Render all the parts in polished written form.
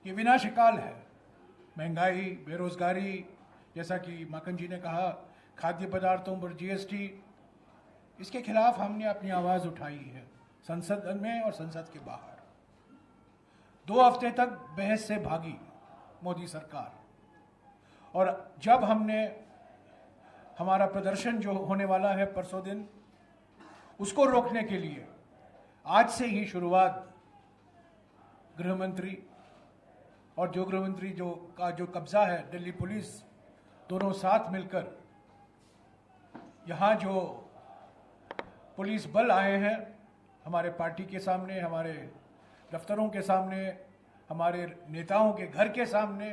ये विनाशकाल है। महंगाई, बेरोजगारी, जैसा कि माखन जी ने कहा, खाद्य पदार्थों पर जीएसटी, इसके खिलाफ हमने अपनी आवाज उठाई है संसद में और संसद के बाहर। 2 हफ्ते तक बहस से भागी मोदी सरकार, और जब हमने हमारा प्रदर्शन जो होने वाला है परसों दिन, उसको रोकने के लिए आज से ही शुरुआत गृह मंत्री और जो गृह मंत्री जो कब्जा है दिल्ली पुलिस, दोनों साथ मिलकर यहाँ जो पुलिस बल आए हैं हमारे पार्टी के सामने, हमारे दफ्तरों के सामने, हमारे नेताओं के घर के सामने,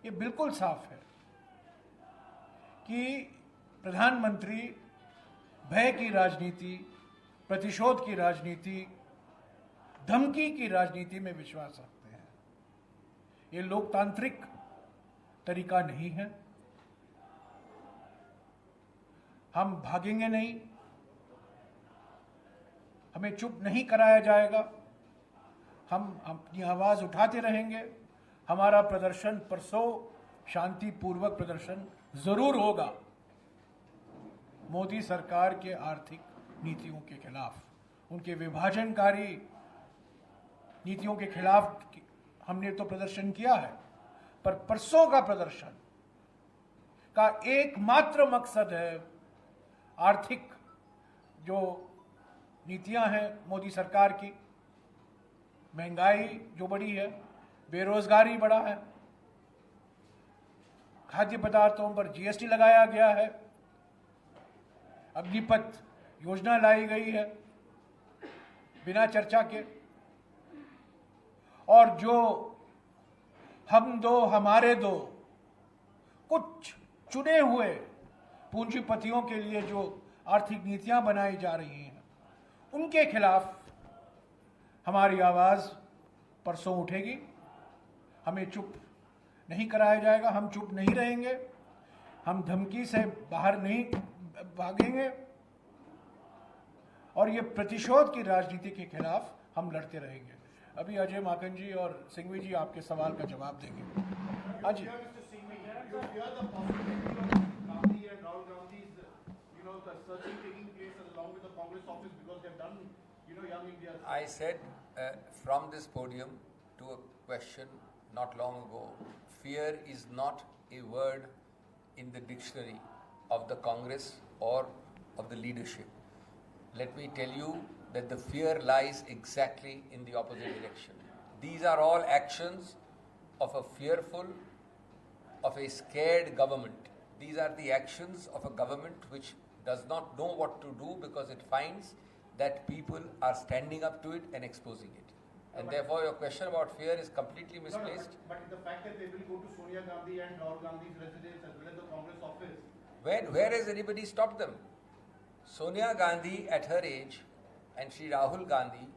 ये बिल्कुल साफ है कि प्रधानमंत्री भय की राजनीति, प्रतिशोध की राजनीति, धमकी की राजनीति में विश्वास रखते हैं। ये लोकतांत्रिक तरीका नहीं है। हम भागेंगे नहीं, हमें चुप नहीं कराया जाएगा, हम अपनी आवाज उठाते रहेंगे। हमारा प्रदर्शन परसों शांतिपूर्वक प्रदर्शन जरूर होगा मोदी सरकार के आर्थिक नीतियों के खिलाफ, उनके विभाजनकारी नीतियों के खिलाफ हमने तो प्रदर्शन किया है, पर परसों का प्रदर्शन का एकमात्र मकसद है आर्थिक जो नीतियां हैं मोदी सरकार की, महंगाई जो बढ़ी है, बेरोजगारी बढ़ा है, खाद्य पदार्थों पर जीएसटी लगाया गया है, अग्निपथ योजना लाई गई है बिना चर्चा के, और जो हम दो हमारे दो कुछ चुने हुए पूंजीपतियों के लिए जो आर्थिक नीतियां बनाई जा रही हैं, उनके खिलाफ हमारी आवाज परसों उठेगी। हमें चुप नहीं कराया जाएगा, हम चुप नहीं रहेंगे, हम धमकी से बाहर नहीं भागेंगे, और ये प्रतिशोध की राजनीति के खिलाफ हम लड़ते रहेंगे। अभी अजय माखन जी और सिंघवी जी आपके सवाल का जवाब देंगे। हाँ जी। I said from this podium to a question not long ago, fear is not a word in the dictionary of the Congress or of the leadership. Let me tell you that the fear lies exactly in the opposite direction. These are all actions of a fearful, of a scared government. These are the actions of a government which does not know what to do because it finds that people are standing up to it and exposing it. And therefore your question about fear is completely misplaced. But the fact that they will go to Sonia Gandhi and Rahul Gandhi's residence as well as the Congress office. Where has anybody stopped them? Sonia Gandhi at her age and Shri Rahul Gandhi,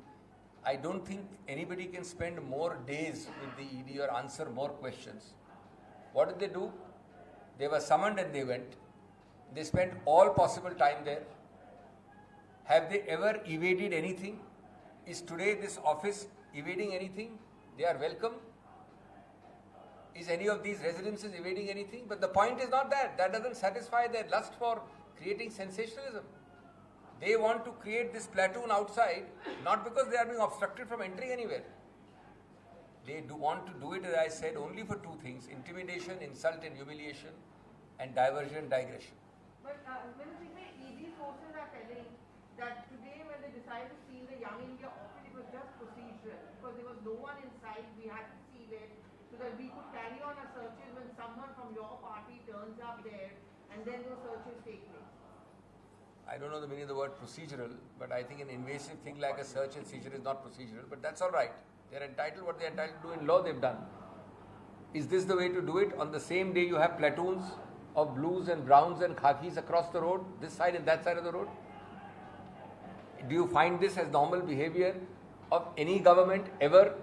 I don't think anybody can spend more days with the ED or answer more questions. What did they do? They were summoned and they went. They spent all possible time there. Have they ever evaded anything? Is today this office evading anything? They are welcome. Is any of these residences evading anything? But the point is not that. That doesn't satisfy their lust for creating sensationalism. They want to create this platoon outside, not because they are being obstructed from entering anywhere. They do want to do it, as I said, only for 2 things: intimidation, insult and humiliation, and diversion, digression. But ED sources are telling that today when they decided to seal the Young India office, it was just procedural because there was no one inside. We had to seal it so that we could carry on our searches when someone from your party turns up there, and then those searches take place. I don't know the meaning of the word procedural, but I think an invasive thing like a search and seizure is not procedural, but that's all right. They're entitled, what they're entitled to do in law, they've done. Is this the way to do it? On the same day you have platoons of blues and browns and khakis across the road, this side and that side of the road? Do you find this as normal behavior of any government ever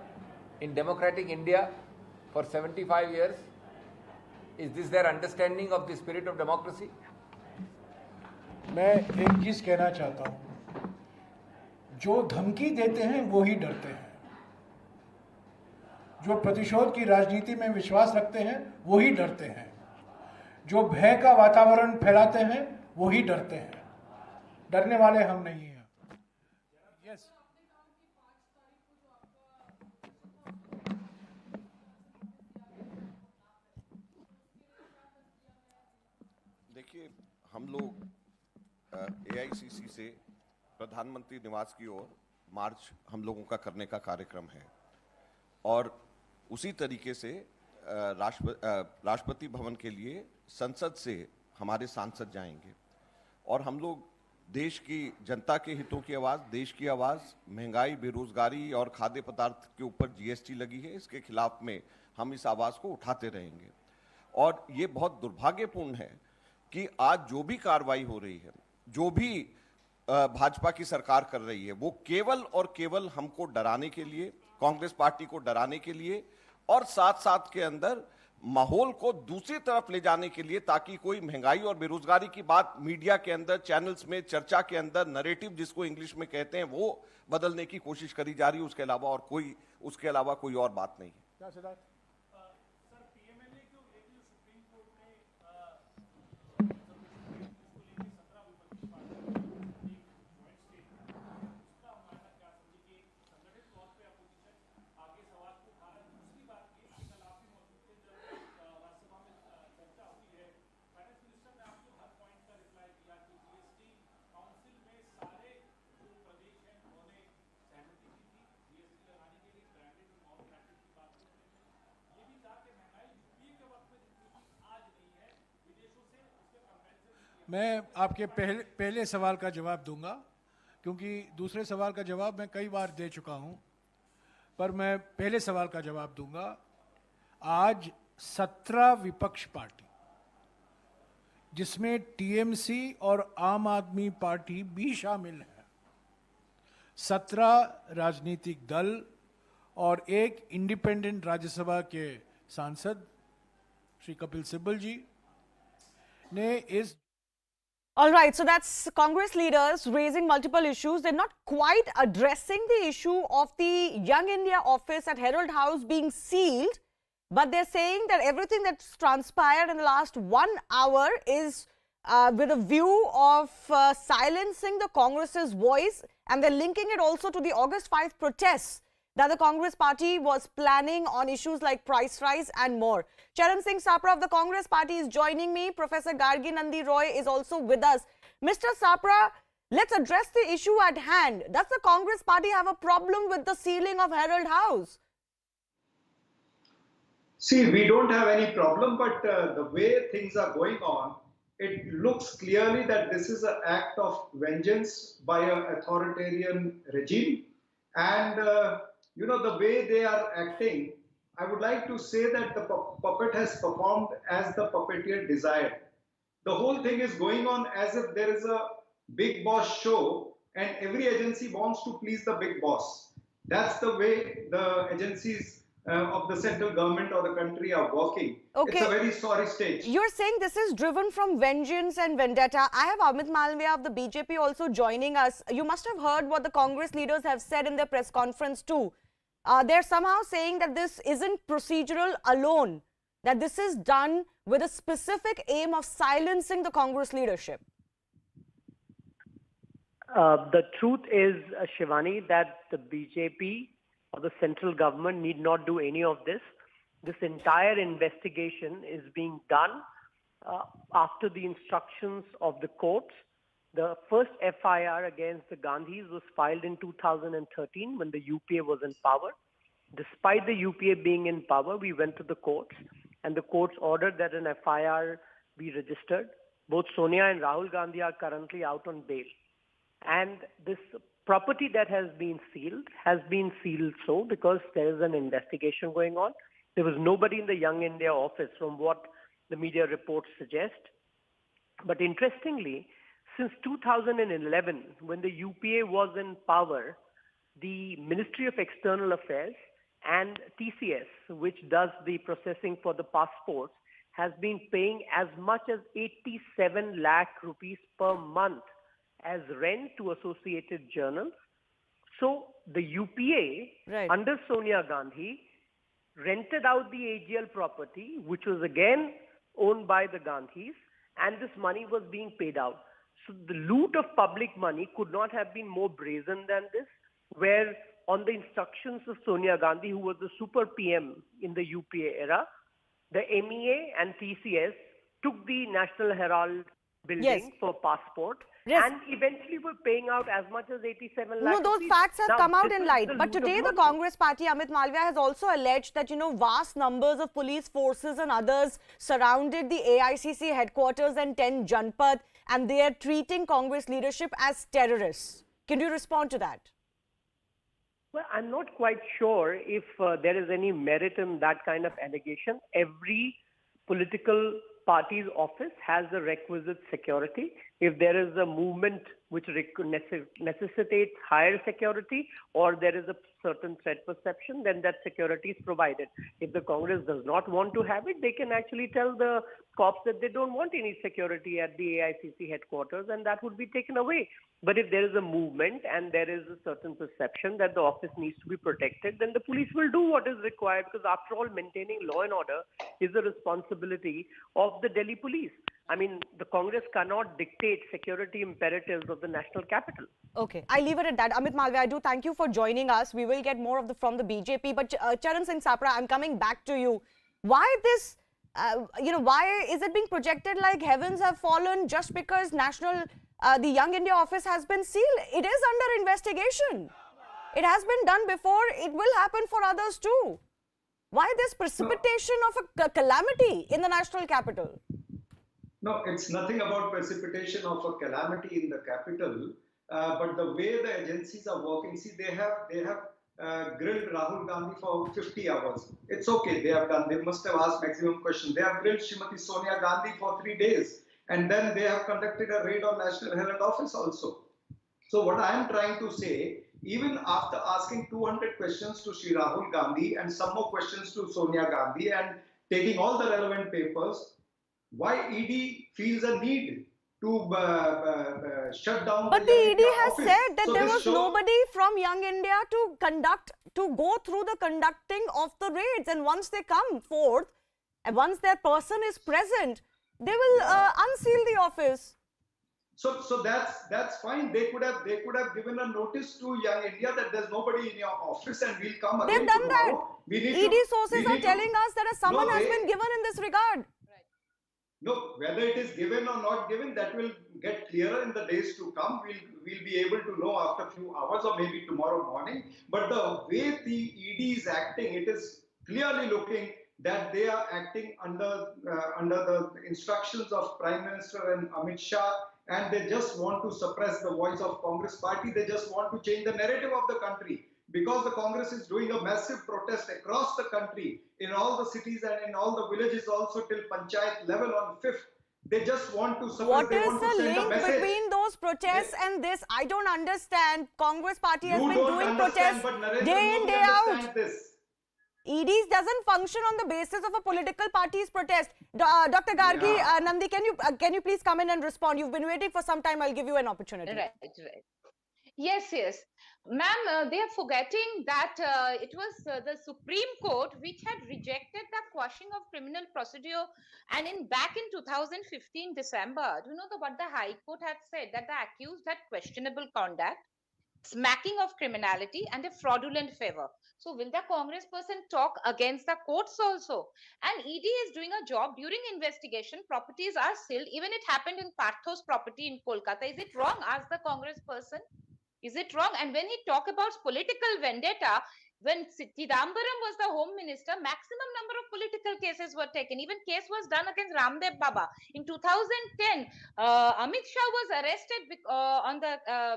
in democratic India for 75 years? Is this their understanding of the spirit of democracy? मैं एक चीज कहना चाहता हूं, जो धमकी देते हैं वो ही डरते हैं। जो प्रतिशोध की राजनीति में विश्वास रखते हैं वो ही डरते हैं, जो भय का वातावरण फैलाते हैं वो ही डरते हैं। डरने वाले हम नहीं हैं। यस, देखिए, हम लोग AICC से प्रधानमंत्री निवास की ओर मार्च हम लोगों का करने का कार्यक्रम है और उसी तरीके से राष्ट्रपति भवन के लिए संसद से हमारे सांसद जाएंगे और हम लोग देश की जनता के हितों की आवाज़, देश की आवाज़, महंगाई, बेरोजगारी और खाद्य पदार्थ के ऊपर GST लगी है, इसके खिलाफ में हम इस आवाज़ को उठाते रहेंगे। और ये बहुत दुर्भाग्यपूर्ण है कि आज जो भी कार्रवाई हो रही है, जो भी भाजपा की सरकार कर रही है, वो केवल और केवल हमको डराने के लिए, कांग्रेस पार्टी को डराने के लिए और साथ साथ के अंदर माहौल को दूसरी तरफ ले जाने के लिए, ताकि कोई महंगाई और बेरोजगारी की बात मीडिया के अंदर, चैनल्स में, चर्चा के अंदर, नैरेटिव जिसको इंग्लिश में कहते हैं, वो बदलने की कोशिश करी जा रही है। उसके अलावा कोई और बात नहीं है। क्या सिद्धार्थ? मैं आपके पहले सवाल का जवाब दूंगा, क्योंकि दूसरे सवाल का जवाब मैं कई बार दे चुका हूं, पर मैं पहले सवाल का जवाब दूंगा। आज 17 विपक्ष पार्टी, जिसमें TMC और आम आदमी पार्टी भी शामिल है, 17 राजनीतिक दल और एक इंडिपेंडेंट राज्यसभा के सांसद श्री कपिल सिब्बल जी ने इस All right, so that's Congress leaders raising multiple issues. They're not quite addressing the issue of the Young India office at Herald House being sealed, but they're saying that everything that's transpired in the last 1 hour is with a view of silencing the Congress's voice, and they're linking it also to the August 5th protests that the Congress party was planning on issues like price rise and more. Charan Singh Sapra of the Congress party is joining me. Professor Gargi Nandi Roy is also with us. Mr. Sapra, let's address the issue at hand. Does the Congress party have a problem with the sealing of Herald House? See, we don't have any problem, but the way things are going on, it looks clearly that this is an act of vengeance by an authoritarian regime. And you know, the way they are acting, I would like to say that the puppet has performed as the puppeteer desired. The whole thing is going on as if there is a big boss show and every agency wants to please the big boss. That's the way the agencies of the central government or the country are working. Okay. It's a very sorry state. You're saying this is driven from vengeance and vendetta. I have Amit Malviya of the BJP also joining us. You must have heard what the Congress leaders have said in their press conference too. They're somehow saying that this isn't procedural alone, that this is done with a specific aim of silencing the Congress leadership. The truth is, Shivani, that the BJP or the central government need not do any of this. This entire investigation is being done after the instructions of the courts. The first FIR against the Gandhis was filed in 2013 when the UPA was in power. Despite the UPA being in power, we went to the courts and the courts ordered that an FIR be registered. Both Sonia and Rahul Gandhi are currently out on bail. And this property that has been sealed so because there is an investigation going on. There was nobody in the Young India office from what the media reports suggest. But interestingly, since 2011, when the UPA was in power, the Ministry of External Affairs and TCS, which does the processing for the passports, has been paying as much as 87 lakh rupees per month as rent to associated journals. So the UPA under Sonia Gandhi rented out the AGL property, which was again owned by the Gandhis, and this money was being paid out. So the loot of public money could not have been more brazen than this, where on the instructions of Sonia Gandhi, who was the super PM in the UPA era, the MEA and TCS took the National Herald building for passport and eventually were paying out as much as 87 lakh. No, those facts have come out in light. But today the money. Congress party, Amit Malviya, has also alleged that, vast numbers of police forces and others surrounded the AICC headquarters and 10 Janpath, and they are treating Congress leadership as terrorists. Can you respond to that? Well, I'm not quite sure if there is any merit in that kind of allegation. Every political party's office has the requisite security. If there is a movement which necessitates higher security or there is a certain threat perception, then that security is provided. If the Congress does not want to have it, they can actually tell the cops that they don't want any security at the AICC headquarters, and that would be taken away. But if there is a movement and there is a certain perception that the office needs to be protected, then the police will do what is required, because after all, maintaining law and order is the responsibility of the Delhi police. I mean, the Congress cannot dictate security imperatives of the national capital. Okay, I leave it at that. Amit Malviya, I do thank you for joining us. We will get more of from the BJP. But Charan Singh Sapra, I'm coming back to you. Why this, why is it being projected like heavens have fallen just because the Young India office has been sealed? It is under investigation. It has been done before. It will happen for others too. Why this precipitation of a calamity in the national capital? No, it's nothing about precipitation of a calamity in the capital, but the way the agencies are working. See, they have grilled Rahul Gandhi for 50 hours. It's okay, they have done. They must have asked maximum questions. They have grilled Srimati Sonia Gandhi for 3 days, and then they have conducted a raid on National Herald office also. So what I am trying to say, even after asking 200 questions to Shri Rahul Gandhi and some more questions to Sonia Gandhi and taking all the relevant papers, why ED feels a need to shut down but the ED has said that there was nobody from Young India to go through the conducting of the raids, and once they come forth and once their person is present, they will unseal the office. So that's fine. They could have given a notice to Young India that there's nobody in your office and we'll come again. They've done tomorrow. that. ED sources are telling us that a summon has been given in this regard. No, whether it is given or not given, that will get clearer in the days to come. We'll be able to know after a few hours or maybe tomorrow morning. But the way the ED is acting, it is clearly looking that they are acting under the instructions of Prime Minister and Amit Shah, and they just want to suppress the voice of Congress party. They just want to change the narrative of the country. Because the Congress is doing a massive protest across the country, in all the cities and in all the villages also till Panchayat level on 5th. They just want to suppress. What is the link between those protests and this? I don't understand. Congress party has been doing protests day in, day out. EDs doesn't function on the basis of a political party's protest. Dr. Gargi, Nandi, can you please come in and respond? You've been waiting for some time. I'll give you an opportunity. Right. Yes. Ma'am, they are forgetting that it was the Supreme Court which had rejected the quashing of criminal procedure, and back in 2015 December, do you know what the High Court had said? That the accused had questionable conduct, smacking of criminality and a fraudulent favor. So will the Congress person talk against the courts also? And ED is doing a job during investigation. Properties are sealed. Even it happened in Partho's property in Kolkata. Is it wrong? Ask the Congress person. Is it wrong? And when he talk about political vendetta, when Chidambaram was the Home Minister, maximum number of political cases were taken. Even case was done against Ramdev Baba. In 2010, Amit Shah was arrested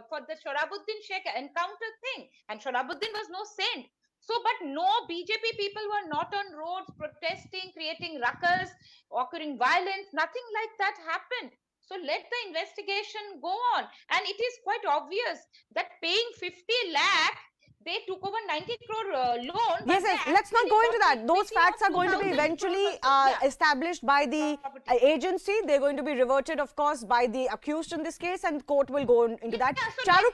for the Shorabuddin Sheikh encounter thing. And Shorabuddin was no saint. So, but no, BJP people were not on roads protesting, creating ruckus, occurring violence. Nothing like that happened. So let the investigation go on. And it is quite obvious that paying 50 lakh, they took over 90 crore loan. Yes, yes. Let's not go into that. Those facts are going to be eventually established by the agency. They're going to be reverted, of course, by the accused in this case, and court will go into that. So Charu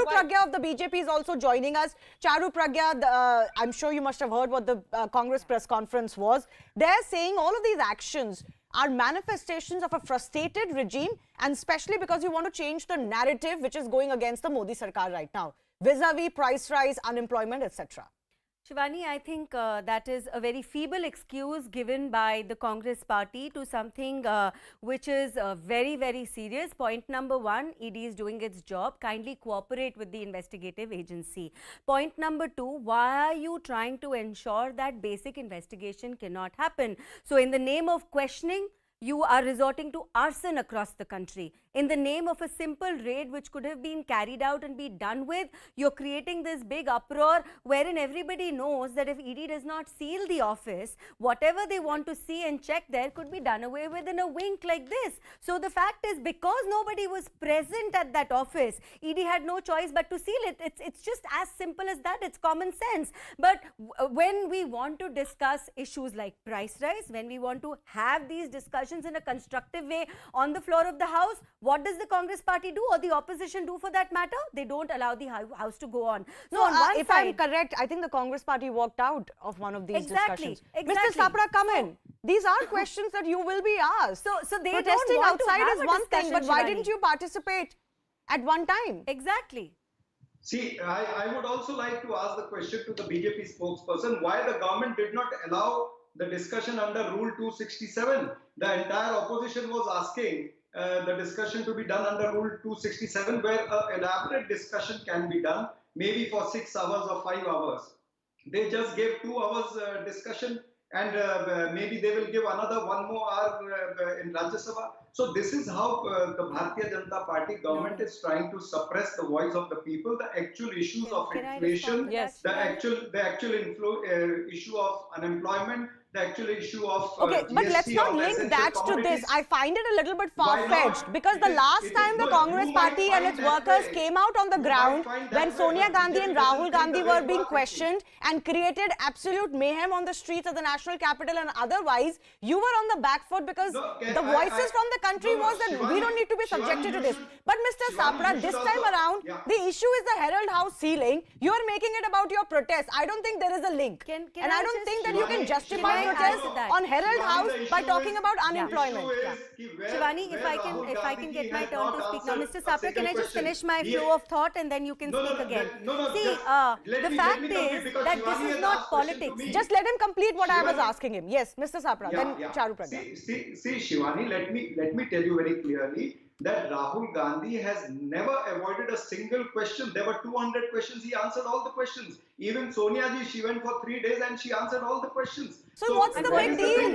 Pragya of the BJP is also joining us. Charu Pragya, I'm sure you must have heard what the Congress press conference was. They're saying all of these actions are manifestations of a frustrated regime, and especially because you want to change the narrative which is going against the Modi Sarkar right now, vis-a-vis price rise, unemployment, etc. Shivani, I think that is a very feeble excuse given by the Congress party to something which is very, very serious. Point number one, ED is doing its job. Kindly cooperate with the investigative agency. Point number two, why are you trying to ensure that basic investigation cannot happen? So in the name of questioning, you are resorting to arson across the country. In the name of a simple raid which could have been carried out and be done with, you're creating this big uproar wherein everybody knows that if ED does not seal the office, whatever they want to see and check there could be done away with in a wink like this. So the fact is, because nobody was present at that office, ED had no choice but to seal it. It's just as simple as that. It's common sense. But when we want to discuss issues like price rise, when we want to have these discussions in a constructive way on the floor of the House, what does the Congress party do, or the opposition do for that matter? They don't allow the House to go on. So no, on one if side, I'm correct, I think the Congress party walked out of one of these discussions. Exactly. Mr. Sapra, come in. These are questions that you will be asked. So they protesting don't want outside to have is a one thing, but discussion, why Shivani. didn't you participate at one time? Exactly. See, I would also like to ask the question to the BJP spokesperson, why the government did not allow the discussion under Rule 267. The entire opposition was asking the discussion to be done under Rule 267, where an elaborate discussion can be done, maybe for 6 hours or 5 hours. They just gave 2 hours discussion, and maybe they will give another 1 more hour in Rajya Sabha. So this is how the Bharatiya Janata Party government is trying to suppress the voice of the people. The actual issues of inflation, the actual issue of unemployment, the actual issue of okay, but let's not link that to this. I find it a little bit far-fetched, because the last time the Congress party and its workers came out on the ground when Sonia Gandhi and Rahul Gandhi were being questioned and created absolute mayhem on the streets of the national capital and otherwise, you were on the back foot because the voices from the country was that we don't need to be subjected to this. But Mr. Sapra, this time around, the issue is the Herald House ceiling. You are making it about your protest. I don't think there is a link. And I don't think that you can justify protest on Herald House by talking about unemployment. Shivani, if I can get my turn to speak now. Mr. Sapra, can I just finish my flow of thought and then you can speak again? See, the fact is that this is not politics. Just let him complete what I was asking him. Yes, Mr. Sapra, then Charu Pragya. See, Shivani, let me tell you very clearly that Rahul Gandhi has never avoided a single question. There were 200 questions. He answered all the questions. Even Sonia ji, she went for 3 days and she answered all the questions. So what's the big deal?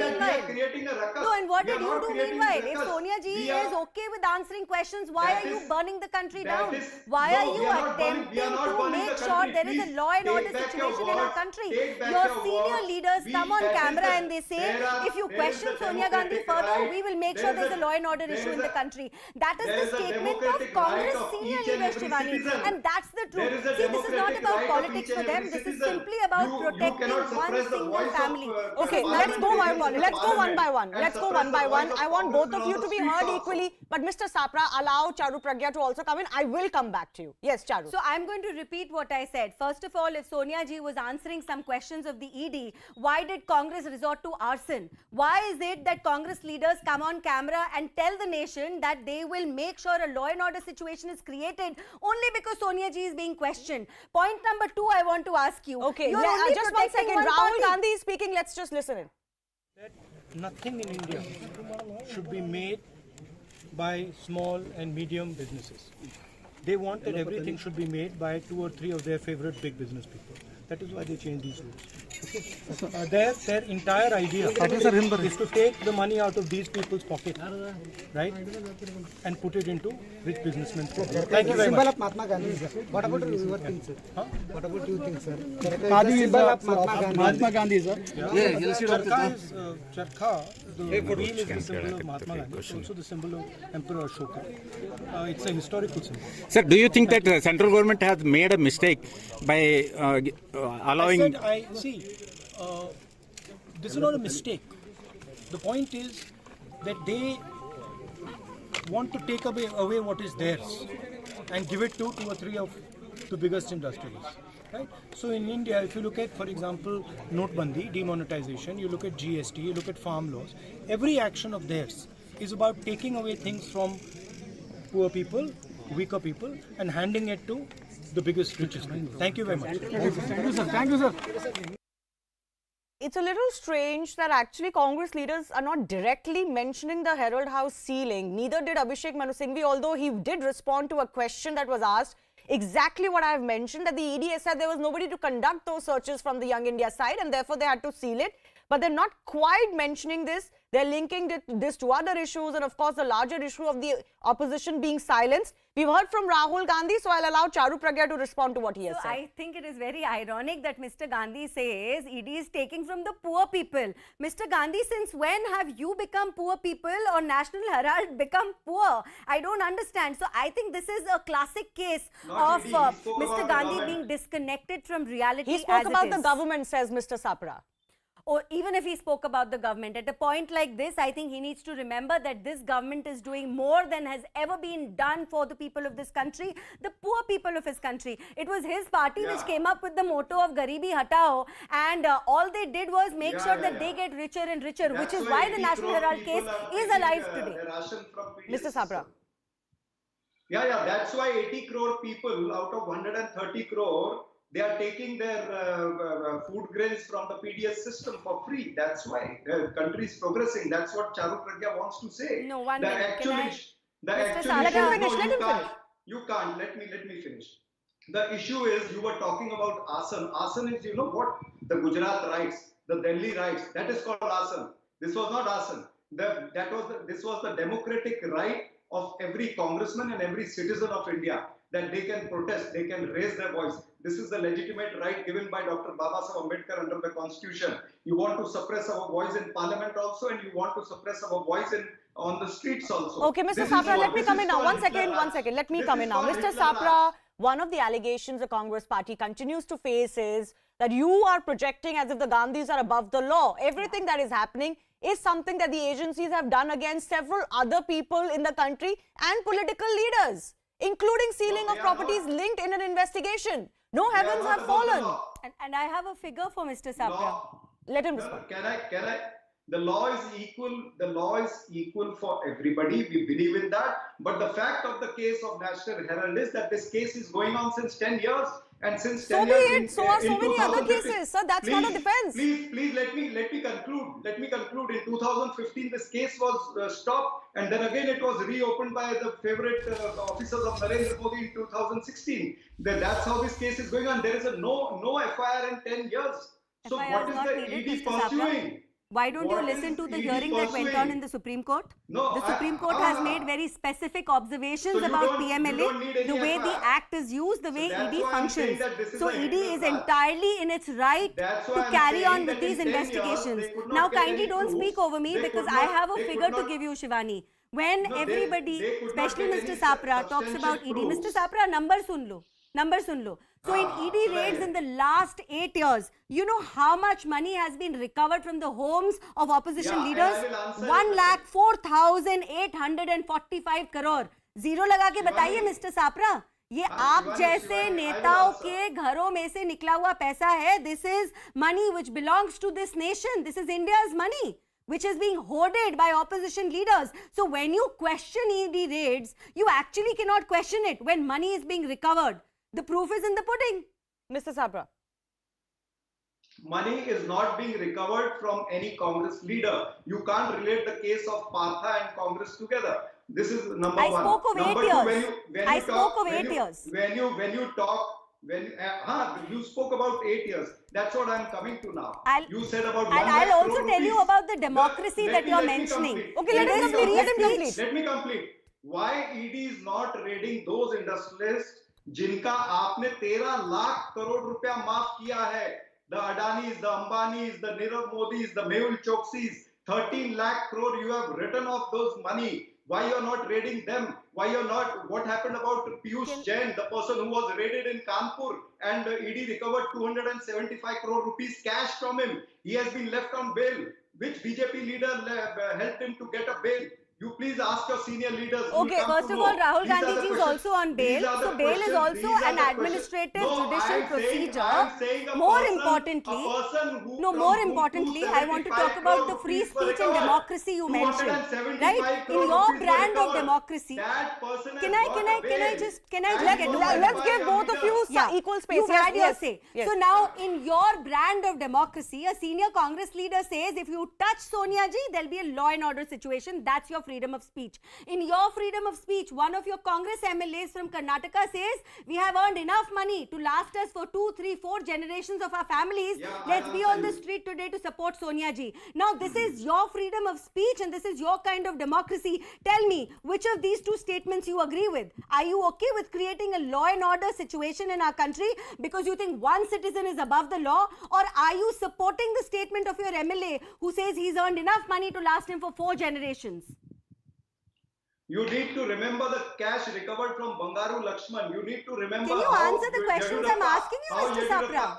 Creating a ruckus. No, and what did you do meanwhile? If Sonia ji is okay with answering questions, why are you burning the country down? Why are you attempting to make sure there is a law and order situation in our country? Your senior leaders come on camera and they say, if you question Sonia Gandhi further, we will make sure there is a law and order issue in the country. That is the statement of Congress senior leaders, Shivani, and that's the truth. See, this is not about politics for them. This is simply about protecting one single family. Okay, let's go one by one. Let's go one by one. Let's go one by one. I want both of you to be heard equally. But Mr. Sapra, allow Charu Pragya to also come in. I will come back to you. Yes, Charu. So I'm going to repeat what I said. First of all, if Sonia ji was answering some questions of the ED, why did Congress resort to arson? Why is it that Congress leaders come on camera and tell the nation that they will make sure a law and order situation is created only because Sonia ji is being questioned? Point number two, I want to ask you. Okay, just 1 second. Rahul Gandhi is speaking. Let's just listen in. That nothing in India should be made by small and medium businesses. They want that everything should be made by 2 or 3 of their favorite big business people. That is why they changed these rules. Okay. Their entire idea is to take the money out of these people's pocket, right, and put it into rich businessmen's pocket. Thank you very much. Symbol of Mahatma Gandhi, sir. What about your thing, sir? Huh? What about you think, sir? Symbol of Mahatma Gandhi, sir. Charkha is the wheel is the symbol of Mahatma Gandhi. It's also the symbol of Emperor Ashoka. It's a historical symbol. Sir, do you think that the central government has made a mistake by allowing... This is not a mistake. The point is that they want to take away what is theirs and give it to 2 or 3 of the biggest industrialists. Right? So in India, if you look at, for example, Notbandi, demonetization, you look at GST, you look at farm laws, every action of theirs is about taking away things from poor people, weaker people, and handing it to the biggest, richest people. Thank you very much. Thank you, sir. Thank you, sir. It's a little strange that actually Congress leaders are not directly mentioning the Herald House sealing. Neither did Abhishek Manu Singhvi, although he did respond to a question that was asked. Exactly what I have mentioned, that the ED said there was nobody to conduct those searches from the Young India side and therefore they had to seal it. But they're not quite mentioning this. They're linking this to other issues and of course the larger issue of the opposition being silenced. We've heard from Rahul Gandhi, so I'll allow Charu Pragya to respond to what he has said. I think it is very ironic that Mr. Gandhi says ED is taking from the poor people. Mr. Gandhi, since when have you become poor people or National Herald become poor? I don't understand. So I think this is a classic case of Mr. Gandhi being disconnected from reality. He spoke about the government, says Mr. Sapra. Or even if he spoke about the government, at a point like this, I think he needs to remember that this government is doing more than has ever been done for the people of this country, the poor people of his country. It was his party which came up with the motto of Garibi Hatao, and all they did was make sure that they get richer and richer, which is why the National Herald case is alive today. Mr. Sapra. Yeah, that's why 80 crore people out of 130 crore, they are taking their food grains from the PDS system for free. That's why the country is progressing. That's what Charu Pragya wants to say. No, one minute. You can't. Let me finish. The issue is, you were talking about Asan. Asan is, you know what? The Gujarat rights, the Delhi rights. That is called Asan. This was not Asan. This was the democratic right of every congressman and every citizen of India, that they can protest, they can raise their voice. This is the legitimate right given by Dr. Babasaheb Ambedkar under the Constitution. You want to suppress our voice in Parliament also, and you want to suppress our voice on the streets also. Okay, Mr. Sapra, let me come in now. One second. Let me come in now. Mr. Sapra, one of the allegations the Congress party continues to face is that you are projecting as if the Gandhis are above the law. Everything that is happening is something that the agencies have done against several other people in the country and political leaders, including sealing of properties linked in an investigation. No heavens have fallen. And I have a figure for Mr. Sapra. Let him respond. Can I? The law is equal. The law is equal for everybody. We believe in that. But the fact of the case of National Herald is that this case is going on since 10 years. And since 10 years, so are so many other cases, sir. That's not a defense. Please let me conclude. Let me conclude. In 2015, this case was stopped, and then again it was reopened by the favorite officers of Narendra Modi in 2016. That's how this case is going on. There is no FIR in 10 years. So what is the ED pursuing? Why don't you listen to the hearing that went on in the Supreme Court? The Supreme Court has made very specific observations about PMLA, the way the Act is used, the way ED functions. So ED is entirely in its right to carry on with these investigations. Now kindly don't speak over me, because I have a figure to give you, Shivani. When everybody, especially Mr. Sapra, talks about ED, Mr. Sapra, number sun lo. So in ED raids in the last 8 years, you know how much money has been recovered from the homes of opposition leaders? 1,04,845 crore. Zero लगा के बताइए Mr. Sapra. ये आप जैसे नेताओं के घरों में से निकला हुआ पैसा है. This is money which belongs to this nation. This is India's money, which is being hoarded by opposition leaders. So when you question ED raids, you actually cannot question it when money is being recovered. The proof is in the pudding. Mr. Sapra. Money is not being recovered from any Congress leader. You can't relate the case of Partha and Congress together. This is number one. I spoke of 8 years. I spoke of 8 years. You spoke about 8 years. That's what I'm coming to now. You said about. And I'll also tell you about the democracy that you're mentioning. Okay, let him complete. Let me complete. Why ED is not raiding those industrialists जिनका आपने 13 लाख करोड़ रुपया माफ किया है? The Adanis, the Ambanis, the Nirav Modis, the Mehul Choksis, 13 lakh crore you have written off those money. Why you're not raiding them? Why you're not? What happened about Piyush Jain, the person who was raided in Kanpur, and ED recovered 275 crore rupees cash from him? He has been left on bail. Which BJP leader helped him to get a bail? You please ask your senior leaders. Okay, first of all, Rahul Gandhi is also on bail. So bail is also an administrative judicial procedure. More importantly, I want to talk about the free speech and democracy you mentioned. Right? In your brand of democracy, can I just let's give both of you equal space. You had your say. Yes. So now, in your brand of democracy, a senior Congress leader says if you touch Sonia ji, there'll be a law and order situation. That's your freedom of speech. In your freedom of speech, one of your Congress MLAs from Karnataka says we have earned enough money to last us for 2, 3, 4 generations of our families. Let's be on the street today to support Sonia ji. Now, this is your freedom of speech and this is your kind of democracy. Tell me, which of these two statements you agree with? Are you okay with creating a law and order situation in our country because you think one citizen is above the law? Or are you supporting the statement of your MLA who says he's earned enough money to last him for 4 generations? You need to remember the cash recovered from Bangaru Lakshman. You need to remember. Can you answer the questions I'm asking you, Mr. Sapra?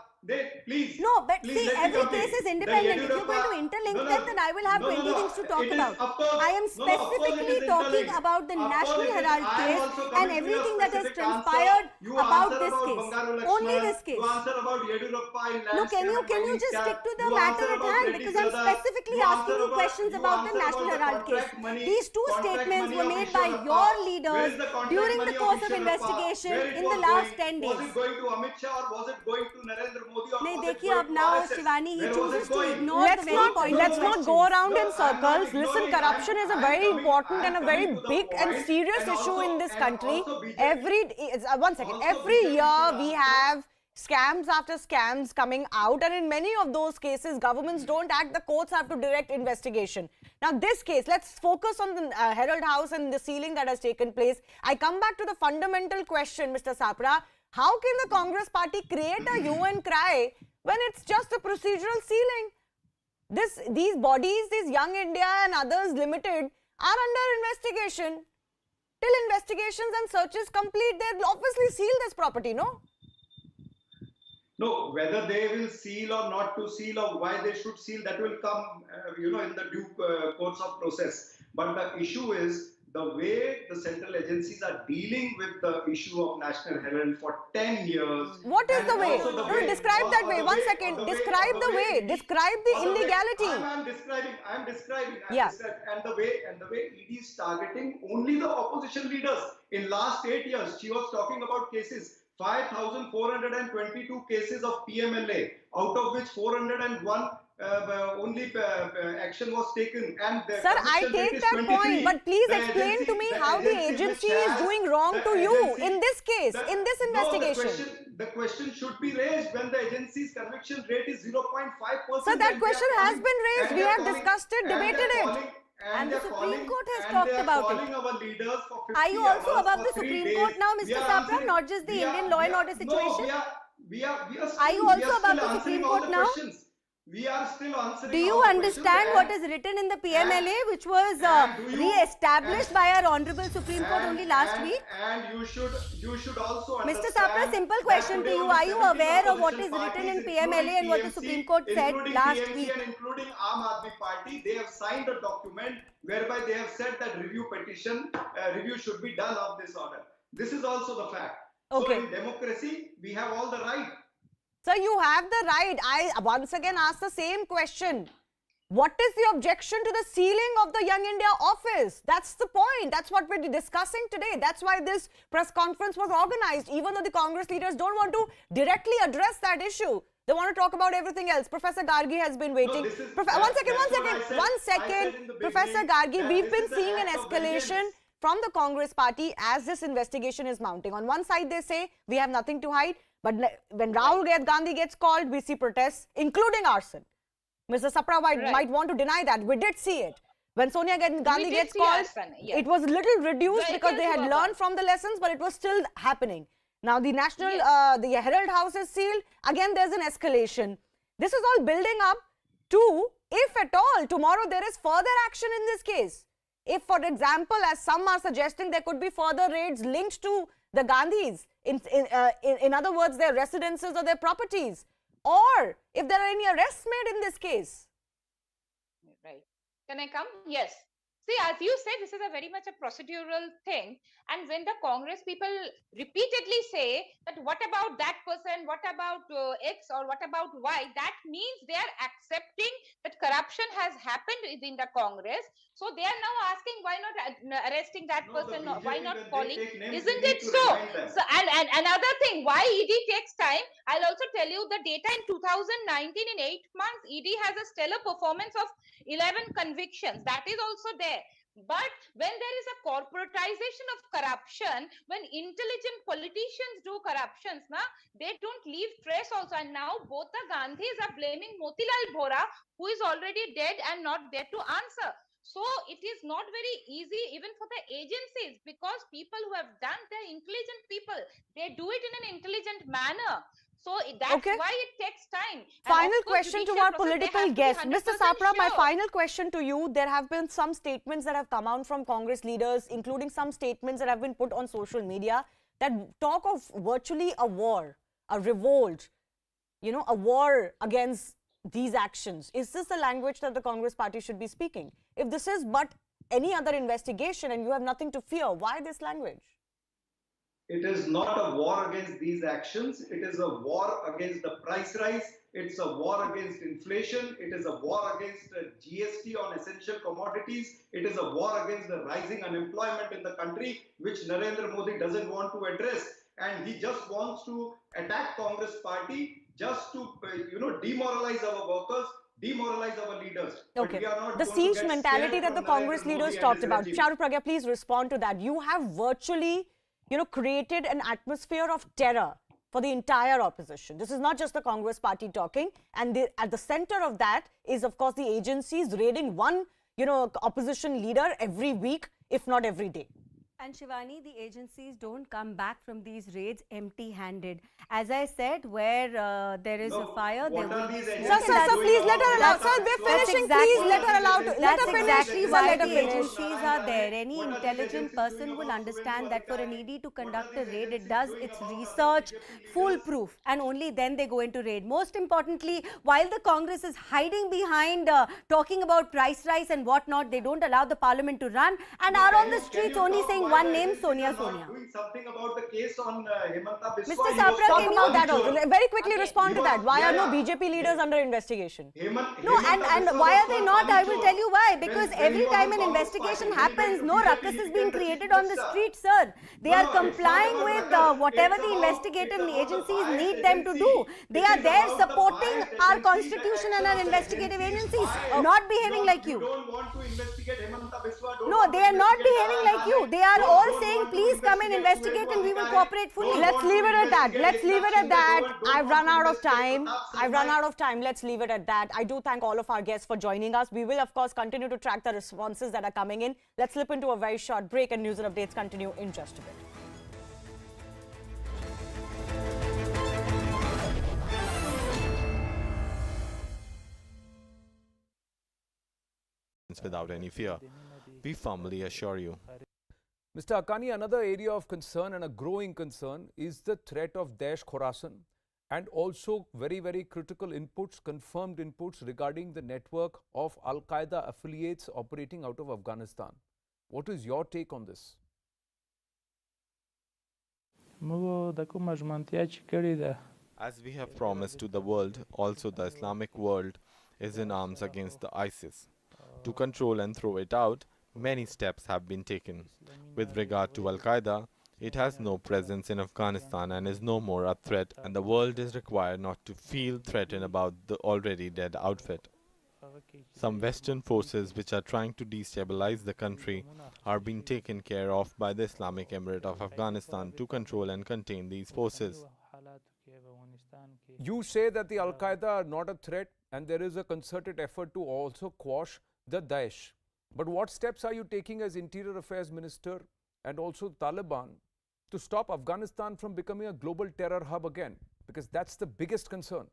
Please. No, but see, every case is independent. If you're going to interlink them, then I will have 20 things to talk about. I am specifically talking about the National Herald case and everything that has transpired about this case. Only this case. No, can you just stick to the matter at hand? Because I'm specifically asking you questions about the National Herald case. These two statements were made by your leaders during the course of investigation in the last 10 days. Was it going to Amit Shah or was it going to Narendra Modi? नहीं देखिए अब now Shivani he chooses to ignore the very point. Let's not go around in circles. Listen, corruption is a very important and a very big and serious issue in this country. Every year we have scams after scams coming out, and in many of those cases governments don't act, the courts have to direct investigation. Now this case, let's focus on the Herald House and the sealing that has taken place. I come back to the fundamental question, Mr. Sapra. How can the Congress party create a hue and cry when it's just a procedural sealing? These bodies, these Young India and others limited, are under investigation. Till investigations and searches complete, they'll obviously seal this property, no? No, whether they will seal or not to seal or why they should seal, that will come, in the due course of process. But the issue is the way the central agencies are dealing with the issue of National Herald for 10 years. What is the way? Describe that way. 1 second. Describe the way. Describe the illegality. I'm describing. Yeah. And the way ED is targeting only the opposition leaders. In last 8 years, she was talking about cases. 5,422 cases of PMLA, out of which 401 only action was taken. And sir, I take that point, but please explain to me how the agency is doing wrong to you in this case, in this investigation. No, the question should be raised when the agency's conviction rate is 0.5%. Sir, that question has been raised. We have discussed it, debated it. And the Supreme Court has talked about it. Are you also above the Supreme Court now, Mr. Sapra, not just the Indian law and order situation? Are you also above the Supreme Court now? We are still answering. Do you understand what is written in the PMLA, which was re-established by our Honorable Supreme Court only last week? And you should also understand. Mr. Sapra, simple question to you. Are you aware of what is written in PMLA and what the Supreme Court said last week? And including Aam Aadmi Party, they have signed a document whereby they have said that review should be done of this order. This is also the fact. Okay. So in democracy, we have all the right. Sir, you have the right. I once again ask the same question. What is the objection to the sealing of the Young India office? That's the point. That's what we're discussing today. That's why this press conference was organized, even though the Congress leaders don't want to directly address that issue. They want to talk about everything else. Professor Gargi has been waiting. One second. Professor Gargi, we've been seeing an escalation from the Congress party as this investigation is mounting. On one side, they say we have nothing to hide. But when Rahul Gandhi gets called, we see protests, including arson. Mr. Sapra might want to deny that. We did see it. When Sonia Gandhi gets called, it was a little reduced because they had learned from the lessons, but it was still happening. Now the the Herald House is sealed. Again, there's an escalation. This is all building up to if at all tomorrow there is further action in this case, if for example, as some are suggesting, there could be further raids linked to the Gandhis, in other words, their residences or their properties, or if there are any arrests made in this case. Right. Can I come? Yes. See, as you say, this is a very much a procedural thing. And when the Congress people repeatedly say that what about that person, what about X or what about Y, that means they are accepting that corruption has happened in the Congress. So they are now asking why not arresting that person, why not calling? Isn't it so? And another thing, why ED takes time, I'll also tell you the data in 2019, in 8 months, ED has a stellar performance of 11 convictions. That is also there. But when there is a corporatization of corruption, when intelligent politicians do corruptions, they don't leave trace also. And now both the Gandhis are blaming Motilal Bora, who is already dead and not there to answer. So it is not very easy even for the agencies, because people who have done, they're intelligent people. They do it in an intelligent manner. So that's why it takes time. Final question to our political guest. Mr. Sapra, my final question to you. There have been some statements that have come out from Congress leaders, including some statements that have been put on social media, that talk of virtually a war, a revolt, a war against these actions. Is this the language that the Congress party should be speaking? If this is but any other investigation and you have nothing to fear, why this language? It is not a war against these actions. It is a war against the price rise. It's a war against inflation. It is a war against GST on essential commodities. It is a war against the rising unemployment in the country, which Narendra Modi doesn't want to address. And he just wants to attack Congress party just to, demoralize our workers, demoralize our leaders. Okay. The siege mentality that the Congress leaders talked about. Charu Pragya, please respond to that. You have virtually created an atmosphere of terror for the entire opposition. This is not just the Congress party talking, and at the center of that is, of course, the agencies raiding one, opposition leader every week, if not every day. And Shivani, the agencies don't come back from these raids empty-handed. As I said, where there is a fire, there will be smoke. Sir, please let her allow. Sir, we're finishing. Please let her allow. Let her finish. Exactly why the agencies are there. Any intelligent person will understand that for an ED to conduct a raid, it does its research foolproof, and only then they go into raid. Most importantly, while the Congress is hiding behind talking about price rise and whatnot, they don't allow the parliament to run and are on the streets only saying one name, Sonia. Doing something about the case on Hemanta Biswa. Mr. Sapra, can you that also? Very quickly respond to that. Why are no BJP leaders under investigation? No, and why are they not? I will tell you why. Because every time an investigation happens, no ruckus is being created on the street, sir. They are complying with whatever the investigative agencies need them to do. They are there supporting our constitution and our investigative agencies, not behaving like you. Don't want to investigate Hemanta Biswa. No, they are not behaving like you. They are all saying, please come and investigate and we will cooperate fully. Let's leave it at that. Let's leave it at that. I've run out of time. Let's leave it at that. I do thank all of our guests for joining us. We will, of course, continue to track the responses that are coming in. Let's slip into a very short break, and news and updates continue in just a bit. Without any fear, we firmly assure you. Mr. Haqqani, another area of concern and a growing concern is the threat of Daesh Khorasan, and also very, very critical inputs, confirmed inputs regarding the network of Al-Qaeda affiliates operating out of Afghanistan. What is your take on this? As we have promised to the world, also the Islamic world is in arms against the ISIS. To control and throw it out, many steps have been taken. With regard to Al-Qaeda, it has no presence in Afghanistan and is no more a threat, and the world is required not to feel threatened about the already dead outfit. Some Western forces which are trying to destabilize the country are being taken care of by the Islamic Emirate of Afghanistan to control and contain these forces. You say that the Al-Qaeda are not a threat and there is a concerted effort to also quash the Daesh. But what steps are you taking as Interior Affairs Minister and also Taliban to stop Afghanistan from becoming a global terror hub again? Because that's the biggest concern.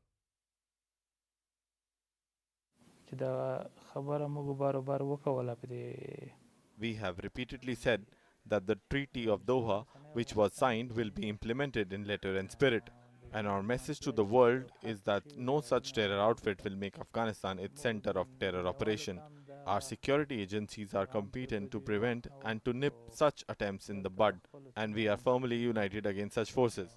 We have repeatedly said that the Treaty of Doha, which was signed, will be implemented in letter and spirit. And our message to the world is that no such terror outfit will make Afghanistan its center of terror operation. Our security agencies are competent to prevent and to nip such attempts in the bud, and we are firmly united against such forces.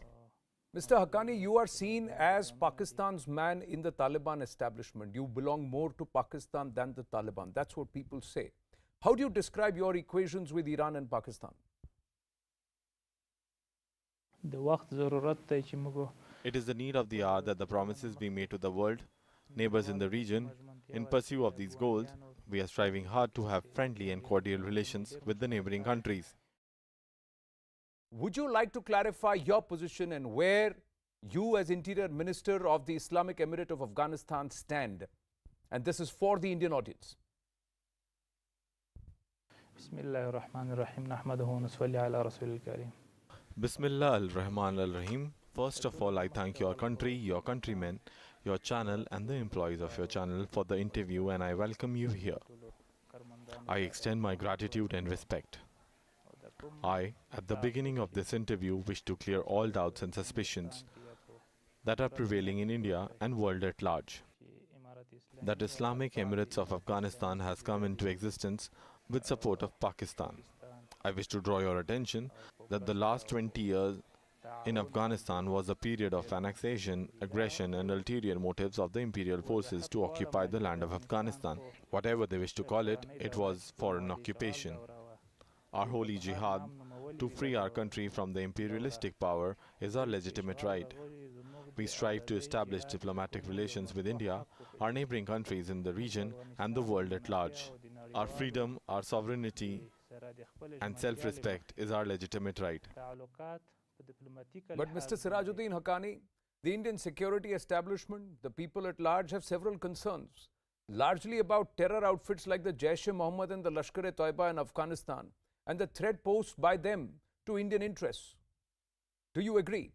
Mr. Haqqani, you are seen as Pakistan's man in the Taliban establishment. You belong more to Pakistan than the Taliban. That's what people say. How do you describe your equations with Iran and Pakistan? It is the need of the hour that the promises be made to the world, neighbors in the region. In pursuit of these goals, we are striving hard to have friendly and cordial relations with the neighboring countries. Would you like to clarify your position and where you as Interior Minister of the Islamic Emirate of Afghanistan stand? And this is for the Indian audience. Bismillah al-Rahman al-Rahim. First of all, I thank your country, your countrymen, your channel and the employees of your channel for the interview, and I welcome you here. I extend my gratitude and respect. I, at the beginning of this interview, wish to clear all doubts and suspicions that are prevailing in India and world at large. That Islamic Emirates of Afghanistan has come into existence with support of Pakistan. I wish to draw your attention that the last 20 years in Afghanistan was a period of annexation, aggression and ulterior motives of the imperial forces to occupy the land of Afghanistan. Whatever they wish to call it, it was foreign occupation. Our holy jihad to free our country from the imperialistic power is our legitimate right. We strive to establish diplomatic relations with India, our neighboring countries in the region and the world at large. Our freedom, our sovereignty and self-respect is our legitimate right. But Mr. Sirajuddin Haqqani, the Indian security establishment, the people at large have several concerns, largely about terror outfits like the Jaish-e-Mohammed and the Lashkar-e-Toiba in Afghanistan, and the threat posed by them to Indian interests. Do you agree?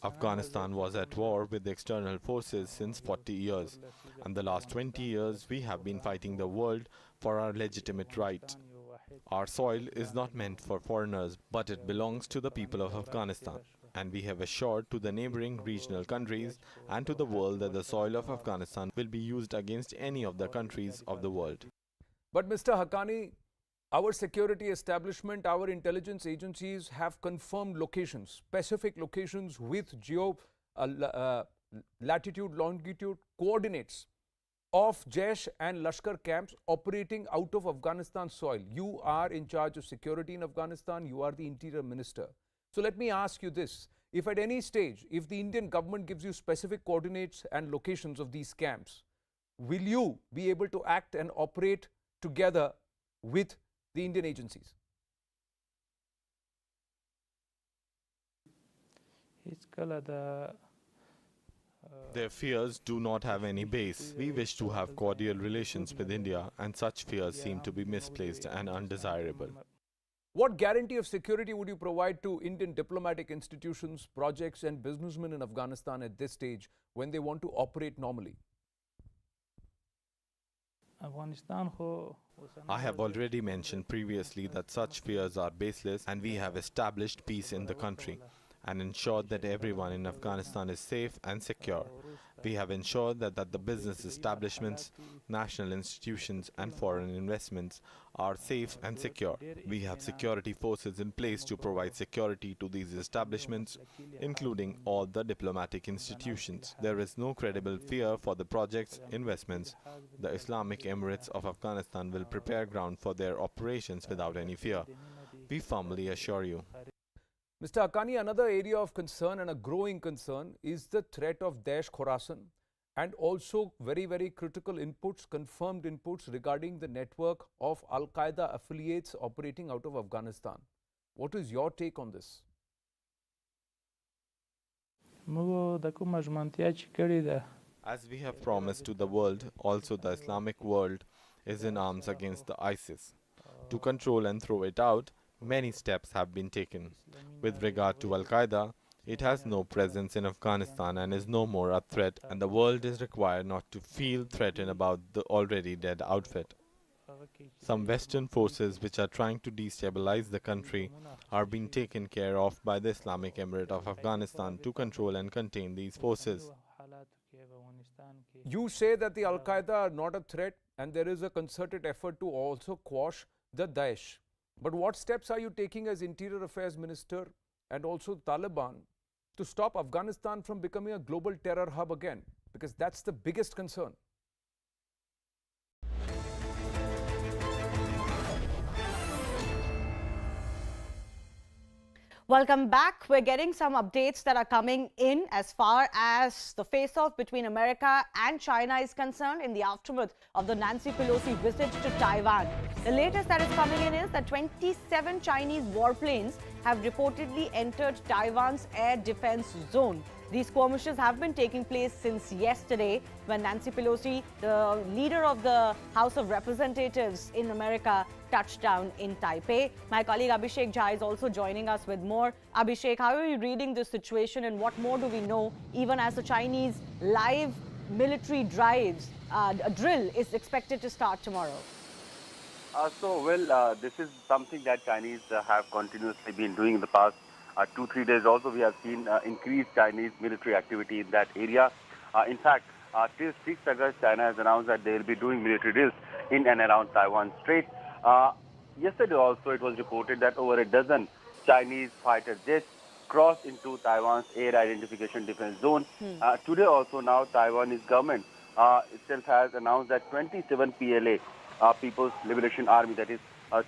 Afghanistan was at war with external forces since 40 years, and the last 20 years we have been fighting the world for our legitimate right. Our soil is not meant for foreigners, but it belongs to the people of Afghanistan. And we have assured to the neighboring regional countries and to the world that the soil of Afghanistan will be used against any of the countries of the world. But Mr. Haqqani, our security establishment, our intelligence agencies have confirmed locations, specific locations with latitude, longitude, coordinates of Jaish and Lashkar camps operating out of Afghanistan soil. You are in charge of security in Afghanistan. You are the Interior Minister. So let me ask you this. If at any stage, if the Indian government gives you specific coordinates and locations of these camps, will you be able to act and operate together with the Indian agencies? Their fears do not have any base. We wish to have cordial relations with India, and such fears seem to be misplaced and undesirable. What guarantee of security would you provide to Indian diplomatic institutions, projects and businessmen in Afghanistan at this stage when they want to operate normally? I have already mentioned previously that such fears are baseless, and we have established peace in the country and ensured that everyone in Afghanistan is safe and secure. We have ensured that the business establishments, national institutions and foreign investments are safe and secure. We have security forces in place to provide security to these establishments, including all the diplomatic institutions. There is no credible fear for the projects, investments. The Islamic Emirates of Afghanistan will prepare ground for their operations without any fear. We firmly assure you. Mr. Haqqani, another area of concern and a growing concern is the threat of Daesh Khorasan, and also very, very critical inputs, confirmed inputs regarding the network of Al-Qaeda affiliates operating out of Afghanistan. What is your take on this? As we have promised to the world, also the Islamic world is in arms against the ISIS. To control and throw it out, many steps have been taken. With regard to Al-Qaeda, It has no presence in Afghanistan and is no more a threat, and the world is required not to feel threatened about the already dead outfit. Some Western forces which are trying to destabilize the country are being taken care of by the Islamic Emirate of Afghanistan to control and contain these forces. You say that the Al-Qaeda are not a threat and there is a concerted effort to also quash the Daesh. But what steps are you taking as Interior Affairs Minister and also Taliban to stop Afghanistan from becoming a global terror hub again? Because that's the biggest concern. Welcome back. We're getting some updates that are coming in as far as the face-off between America and China is concerned in the aftermath of the Nancy Pelosi visit to Taiwan. The latest that is coming in is that 27 Chinese warplanes have reportedly entered Taiwan's air defense zone. These skirmishes have been taking place since yesterday when Nancy Pelosi, the leader of the House of Representatives in America, touched down in Taipei. My colleague Abhishek Jha is also joining us with more. Abhishek, how are you reading this situation and what more do we know even as the Chinese live military drives, drill is expected to start tomorrow? This is something that Chinese have continuously been doing in the past 2-3 days. Also, we have seen increased Chinese military activity in that area. In fact, till 6 August, China has announced that they will be doing military drills in and around Taiwan Strait. Yesterday also, it was reported that over a dozen Chinese fighter jets crossed into Taiwan's air identification defense zone. Today also, now Taiwanese government itself has announced that 27 PLA, People's Liberation Army, that is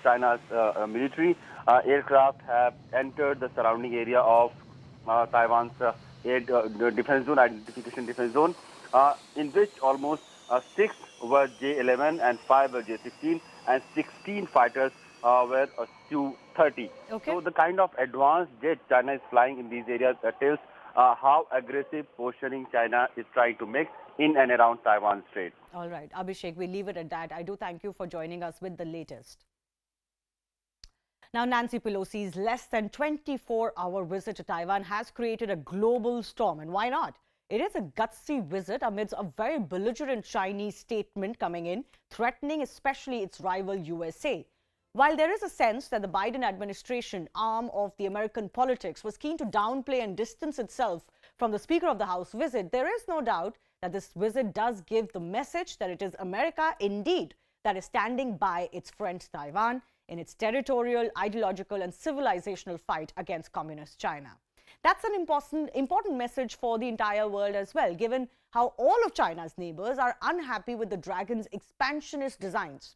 China's military aircraft, have entered the surrounding area of Taiwan's air defense zone, identification defense zone, in which almost 6 were J-11 and 5 were J-16 and 16 fighters were Su-30. Okay. So the kind of advanced jet China is flying in these areas tells how aggressive positioning China is trying to make in and around Taiwan Strait. All right, Abhishek, we'll leave it at that. I do thank you for joining us with the latest. Now, Nancy Pelosi's less than 24-hour visit to Taiwan has created a global storm. And why not? It is a gutsy visit amidst a very belligerent Chinese statement coming in, threatening especially its rival USA. While there is a sense that the Biden administration, arm of the American politics, was keen to downplay and distance itself from the Speaker of the House visit, there is no doubt that this visit does give the message that it is America, indeed, that is standing by its friend Taiwan in its territorial, ideological and civilizational fight against communist China. That's an important message for the entire world as well, given how all of China's neighbors are unhappy with the dragon's expansionist designs.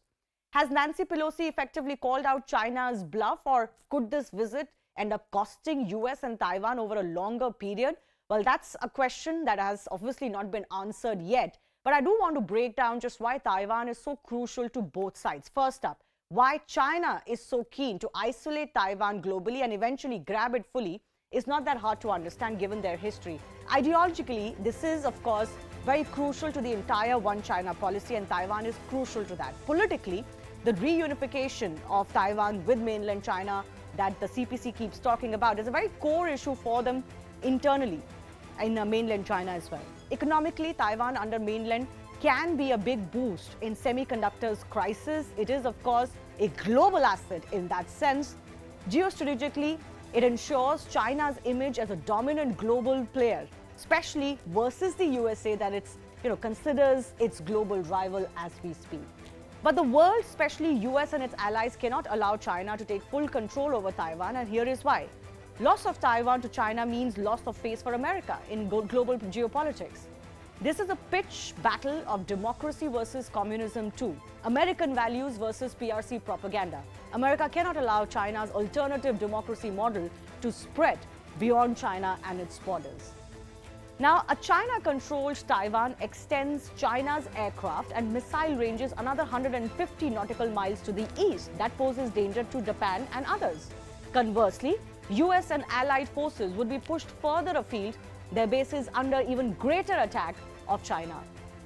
Has Nancy Pelosi effectively called out China's bluff, or could this visit end up costing US and Taiwan over a longer period? Well, that's a question that has obviously not been answered yet. But I do want to break down just why Taiwan is so crucial to both sides. First up, why China is so keen to isolate Taiwan globally and eventually grab it fully is not that hard to understand given their history. Ideologically, this is, of course, very crucial to the entire One China policy, and Taiwan is crucial to that. Politically, the reunification of Taiwan with mainland China that the CPC keeps talking about is a very core issue for them internally in mainland China as well. Economically, Taiwan under mainland can be a big boost in semiconductors crisis. It is, of course, a global asset in that sense. Geostrategically, it ensures China's image as a dominant global player, especially versus the USA that it's, considers its global rival as we speak. But the world, especially US and its allies, cannot allow China to take full control over Taiwan, and here is why. Loss of Taiwan to China means loss of face for America in global geopolitics. This is a pitch battle of democracy versus communism too. American values versus PRC propaganda. America cannot allow China's alternative democracy model to spread beyond China and its borders. Now, a China-controlled Taiwan extends China's aircraft and missile ranges another 150 nautical miles to the east. That poses danger to Japan and others. Conversely, US and allied forces would be pushed further afield, their bases under even greater attack of China.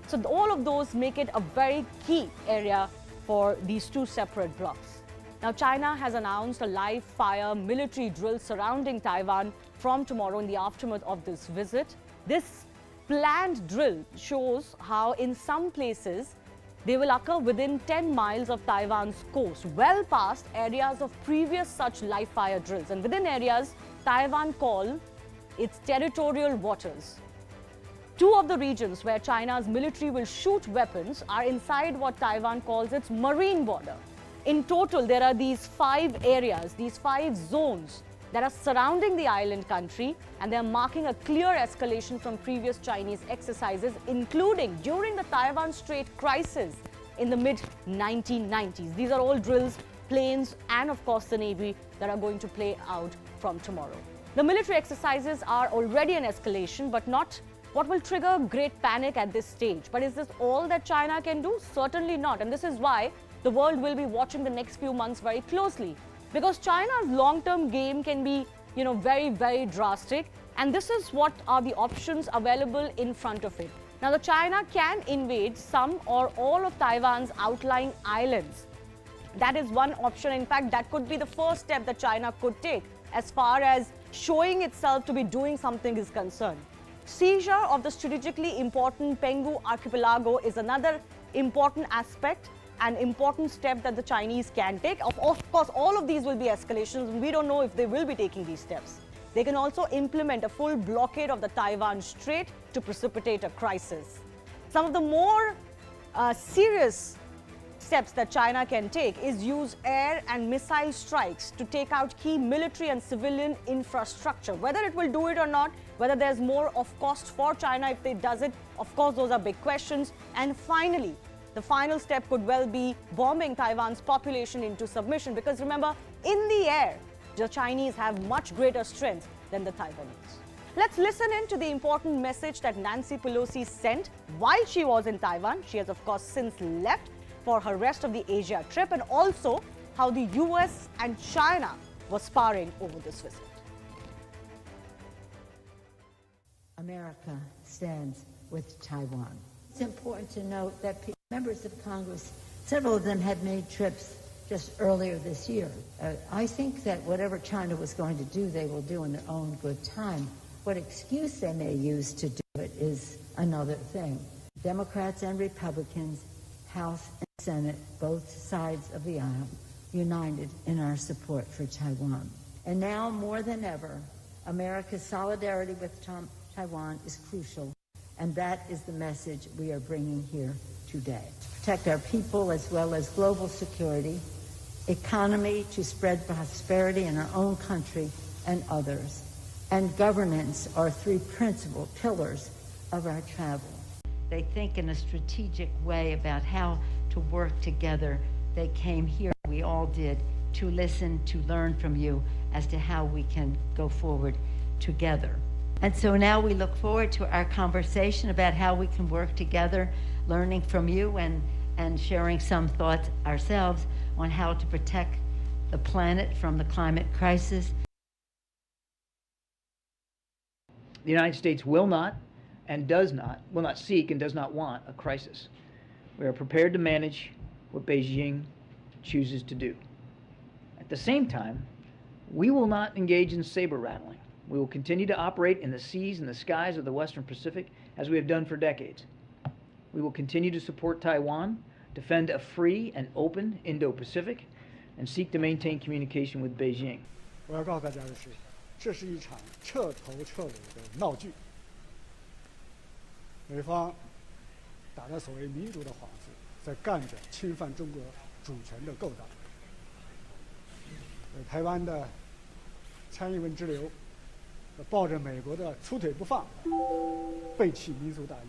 So all of those make it a very key area for these two separate blocs. Now, China has announced a live-fire military drill surrounding Taiwan from tomorrow in the aftermath of this visit. This planned drill shows how in some places they will occur within 10 miles of Taiwan's coast, well past areas of previous such live-fire drills, and within areas Taiwan call its territorial waters. Two of the regions where China's military will shoot weapons are inside what Taiwan calls its marine border. In total, there are these 5 areas, these 5 zones that are surrounding the island country, and they are marking a clear escalation from previous Chinese exercises, including during the Taiwan Strait crisis in the mid-1990s. These are all drills, planes, and of course the Navy that are going to play out from tomorrow. The military exercises are already an escalation, but not what will trigger great panic at this stage. But is this all that China can do? Certainly not. And this is why the world will be watching the next few months very closely. Because China's long-term game can be, very, very drastic. And this is what are the options available in front of it. Now, the China can invade some or all of Taiwan's outlying islands. That is one option. In fact, that could be the first step that China could take as far as showing itself to be doing something is concerned. Seizure of the strategically important Penghu archipelago is another important aspect, an important step that the Chinese can take. Of course, all of these will be escalations, and we don't know if they will be taking these steps. They can also implement a full blockade of the Taiwan Strait to precipitate a crisis. Some of the more serious steps that China can take is use air and missile strikes to take out key military and civilian infrastructure. Whether it will do it or not, whether there's more of cost for China if it does it, of course, those are big questions. And finally, the final step could well be bombing Taiwan's population into submission, because remember, in the air, the Chinese have much greater strength than the Taiwanese. Let's listen in to the important message that Nancy Pelosi sent while she was in Taiwan. She has, of course, since left for her rest of the Asia trip, and also how the US and China were sparring over this visit. America stands with Taiwan. It's important to note that members of Congress, several of them had made trips just earlier this year. I think that whatever China was going to do, they will do in their own good time. What excuse they may use to do it is another thing. Democrats and Republicans, House and Senate, both sides of the aisle, united in our support for Taiwan. And now more than ever, America's solidarity with Taiwan is crucial, and that is the message we are bringing here today. Protect our people as well as global security, economy to spread prosperity in our own country and others, and governance are 3 principal pillars of our travel. They think in a strategic way about how to work together. They came here, we all did, to listen, to learn from you as to how we can go forward together. And so now we look forward to our conversation about how we can work together, learning from you and sharing some thoughts ourselves on how to protect the planet from the climate crisis. The United States will not seek and does not want a crisis. We are prepared to manage what Beijing chooses to do. At the same time, we will not engage in saber rattling. We will continue to operate in the seas and the skies of the Western Pacific as we have done for decades. We will continue to support Taiwan, defend a free and open Indo-Pacific, and seek to maintain communication with Beijing. 我要告诉大家的是，这是一场彻头彻尾的闹剧。美方打着所谓民主的幌子，在干着侵犯中国主权的勾当。台湾的蔡英文之流，抱着美国的粗腿不放，背弃民族大义。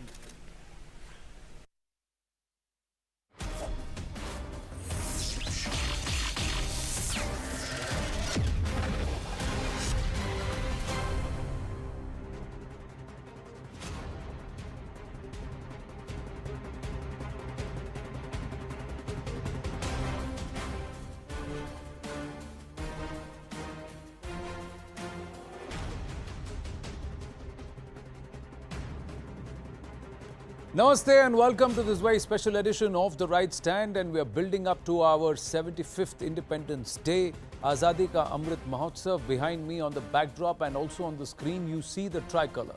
Namaste and welcome to this very special edition of The Right Stand, and we are building up to our 75th Independence Day. Azadi Ka Amrit Mahotsav. Behind me on the backdrop and also on the screen you see the tricolor.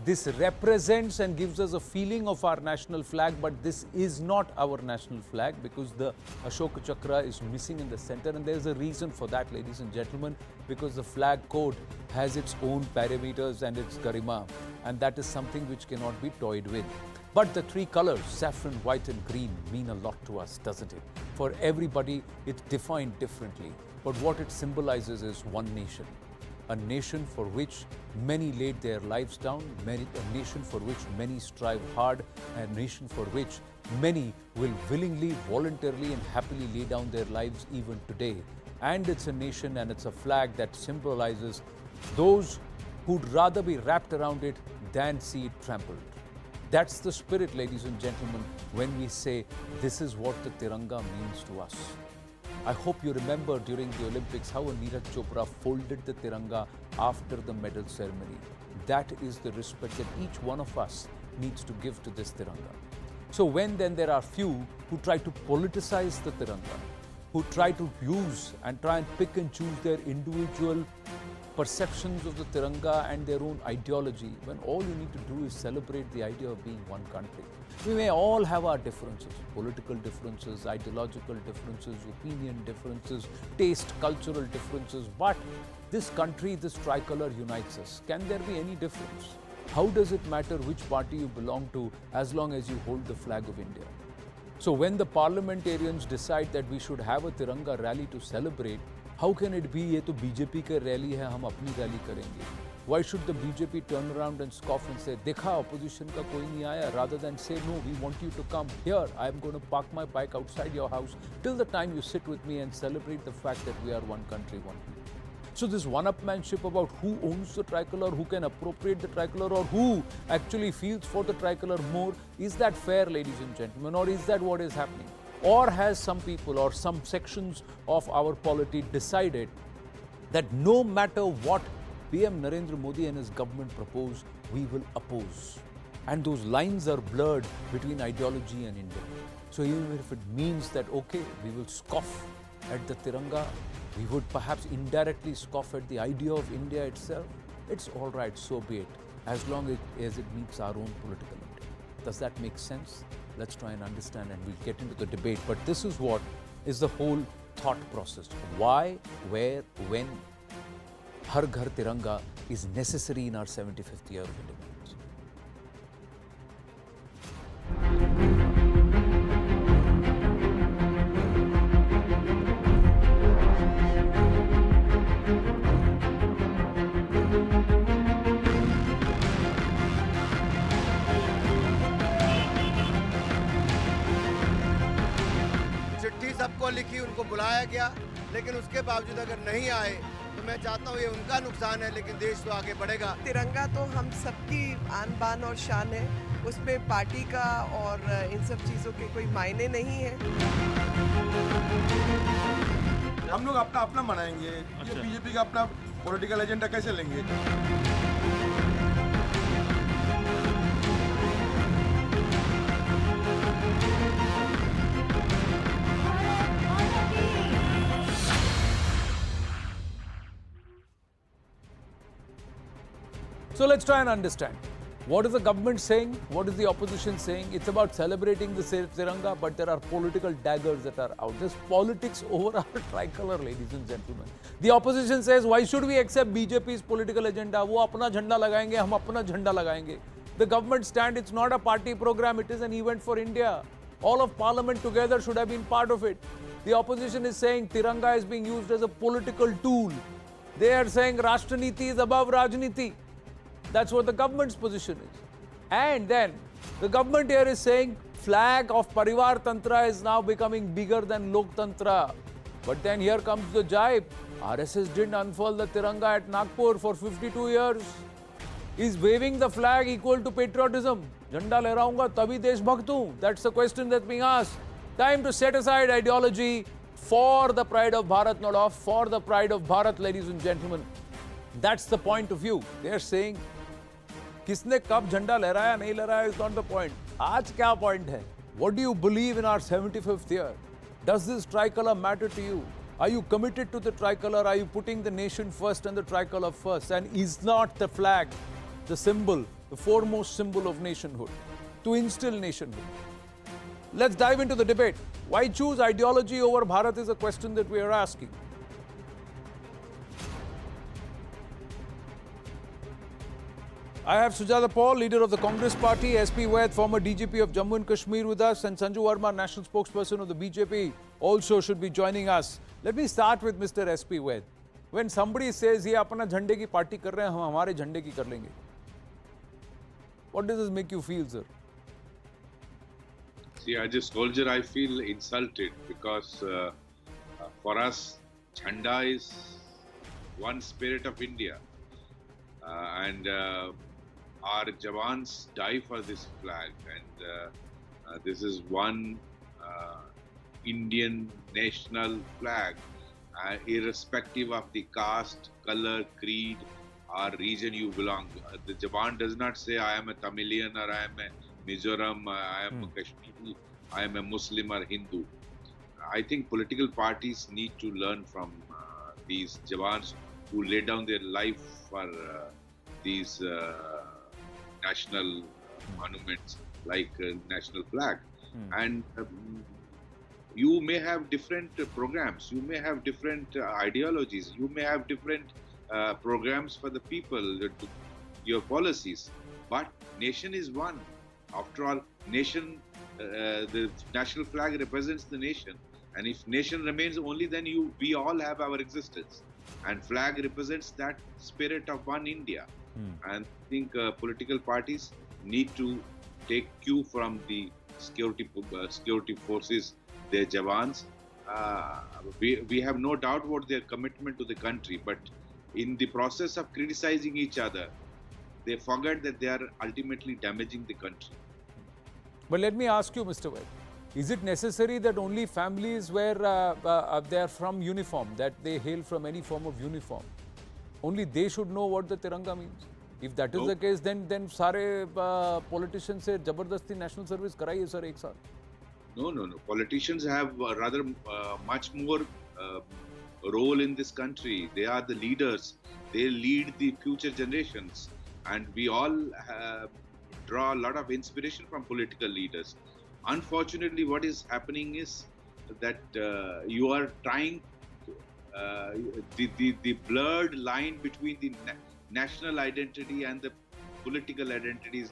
This represents and gives us a feeling of our national flag, but this is not our national flag because the Ashoka Chakra is missing in the center, and there is a reason for that, ladies and gentlemen, because the flag code has its own parameters and its garima, and that is something which cannot be toyed with. But the three colors, saffron, white and green, mean a lot to us, doesn't it? For everybody, it's defined differently. But what it symbolizes is one nation. A nation for which many laid their lives down, a nation for which many strive hard, a nation for which many will willingly, voluntarily and happily lay down their lives even today. And it's a nation and it's a flag that symbolizes those who'd rather be wrapped around it than see it trampled. That's the spirit, ladies and gentlemen, when we say this is what the Tiranga means to us. I hope you remember during the Olympics how Neeraj Chopra folded the Tiranga after the medal ceremony. That is the respect that each one of us needs to give to this Tiranga. So when then there are few who try to politicize the Tiranga, who try to use and try and pick and choose their individual perceptions of the Tiranga and their own ideology, when all you need to do is celebrate the idea of being one country. We may all have our differences, political differences, ideological differences, opinion differences, taste, cultural differences, but this country, this tricolor unites us. Can there be any difference? How does it matter which party you belong to as long as you hold the flag of India? So when the parliamentarians decide that we should have a Tiranga rally to celebrate, how can it be ये तो BJP का rally है, हम अपनी rally करेंगे? Why should the BJP turn around and scoff and say, देखा opposition का कोई नहीं आया, rather than say, no, we want you to come here. I am going to park my bike outside your house till the time you sit with me and celebrate the fact that we are one country, one people. So this one-upmanship about who owns the tricolor, who can appropriate the tricolor, or who actually feels for the tricolor more, is that fair, ladies and gentlemen, or is that what is happening? Or has some people or some sections of our polity decided that no matter what PM Narendra Modi and his government propose, we will oppose? And those lines are blurred between ideology and India. So even if it means that, okay, we will scoff at the Tiranga, we would perhaps indirectly scoff at the idea of India itself, it's all right, so be it, as long as it meets our own political intent. Does that make sense? Let's try and understand and we'll get into the debate. But this is what is the whole thought process. Why, where, when Har Ghar Tiranga is necessary in our 75th year of independence. चिट्ठी सबको लिखी, उनको बुलाया गया, लेकिन उसके बावजूद अगर नहीं आए तो मैं चाहता हूँ ये उनका नुकसान है, लेकिन देश तो आगे बढ़ेगा। तिरंगा तो हम सबकी आन बान और शान है, उसमें पार्टी का और इन सब चीज़ों के कोई मायने नहीं है। हम लोग अपना अपना मनाएंगे, ये बीजेपी का अपना पॉलिटिकल एजेंडा कैसे लेंगे? So let's try and understand. What is the government saying? What is the opposition saying? It's about celebrating the Tiranga, but there are political daggers that are out. There's politics over our tricolor, ladies and gentlemen. The opposition says, why should we accept BJP's political agenda? वो अपना झंडा लगाएंगे, हम अपना झंडा लगाएंगे. The government stand, it's not a party program, it is an event for India. All of parliament together should have been part of it. The opposition is saying Tiranga is being used as a political tool. They are saying Rashtra-niti is above Rajniti. That's what the government's position is. And then the government here is saying flag of Parivar Tantra is now becoming bigger than Lok Tantra. But then here comes the jibe. RSS didn't unfurl the Tiranga at Nagpur for 52 years. Is waving the flag equal to patriotism? Jhanda lehraunga tabhi deshbhakt hu. That's the question that's being asked. Time to set aside ideology for the pride of Bharat, not off, for the pride of Bharat, ladies and gentlemen. That's the point of view. They're saying, किसने कब झंडा लहराया नहीं लहराया is not the point. आज क्या point है? What do you believe in our 75th year? Does this tricolor matter to you? Are you committed to the tricolor? Are you putting the nation first and the tricolor first? And is not the flag the symbol, the foremost symbol of nationhood, to instill nationhood? Let's dive into the debate. Why choose ideology over Bharat is a question that we are asking. I have Sujata Paul, leader of the Congress party, SP Vaid, former DGP of Jammu and Kashmir with us, and Sanju Verma, national spokesperson of the BJP, also should be joining us. Let me start with Mr. SP Vaid. When somebody says, "Ye apna jhande ki party kar rahe hain, hum hamare jhande ki kar lenge," what does this make you feel, sir? See, as a soldier, I feel insulted because for us, Jhanda is one spirit of India. And our Jawans die for this flag. And this is one Indian national flag, irrespective of the caste, color, creed, or region you belong. The Jawan does not say, I am a Tamilian, or I am a Mizoram, I am a Kashmiri, I am a Muslim or Hindu. I think political parties need to learn from these Jawans who lay down their life for these national monuments like national flag. And you may have different programs, you may have different ideologies, you may have different programs for the people, your policies, but nation is one. After all, nation, the national flag represents the nation, and if nation remains only, then we all have our existence, and flag represents that spirit of one India. And I think political parties need to take cue from the security forces, their Jawans. We have no doubt about their commitment to the country, but in the process of criticizing each other, they forget that they are ultimately damaging the country. But let me ask you, Mr. Vaid, is it necessary that only families where they are from uniform, that they hail from any form of uniform, only they should know what the Tiranga means? If that is the case, then sare politicians se jabardasti national service karaiye sir ek saath. No. Politicians have rather much more role in this country. They are the leaders. They lead the future generations, and we all draw a lot of inspiration from political leaders. Unfortunately, what is happening is that you are trying the blurred line between the national identity and the political identity is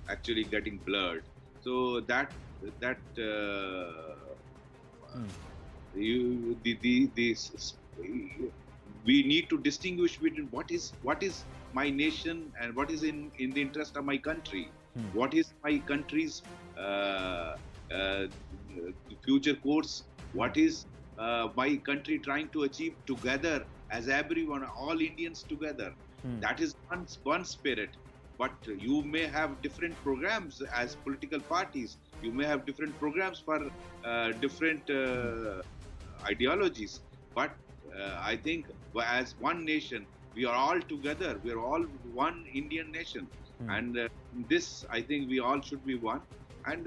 actually getting blurred. So we need to distinguish between what is my nation and what is in the interest of my country. What is my country's future course? What is my country trying to achieve together as everyone, all Indians together? That is one spirit. But you may have different programs as political parties. You may have different programs for different ideologies. But I think as one nation, we are all together. We are all one Indian nation. And this, I think we all should be one. And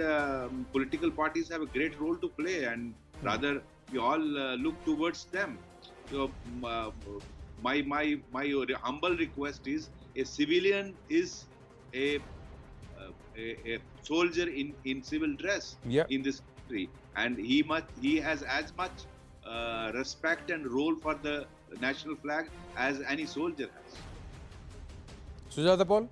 political parties have a great role to play. And rather, we all look towards them. So my humble request is, a civilian is a soldier in civil dress in this country, and he has as much respect and role for the national flag as any soldier has. Sujata Paul?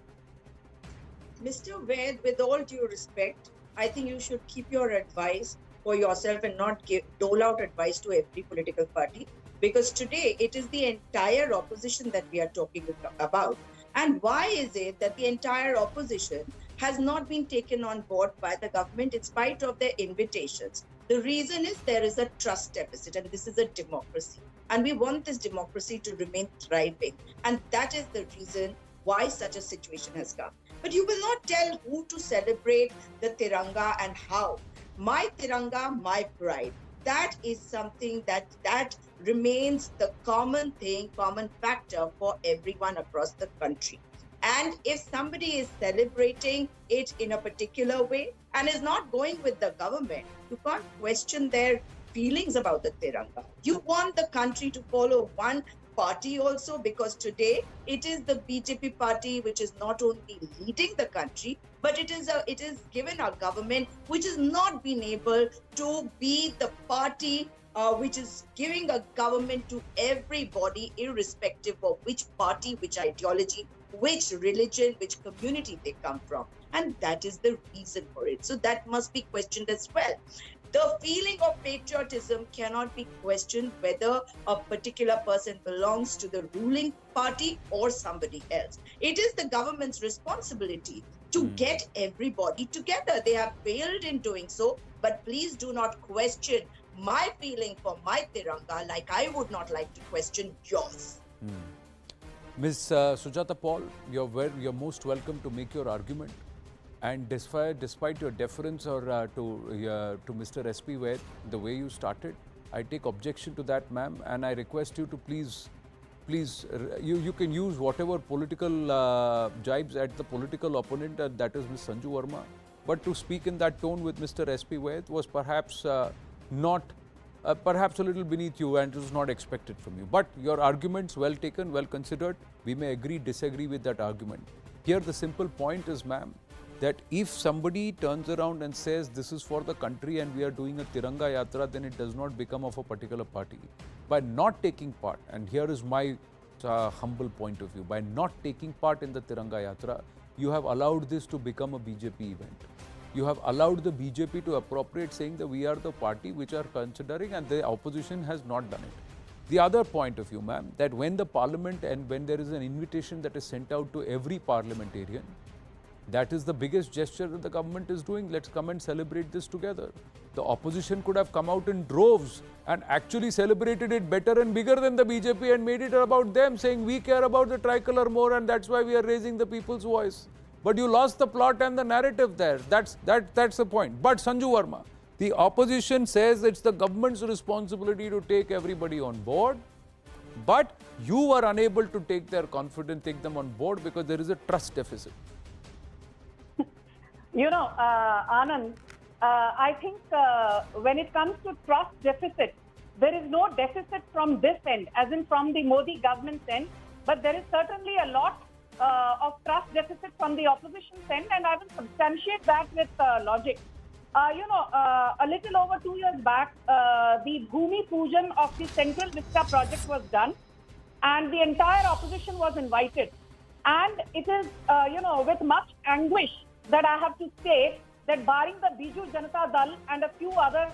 Mr. Vaid, with all due respect, I think you should keep your advice for yourself and not dole out advice to every political party, because today it is the entire opposition that we are talking about. And why is it that the entire opposition has not been taken on board by the government in spite of their invitations? The reason is there is a trust deficit, and this is a democracy. And we want this democracy to remain thriving. And that is the reason why such a situation has come. But you will not tell who to celebrate the Tiranga and how. My Tiranga, my pride. That is something that remains the common thing, common factor for everyone across the country. And if somebody is celebrating it in a particular way and is not going with the government, you can't question their feelings about the Tiranga. You want the country to follow one party also, because today it is the BJP party which is not only leading the country, but it is given our government which has not been able to be the party which is giving a government to everybody, irrespective of which party, which ideology, which religion, which community they come from. And that is the reason for it. So that must be questioned as well. The feeling of patriotism cannot be questioned whether a particular person belongs to the ruling party or somebody else. It is the government's responsibility to get everybody together. They have failed in doing so, but please do not question my feeling for my Tiranga like I would not like to question yours. Ms. Sujata Paul, you're most welcome to make your argument. And despite your deference or to Mr. S.P. Vaid, the way you started, I take objection to that, ma'am, and I request you to please, you can use whatever political jibes at the political opponent, that is Ms. Sanju Verma, but to speak in that tone with Mr. S.P. Vaid was perhaps perhaps a little beneath you, and it was not expected from you. But your arguments well taken, well considered. We may agree, disagree with that argument. Here the simple point is, ma'am, that if somebody turns around and says this is for the country and we are doing a Tiranga Yatra, then it does not become of a particular party. By not taking part, and here is my humble point of view, by not taking part in the Tiranga Yatra, you have allowed this to become a BJP event. You have allowed the BJP to appropriate saying that we are the party which are considering, and the opposition has not done it. The other point of view, ma'am, that when the parliament and when there is an invitation that is sent out to every parliamentarian, that is the biggest gesture that the government is doing. Let's come and celebrate this together. The opposition could have come out in droves and actually celebrated it better and bigger than the BJP and made it about them, saying we care about the tricolor more and that's why we are raising the people's voice. But you lost the plot and the narrative there. That's the point. But Sanju Verma, the opposition says it's the government's responsibility to take everybody on board. But you were unable to take them on board because there is a trust deficit. You know, Anand, I think when it comes to trust deficit, there is no deficit from this end, as in from the Modi government's end, but there is certainly a lot of trust deficit from the opposition's end, and I will substantiate that with logic. You know, a little over 2 years back, the Bhumi Pujan of the Central Vista project was done, and the entire opposition was invited. And it is, you know, with much anguish that I have to say that barring the Biju Janata Dal and a few other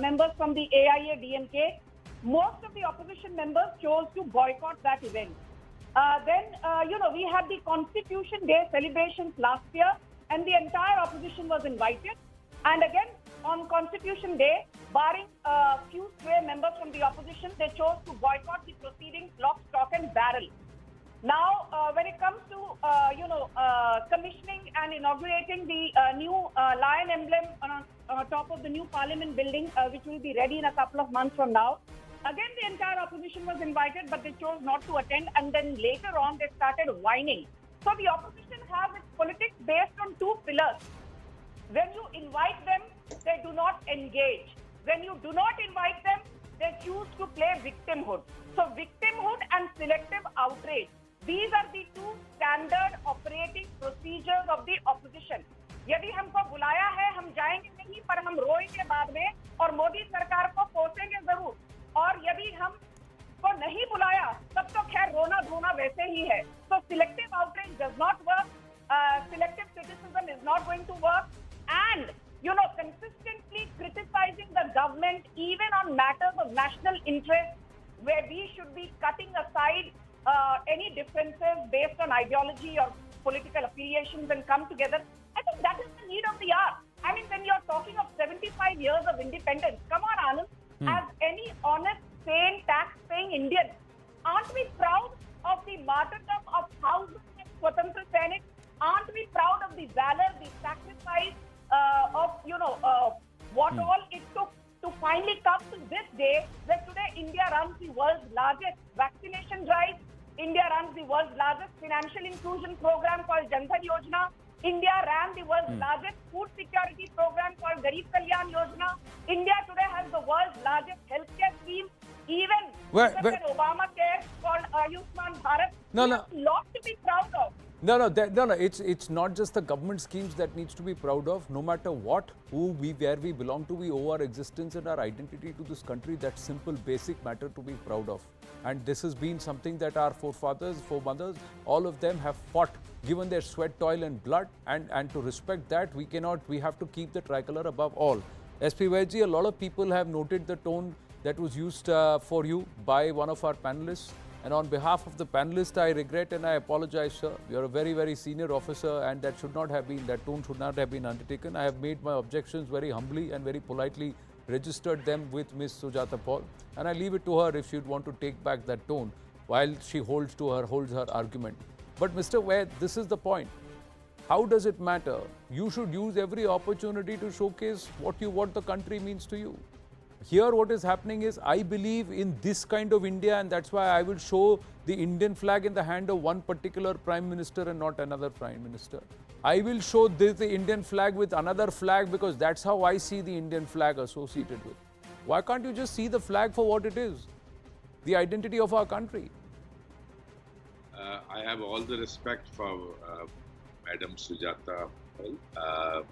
members from the AIA-DMK, most of the opposition members chose to boycott that event. Then, you know, we had the Constitution Day celebrations last year, and the entire opposition was invited. And again, on Constitution Day, barring a few stray members from the opposition, they chose to boycott the proceedings, lock, stock and barrel. Now, when it comes to, you know, commissioning and inaugurating the new lion emblem on top of the new parliament building, which will be ready in a couple of months from now, again, the entire opposition was invited, but they chose not to attend. And then later on, they started whining. So the opposition has its politics based on two pillars. When you invite them, they do not engage. When you do not invite them, they choose to play victimhood. So victimhood and selective outrage. These are the two standard operating procedures of the opposition. यदि हमको बुलाया है, हम जाएंगे नहीं, पर हम रोएंगे बाद में और मोदी सरकार को कोसेंगे जरूर. और यदि हमको नहीं बुलाया, तब तो खैर रोना धोना वैसे ही है. So selective outrage does not work. Selective criticism is not going to work. And you know, consistently criticizing the government even on matters of national interest, where we should be cutting aside any differences based on ideology or political affiliations and come together. I think that is the need of the hour. I mean, when you're talking of 75 years of independence, come on, Anand, as any honest, sane, tax-paying Indian, aren't we proud of the martyrdom of thousands of Swatantra Sainiks? Aren't we proud of the valor, the sacrifice of, you know, what all it took to finally come to this day, where today India runs the world's largest vaccination drive, India runs the world's largest financial inclusion program called Jan Dhan Yojana. India ran the world's largest food security program called Garib Kalyan Yojana. India today has the world's largest healthcare scheme. Even Obamacare called Ayushman Bharat. No. A lot to be proud of. No. It's not just the government schemes that needs to be proud of. No matter what, where we belong to, we owe our existence and our identity to this country. That simple, basic matter to be proud of. And this has been something that our forefathers, foremothers, all of them have fought, given their sweat, toil and blood. And to respect that, we have to keep the tricolour above all. SP Vaidji, a lot of people have noted the tone that was used for you by one of our panelists. And on behalf of the panelists, I regret and I apologize, sir. You're a very, very senior officer and that tone should not have been undertaken. I have made my objections very humbly and very politely registered them with Ms. Sujata Paul. And I leave it to her if she'd want to take back that tone while she holds her argument. But Mr. Vaid, this is the point. How does it matter? You should use every opportunity to showcase what the country means to you. Here what is happening is, I believe in this kind of India, and that's why I will show the Indian flag in the hand of one particular Prime Minister and not another Prime Minister. I will show the Indian flag with another flag because that's how I see the Indian flag associated with. Why can't you just see the flag for what it is? The identity of our country. I have all the respect for Madam Sujata Paul.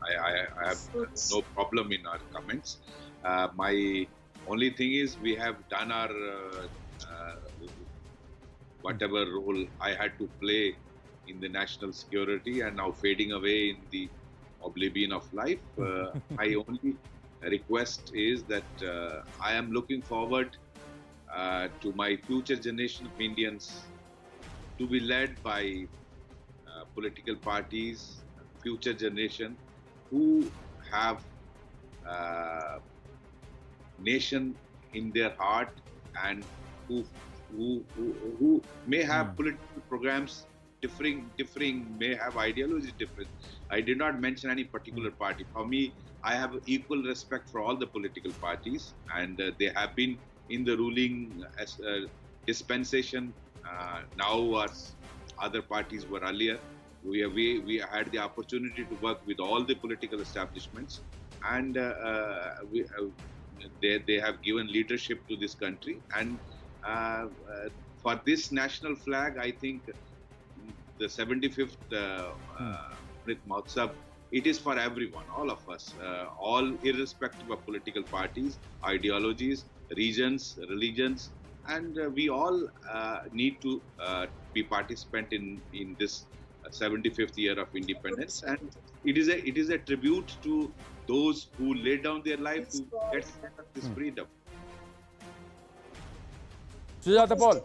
I have no problem in our comments. My only thing is we have done our whatever role I had to play in the national security and now fading away in the oblivion of life. My only request is that I am looking forward to my future generation of Indians to be led by political parties, future generation who have nation in their heart and who may have political programs differing, may have ideologies different. I did not mention any particular party. For me, I have equal respect for all the political parties, and they have been in the ruling dispensation now as other parties were earlier. We had the opportunity to work with all the political establishments, and they have given leadership to this country. And for this national flag, I think the 75th Amrit Mahotsav, it is for everyone, all of us, all irrespective of political parties, ideologies, regions, religions, and we all need to be participant in this 75th year of independence, and it is a tribute to those who laid down their life to get this freedom. Sujata Paul.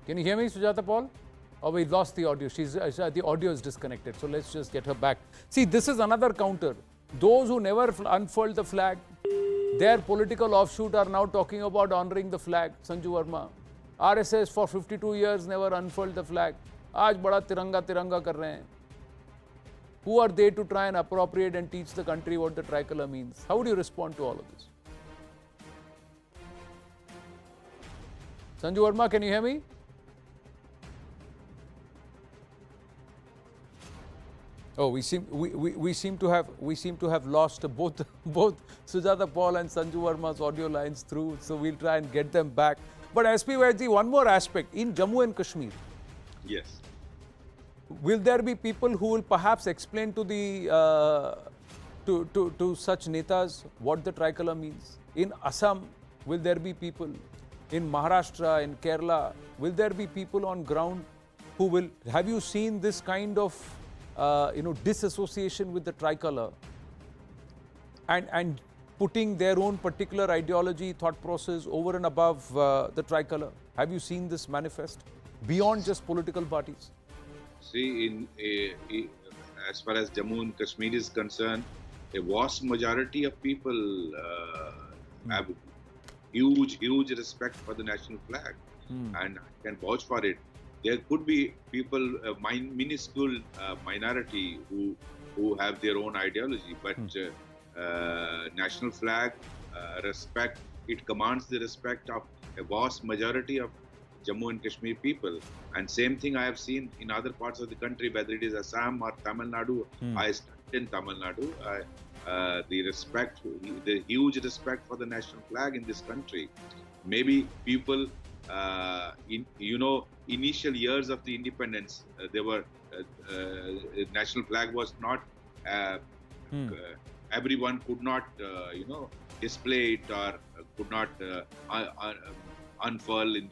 Can you hear me, Sujata Paul? Oh, we lost the audio. The audio is disconnected. So let's just get her back. See, this is another counter. Those who never unfurled the flag, their political offshoot are now talking about honoring the flag. Sanju Verma. RSS for 52 years never unfurled the flag. Aaj bada tiranga kar rahe hain. Who are they to try and appropriate and teach the country what the tricolour means? How would you respond to all of this? Sanju Verma, can you hear me? Oh, we seem to have lost both Sujata Paul and Sanju Verma's audio lines through, so we'll try and get them back. But SP Vaidji, one more aspect in Jammu and Kashmir. Yes. Will there be people who will perhaps explain to the to such netas what the tricolour means? In Assam, will there be people? In Maharashtra, in Kerala, will there be people on ground who will? Have you seen this kind of disassociation with the tricolour and putting their own particular ideology, thought process over and above the tricolour? Have you seen this manifest beyond just political parties? See, as far as Jammu and Kashmir is concerned, a vast majority of people have huge respect for the national flag, and I can vouch for it. There could be people, minuscule minority who have their own ideology, but national flag, respect. It commands the respect of a vast majority of Jammu and Kashmir people. And same thing I have seen in other parts of the country, whether it is Assam or Tamil Nadu. I studied in Tamil Nadu. The huge respect for the national flag in this country. Maybe people, initial years of the independence, national flag was not, everyone could not, display it or could not unfurl in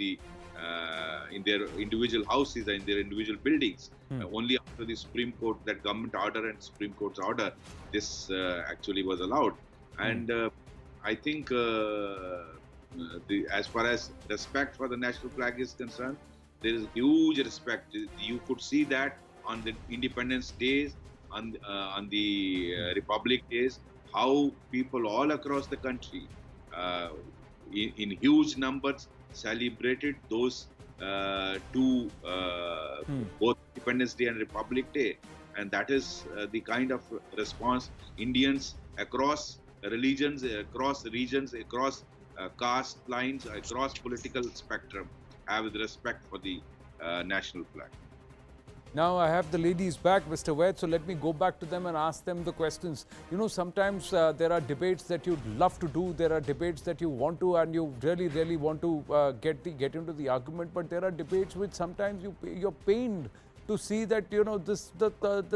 their individual houses or in their individual buildings. Only after the Supreme Court, that government order and Supreme Court's order, this actually was allowed. And I think as far as respect for the national flag is concerned, there is huge respect. You could see that on the Independence Days, on the Republic Days, how people all across the country, in huge numbers, celebrated those two, both Independence Day and Republic Day. And that is the kind of response Indians across religions, across regions, across caste lines, across political spectrum have with respect for the national flag. Now I have the ladies back, Mr. Vaid, so let me go back to them and ask them the questions. You know, sometimes there are debates that you'd love to do, there are debates that you want to and you really want to get into the argument, but there are debates which sometimes you're pained to see that, you know, the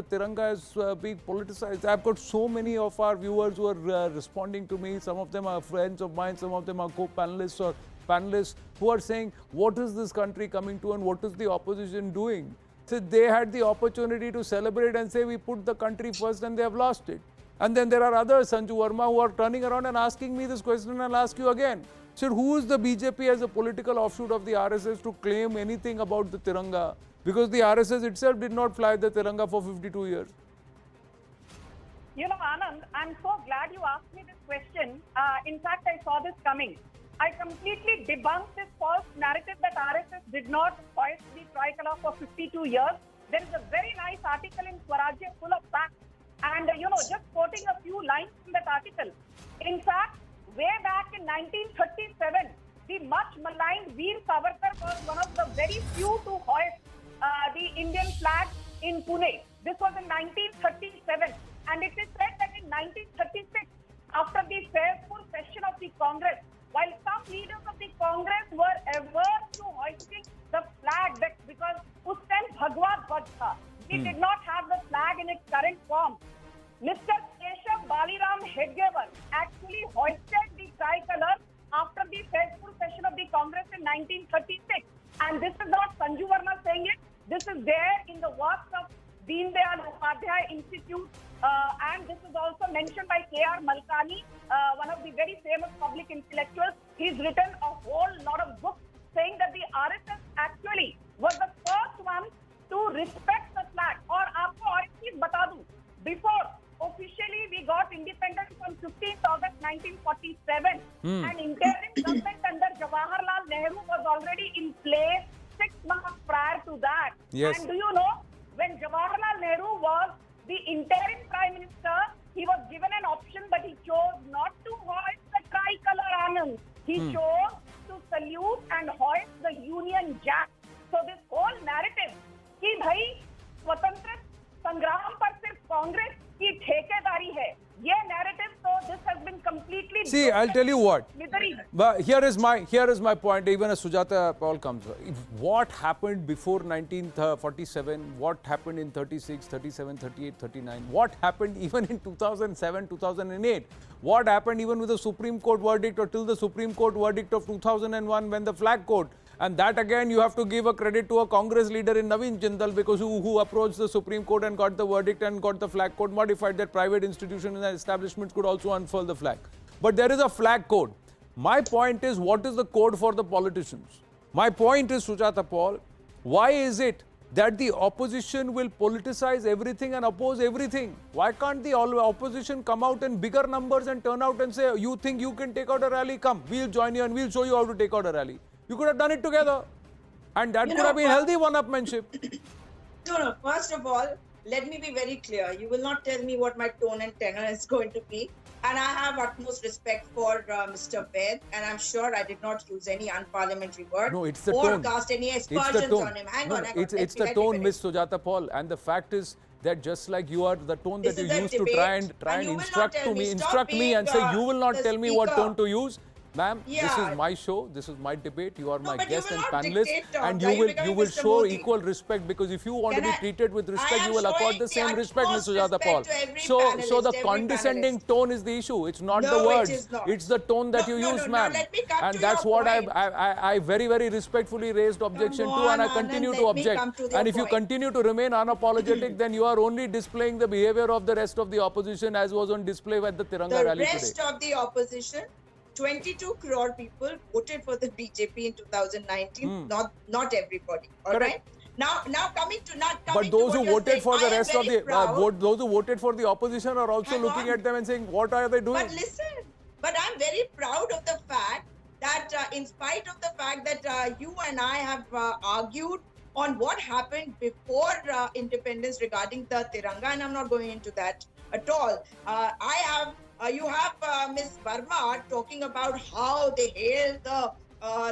Tiranga is being politicized. I've got so many of our viewers who are responding to me. Some of them are friends of mine, some of them are co-panelists or panelists who are saying, what is this country coming to and what is the opposition doing? So they had the opportunity to celebrate and say we put the country first and they have lost it. And then there are others, Sanju Verma, who are turning around and asking me this question, and I'll ask you again. So who is the BJP as a political offshoot of the RSS to claim anything about the Tiranga? Because the RSS itself did not fly the Tiranga for 52 years. You know, Anand, I'm so glad you asked me this question. In fact, I saw this coming. I completely debunked this false narrative that RSS did not hoist the tricolor for 52 years. There is a very nice article in Swarajya full of facts. And, just quoting a few lines from that article. In fact, way back in 1937, the much maligned Veer Savarkar was one of the very few to hoist the Indian flag in Pune. This was in 1937. And it is said that in 1936, after the faithful session of the Congress, while some leaders of the Congress were averse to hoisting the flag because us time Bhagwa Dhwaj tha, we did not have the flag in its current form. Mr. Keshav Baliram Hedgewar actually hoisted the tricolor after the faithful session of the Congress in 1936. And this is not Sanju Verma saying it. This is there in the works of Deen Dayal Upadhyay Institute, and this is also mentioned by K.R. Malkani, one of the very famous public intellectuals. He's written a whole lot of books saying that the RSS actually was the first one to respect the flag. Or aapko aur ek cheez bata do, before officially we got independence on 15th August 1947, and interim government under Jawaharlal Nehru was already in place 6 months prior to that. Yes. And do you know, when Jawaharlal Nehru was the interim Prime Minister, he was given an option, but he chose not to hoist the tricolor, Anand. He chose to salute and hoist the Union Jack. So this whole narrative, कि भाई स्वतंत्र संग्राम पर सिर्फ कांग्रेस की ठेकेदारी है, ये narrative, so this has been completely. See, I'll tell you what. But here is my point. Even as Sujata Paul comes, what happened before 1947? What happened in 36, 37, 38, 39? What happened even in 2007, 2008? What happened even with the Supreme Court verdict or till the Supreme Court verdict of 2001 when the flag code? And that again, you have to give a credit to a Congress leader in Naveen Jindal, because who approached the Supreme Court and got the verdict and got the flag code modified, that private institutions and establishments could also unfurl the flag. But there is a flag code. My point is, what is the code for the politicians? My point is, Sujata Paul, why is it that the opposition will politicize everything and oppose everything? Why can't the opposition come out in bigger numbers and turn out and say, you think you can take out a rally? Come, we'll join you and we'll show you how to take out a rally. You could have done it together. And that could have been healthy one-upmanship. No, first of all, let me be very clear. You will not tell me what my tone and tenor is going to be. And I have utmost respect for Mr. Ved, and I'm sure I did not use any unparliamentary word No, it's the or tone. cast any It's the aspersions tone. on him. Hang No, on, no, hang on. it's the tone, Miss Sujata Paul. And the fact is that just like you are the tone that This you is a use to debate, try and and you will not instruct tell to me. me, Stop instruct me being, and say you will not the tell me what speaker. tone to use. Ma'am, this Yeah. is my show, this is my debate, you are my but you guest will and not panelist, dictate and terms. you Are you will becoming will Mr. show Modi? equal respect, because if you want Can to be I- treated with I respect, am you will accord showing the same the respect, Ms. utmost Sujata Paul. respect to every So the panelist, every condescending panelist. tone is the issue. It's not No, the it words. is not. It's the tone that you use, ma'am. let me come And to that's your what point. I very, very respectfully raised objection to, and I continue to let me object. come to your And if you point. continue to remain unapologetic, then you are only displaying the behavior of the rest of the opposition, as was on display at the Tiranga The rally today. rest of the opposition, 22 crore people voted for the BJP in 2019. Not everybody. All right. Now coming to But those who voted for the rest of the those who voted for the opposition are also looking at them and saying, what are they doing? But listen, but I'm very proud of the fact that in spite of the fact that you and I have argued on what happened before independence regarding the Tiranga, and I'm not going into that at all. You have Ms. Verma talking about how they hailed the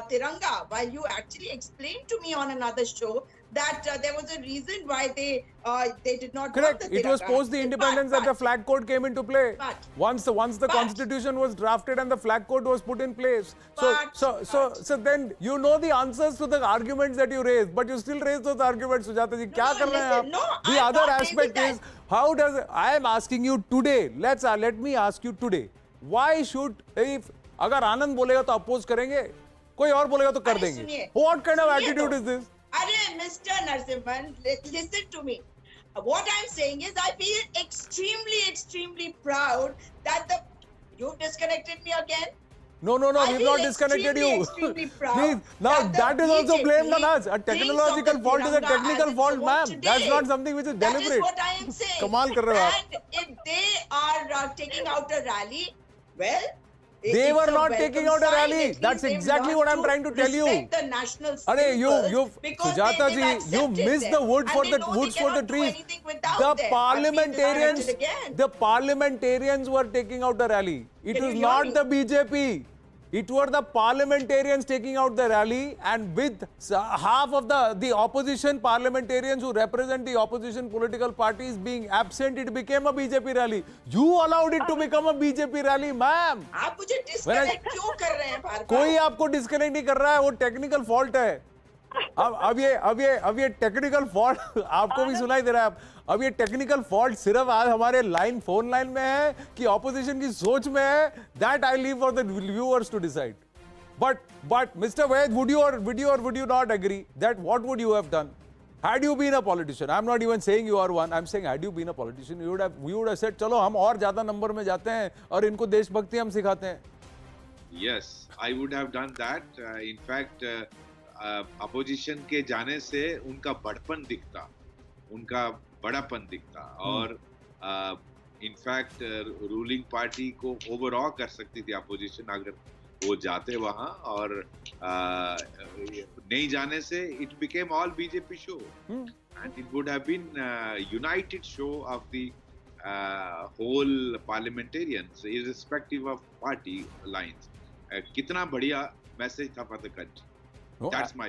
Tiranga, while you actually explained to me on another show that there was a reason why they did not Correct. want the It was Tiranga. post the independence that the flag code came into play. Once the constitution was drafted and the flag code was put in place. So then you know the answers to the arguments that you raised, but you still raise those arguments, Sujata ji. Kya kar rahe hain aap? The other aspect is, how does I am asking you today? Let me ask you today. Why should, if अगर आनंद बोलेगा तो oppose करेंगे, कोई और बोलेगा तो कर देंगे. What kind of attitude is this? Mr. Narasimhan, listen to me. What I'm saying is I feel extremely proud that you've disconnected me again. No, we've not disconnected you. Extremely proud. Please, now that is also blamed on us. A technological fault is a technical fault, ma'am. That's not something which is deliberate. That is what I am saying. Kamal kar rahe ho aap. And if they are taking out a rally, well, they were not taking out a rally. That's exactly what I'm trying to tell you. Respect the national you Sujata ji, you missed the wood for the trees. The parliamentarians were taking out the rally. It was not the BJP. It were the parliamentarians taking out the rally, and with half of the opposition parliamentarians who represent the opposition political parties being absent, it became a BJP rally. You allowed it to become a BJP rally, ma'am. आप मुझे disconnect क्यों कर रहे हैं बार-बार? कोई आपको disconnect नहीं कर रहा है, वो टेक्निकल फॉल्ट है. अब ये टेक्निकल फॉल्ट आपको भी सुनाई दे रहा है. अब ये टेक्निकल फॉल्ट सिर्फ आज हमारे फोन लाइन में है कि ऑपोजिशन की सोच में है. That I leave for the viewers to decide. But mister Vaid, would you not agree that what would you have done had you been a politician? I'm not even saying you are one. I'm saying had you been a politician, you would have said, चलो हम और ज्यादा number में जाते हैं और इनको देशभक्ति हम सिखाते हैं. Yes, I would have done that. In fact, opposition के जाने से उनका बड़पन दिखता, उनका बड़ापन दिखता, और इनफैक्ट रूलिंग पार्टी को ओवरऑल कर सकती थी अपोजिशन अगर वो जाते वहां, और नहीं जाने से it became all BJP show, and it would have been united show of the whole parliamentarians irrespective of party lines. कितना बढ़िया मैसेज था for the country. That's my...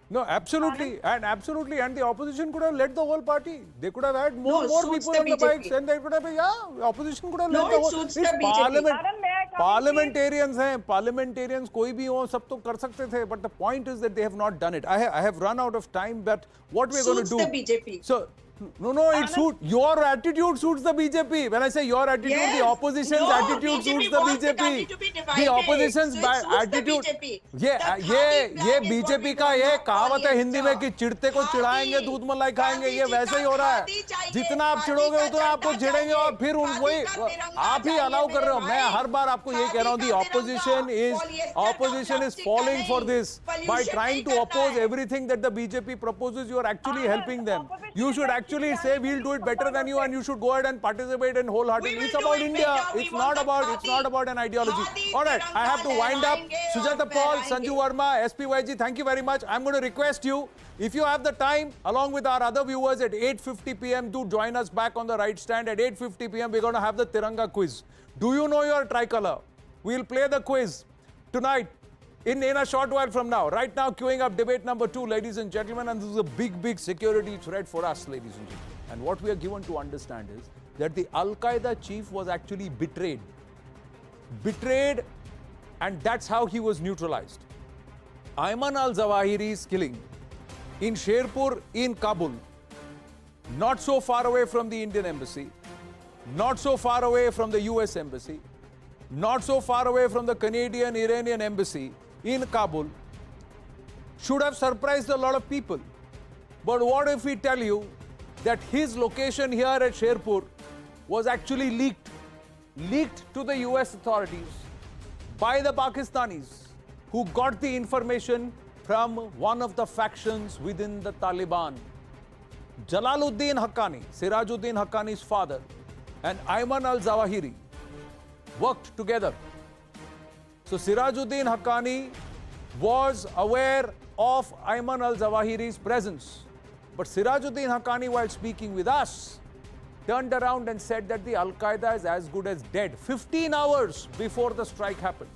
No, absolutely. And the opposition could have led the whole party. They could have had more people on the bikes, and they could have, opposition could have led the whole... It's parliamentarians हैं, parliamentarians कोई भी हो, सब तो कर सकते थे, but the point is that they have not done it. I have run out of time, but what we're going to do... Suits the BJP. So, no, it suits, your attitude suits the BJP. When I say your attitude, the opposition's attitude suits the BJP. The opposition's attitude, ये BJP का ये कहावत है हिंदी में कि चिढ़ते को चिढ़ाएंगे दूध मलाई खाएंगे, ये वैसे ही हो रहा है. जितना आप चिढ़ोगे उतना आपको चिढ़ेंगे, और फिर वही आप ही अलाउ कर रहे हो. मैं हर बार आपको ये कह रहा हूँ, the opposition is falling for this by trying to oppose everything that the BJP proposes. You are actually helping them. You should actually say we'll do it better than you, and you should go ahead and participate in wholeheartedly. It's about India. It's not about an ideology. All right, I have to wind up. Sujata Paul, Sanju Verma, SPYG, thank you very much. I'm going to request you, If you have the time, along with our other viewers at 8:50 p.m., do join us back on the right stand. At 8:50 p.m., we're going to have the Tiranga quiz. Do you know your tricolor? We'll play the quiz tonight in a short while from now. Right now, queuing up debate number 2, ladies and gentlemen, and this is a big security threat for us, ladies and gentlemen. And what we are given to understand is that the Al-Qaeda chief was actually betrayed. Betrayed, and that's how he was neutralized. Ayman al-Zawahiri's killing in Sherpur in Kabul, not so far away from the Indian embassy, not so far away from the US embassy, not so far away from the Canadian-Iranian embassy in Kabul, should have surprised a lot of people. But what if we tell you that his location here at Sherpur was actually leaked to the US authorities by the Pakistanis, who got the information from one of the factions within the Taliban. Jalaluddin Haqqani, Sirajuddin Haqqani's father, and Ayman al-Zawahiri worked together. So Sirajuddin Haqqani was aware of Ayman al-Zawahiri's presence. But Sirajuddin Haqqani, while speaking with us, turned around and said that the Al-Qaeda is as good as dead 15 hours before the strike happened.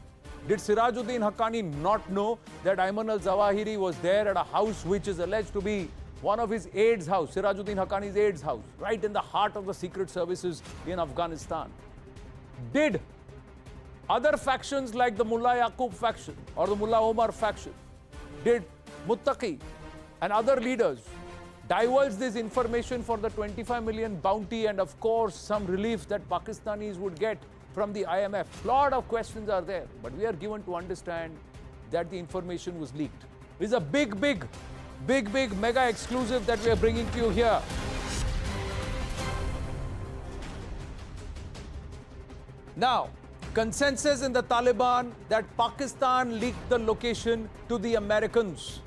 Did Sirajuddin Haqqani not know that Ayman al-Zawahiri was there at a house which is alleged to be one of his aides' house, Sirajuddin Haqqani's aide's house, right in the heart of the secret services in Afghanistan? Did other factions like the Mullah Yaqub faction or the Mullah Omar faction, did Muttaqi and other leaders divulge this information for the 25 million bounty and of course some relief that Pakistanis would get from the IMF? Lot of questions are there, but we are given to understand that the information was leaked. This is a big mega exclusive that we are bringing to you here. Now, consensus in the Taliban that Pakistan leaked the location to the Americans.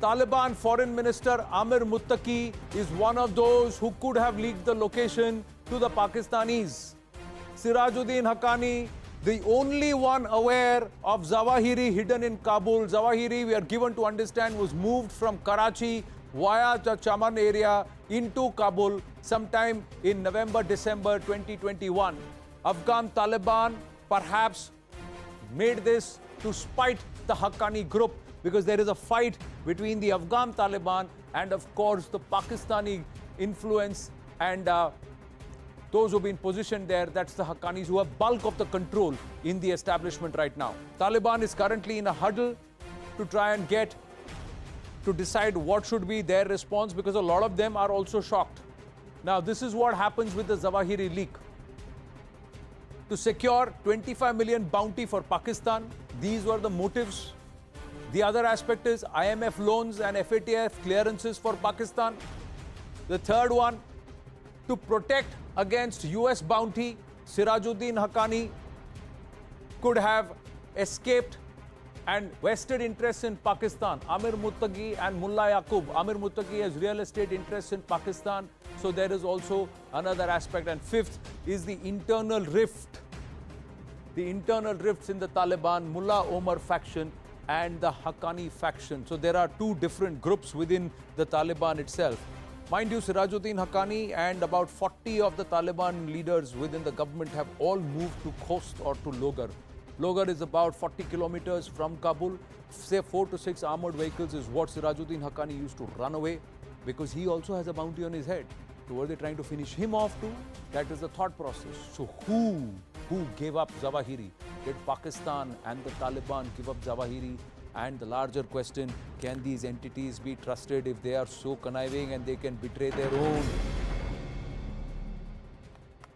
Taliban Foreign Minister Amir Muttaqi is one of those who could have leaked the location to the Pakistanis. Sirajuddin Haqqani, the only one aware of Zawahiri hidden in Kabul. Zawahiri, we are given to understand, was moved from Karachi via the Chaman area into Kabul sometime in November-December 2021. Afghan Taliban perhaps made this to spite the Haqqani group, because there is a fight between the Afghan Taliban and of course the Pakistani influence and those who have been positioned there. That's the Haqqanis who have bulk of the control in the establishment right now. Taliban is currently in a huddle to try and decide what should be their response, because a lot of them are also shocked. Now, this is what happens with the Zawahiri leak. To secure 25 million bounty for Pakistan, these were the motives. The other aspect is IMF loans and FATF clearances for Pakistan. The third one, to protect against US bounty. Sirajuddin Haqqani could have escaped and vested interests in Pakistan. Amir Muttaqi and Mullah Yaqub. Amir Muttaqi has real estate interests in Pakistan. So there is also another aspect. And fifth is the internal rift. The internal rifts in the Taliban, Mullah Omar faction and the Haqqani faction. So there are two different groups within the Taliban itself. Mind you, Sirajuddin Haqqani and about 40 of the Taliban leaders within the government have all moved to Khost or to Logar. Logar is about 40 kilometers from Kabul. Say 4 to 6 armored vehicles is what Sirajuddin Haqqani used to run away, because he also has a bounty on his head. So were they trying to finish him off too? That is the thought process. So who gave up Zawahiri? Did Pakistan and the Taliban give up Zawahiri? And the larger question, can these entities be trusted if they are so conniving and they can betray their own?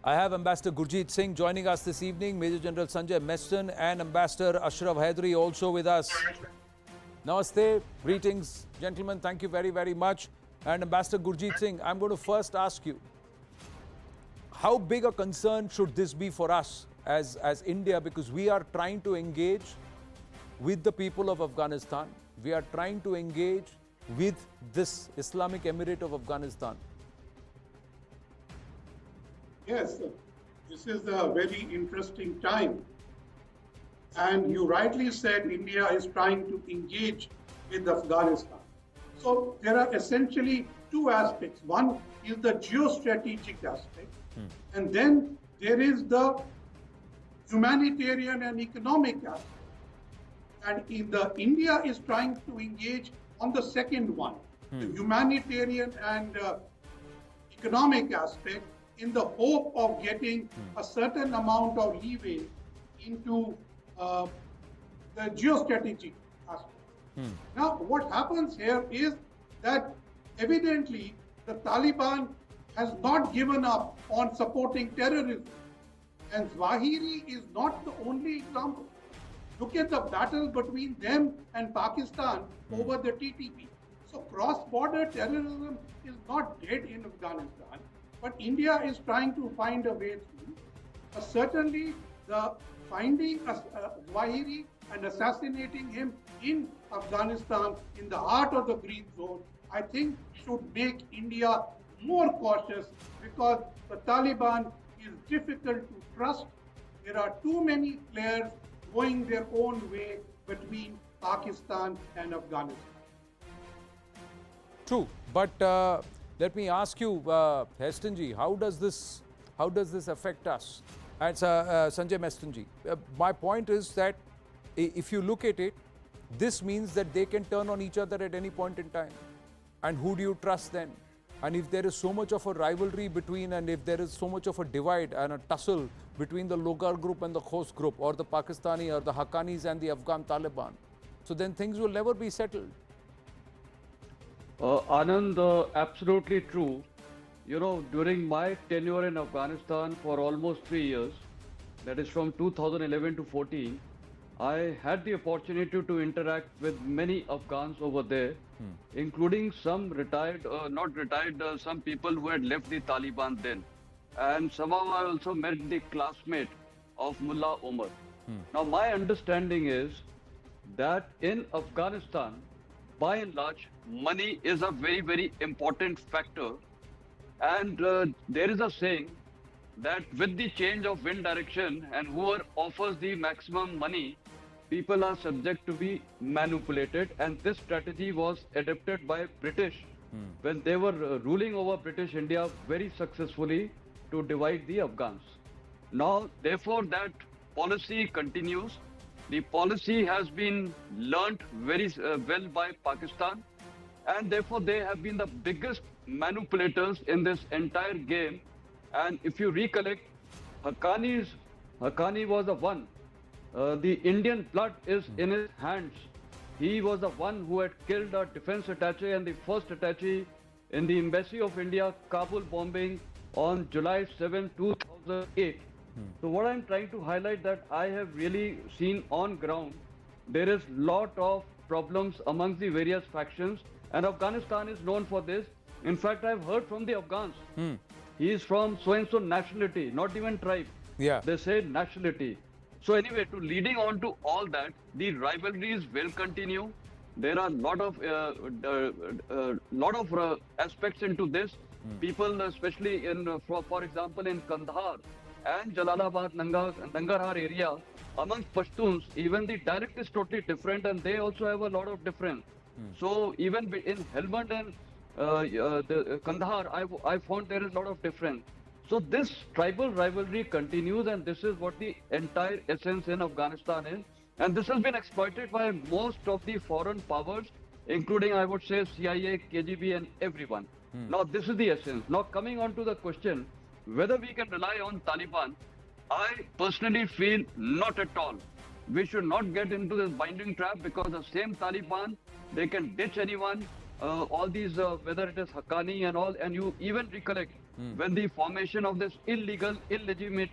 I have Ambassador Gurjeet Singh joining us this evening, Major General Sanjay Meston and Ambassador Ashraf Hydari also with us. Namaste, greetings, gentlemen, thank you very much. And Ambassador Gurjeet Singh, I'm going to first ask you, how big a concern should this be for us as India, because we are trying to engage with the people of Afghanistan. We are trying to engage with this Islamic Emirate of Afghanistan. Yes, this is a very interesting time. And you rightly said India is trying to engage with Afghanistan. So there are essentially two aspects. One is the geostrategic aspect, and then there is the humanitarian and economic aspect. And India is trying to engage on the second one, the humanitarian and economic aspect, in the hope of getting a certain amount of leeway into the geostrategic aspect. Now, what happens here is that evidently the Taliban has not given up on supporting terrorism. And Zawahiri is not the only example. Look at the battle between them and Pakistan over the TTP. So cross-border terrorism is not dead in Afghanistan, but India is trying to find a way through. Certainly, the finding Zawahiri and assassinating him in Afghanistan, in the heart of the green zone, I think should make India more cautious, because the Taliban is difficult to trust. There are too many players going their own way between Pakistan and Afghanistan. True, but let me ask you, Hestonji, how does this affect us? And Sanjay Mestonji, my point is that if you look at it, this means that they can turn on each other at any point in time. And who do you trust then? And if there is so much of a rivalry between, and if there is so much of a divide and a tussle between the Logar group and the Khost group, or the Pakistani or the Haqqanis and the Afghan Taliban, so then things will never be settled. Anand, absolutely true. You know, during my tenure in Afghanistan for almost 3 years, that is from 2011 to 14, I had the opportunity to interact with many Afghans over there, including some retired, not retired, some people who had left the Taliban then. And somehow I also met the classmate of Mullah Omar. Now, my understanding is that in Afghanistan, by and large, money is a very, very important factor. And there is a saying that with the change of wind direction and whoever offers the maximum money, people are subject to be manipulated. And this strategy was adopted by British when they were ruling over British India very successfully to divide the Afghans. Now, therefore, that policy continues. The policy has been learnt very well by Pakistan, and therefore they have been the biggest manipulators in this entire game. And if you recollect, Haqqani was the one. The Indian blood is in his hands. He was the one who had killed a defense attaché and the first attaché in the Embassy of India, Kabul bombing on July 7, 2008. So what I'm trying to highlight that I have really seen on ground, there is lot of problems amongst the various factions, and Afghanistan is known for this. In fact, I've heard from the Afghans, he is from so-and-so nationality, not even tribe. Yeah. They say nationality. So anyway, to leading on to all that, the rivalries will continue. There are lot of aspects into this. People, especially in, for example, in Kandahar and Jalalabad, Nangarhar area, amongst Pashtuns, even the dialect is totally different, and they also have a lot of difference. So even in Helmand and the Kandahar, I found there is a lot of difference. So this tribal rivalry continues, and this is what the entire essence in Afghanistan is. And this has been exploited by most of the foreign powers, including, I would say, CIA, KGB, and everyone. Now, this is the essence. Now, coming on to the question, whether we can rely on Taliban, I personally feel not at all. We should not get into this binding trap, because the same Taliban, they can ditch anyone, all these, whether it is Haqqani and all, and you even recollect when the formation of this illegitimate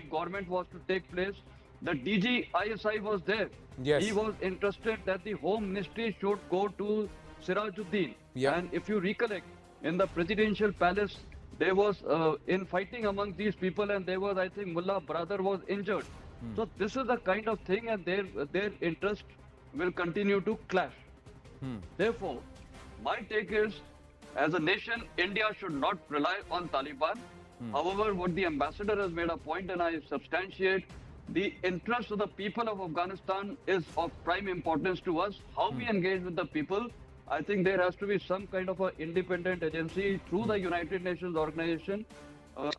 government was to take place, the DG ISI was there. Yes. He was interested that the Home Ministry should go to Sirajuddin. Yeah. And if you recollect, in the presidential palace, there was infighting among these people, and there was, I think, Mullah brother was injured. So this is the kind of thing, and their interest will continue to clash. Therefore, my take is, as a nation, India should not rely on Taliban. However, what the ambassador has made a point, and I substantiate, the interest of the people of Afghanistan is of prime importance to us. How we engage with the people, I think there has to be some kind of an independent agency through the United Nations organization.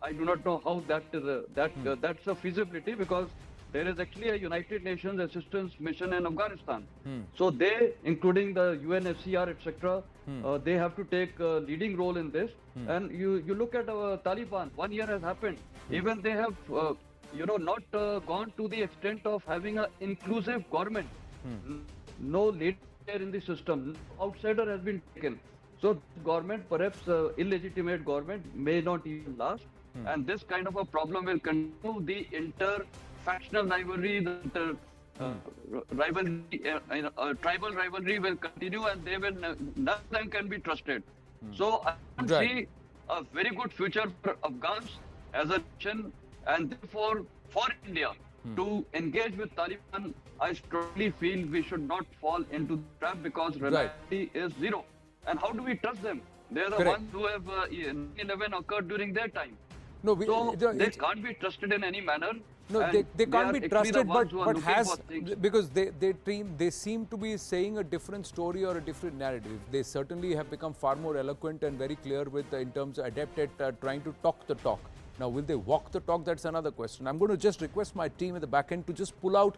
I do not know how that's a feasibility, because there is actually a United Nations assistance mission in Afghanistan. So they, including the UNHCR, etc., they have to take a leading role in this. And you look at Taliban, 1 year has happened. Even they have, not gone to the extent of having an inclusive government. No leader in the system, outsider has been taken. So government, perhaps illegitimate government, may not even last. And this kind of a problem will continue. The inter-factional rivalry, the tribal rivalry will continue, and none of them can be trusted. So I don't see a very good future for Afghans as a nation, and therefore for India to engage with Taliban. I strongly feel we should not fall into the trap, because reality is zero. And how do we trust them? They are the ones who have 9/11 occurred during their time. No, they can't be trusted in any manner. No, they can't be trusted, but because they seem to be saying a different story or a different narrative. They certainly have become far more eloquent and very clear with in terms of adept at trying to talk the talk. Now, will they walk the talk? That's another question. I'm going to just request my team at the back end to just pull out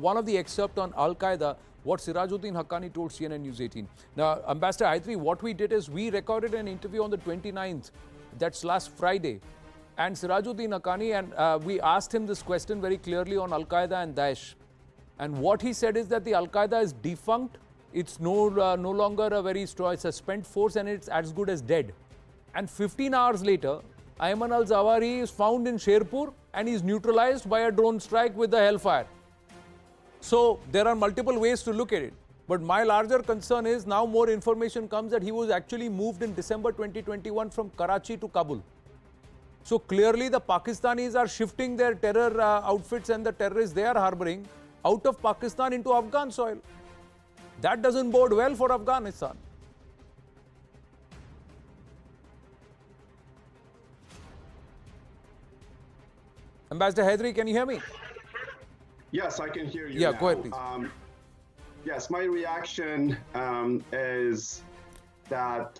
one of the excerpt on Al-Qaeda, what Sirajuddin Haqqani told CNN News 18. Now, Ambassador Hydri, what we did is we recorded an interview on the 29th, that's last Friday, and Sirajuddin Haqqani, and we asked him this question very clearly on Al-Qaeda and Daesh. And what he said is that the Al-Qaeda is defunct, it's no longer a very strong, it's a spent force, and it's as good as dead. And 15 hours later, Ayman al-Zawahiri is found in Sherpur and is neutralized by a drone strike with the Hellfire. So there are multiple ways to look at it. But my larger concern is now more information comes that he was actually moved in December 2021 from Karachi to Kabul. So clearly the Pakistanis are shifting their terror outfits and the terrorists they are harboring out of Pakistan into Afghan soil. That doesn't bode well for Afghanistan. Ambassador Hydri, can you hear me? Yes, I can hear you. Yeah, now. go ahead, please. Yes, my reaction is that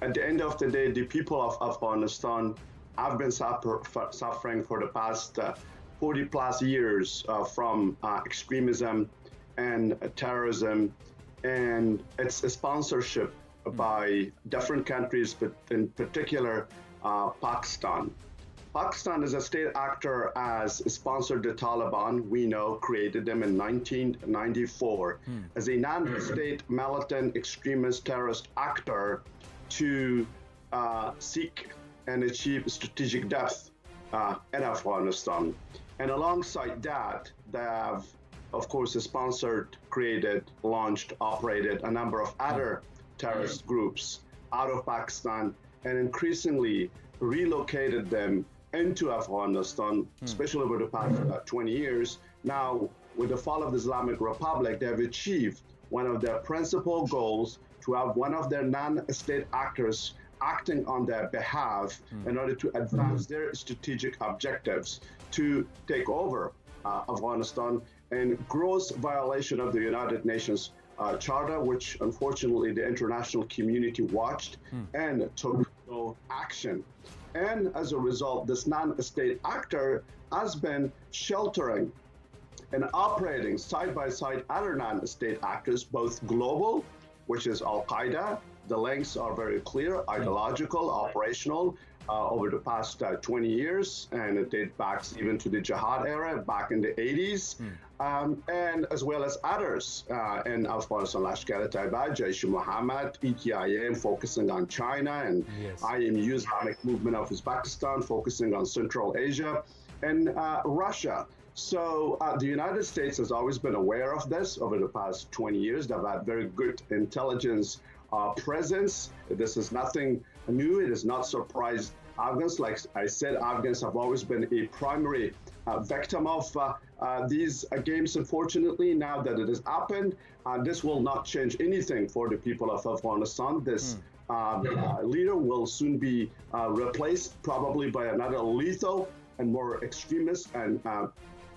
at the end of the day, the people of Afghanistan have been suffering for the past 40 plus years from extremism and terrorism, and its sponsorship by different countries, but in particular Pakistan. Pakistan is a state actor as sponsored the Taliban, we know, created them in 1994 as a non-state militant extremist terrorist actor to seek and achieve strategic depth in Afghanistan. And alongside that, they have, of course, sponsored, created, launched, operated a number of other terrorist groups out of Pakistan, and increasingly relocated them into Afghanistan, especially over the past 20 years. Now, with the fall of the Islamic Republic, they have achieved one of their principal goals, to have one of their non-state actors acting on their behalf in order to advance their strategic objectives, to take over Afghanistan, in gross violation of the United Nations Charter, which unfortunately the international community watched and took no action. And as a result, this non-state actor has been sheltering and operating side by side other non-state actors, both global, which is Al-Qaeda. The links are very clear, ideological, operational, over the past 20 years, and it dates back even to the jihad era back in the 80s, and as well as others in Afghanistan, Al-Qaeda, Taiwan, Jaish-e-Mohammed, ETIM focusing on China, and IMU, Islamic Movement of Uzbekistan focusing on Central Asia, and Russia. So the United States has always been aware of this over the past 20 years. They've had very good intelligence presence. This is nothing new. It has not surprised Afghans. Like I said, Afghans have always been a primary victim of these games. Unfortunately, now that it has happened, this will not change anything for the people of Afghanistan. This leader will soon be replaced, probably by another lethal and more extremist and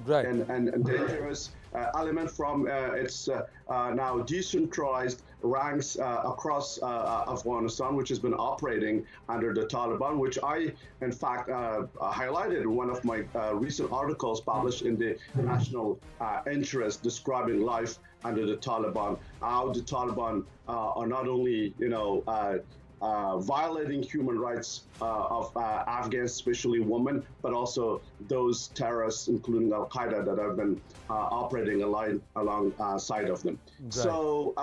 dangerous element from its now decentralized ranks across Afghanistan, which has been operating under the Taliban, which I, in fact, highlighted in one of my recent articles published in the National Interest, describing life under the Taliban, how the Taliban are not only, violating human rights of Afghans, especially women, but also those terrorists, including Al-Qaeda, that have been operating alongside of them. Right. So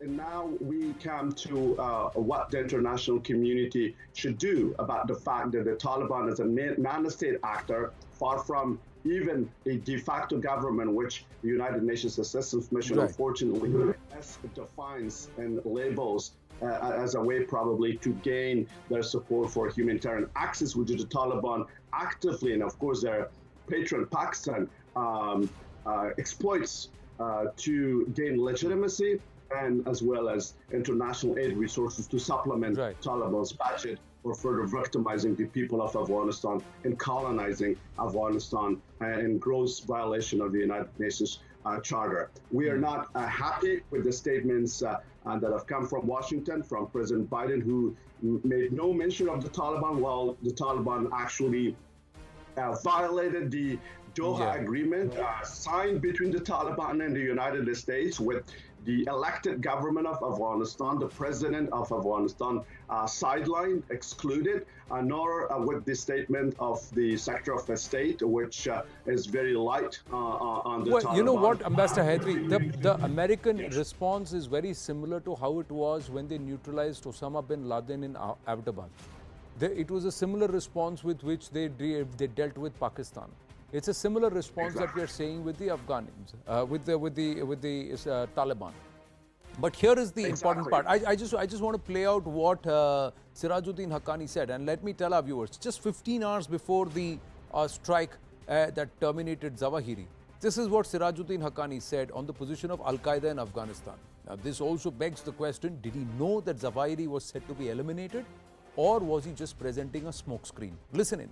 and now we come to what the international community should do about the fact that the Taliban is a non-state actor, far from even a de facto government, which the United Nations Assistance Mission, right, unfortunately defines and labels as a way probably to gain their support for humanitarian access, which the Taliban actively, and of course their patron Pakistan, exploits to gain legitimacy, and as well as international aid resources to supplement Taliban's budget for further victimizing the people of Afghanistan and colonizing Afghanistan in gross violation of the United Nations Charter. We are not happy with the statements that have come from Washington, from President Biden, who made no mention of the Taliban, while the Taliban actually violated the Doha Agreement signed between the Taliban and the United States, with the elected government of Afghanistan, the president of Afghanistan, sidelined, excluded, nor with the statement of the Secretary of State, which is very light on the Taliban. You know what, Ambassador Hydari, the American response is very similar to how it was when they neutralized Osama bin Laden in Abbottabad. It was a similar response with which they dealt with Pakistan. It's a similar response that we are seeing with the Afghans, with the Taliban. But here is the important part. I just want to play out what Sirajuddin Haqqani said, and let me tell our viewers, just 15 hours before the strike that terminated Zawahiri, this is what Sirajuddin Haqqani said on the position of Al-Qaeda in Afghanistan. Now, this also begs the question, did he know that Zawahiri was set to be eliminated, or was he just presenting a smokescreen? Listen in.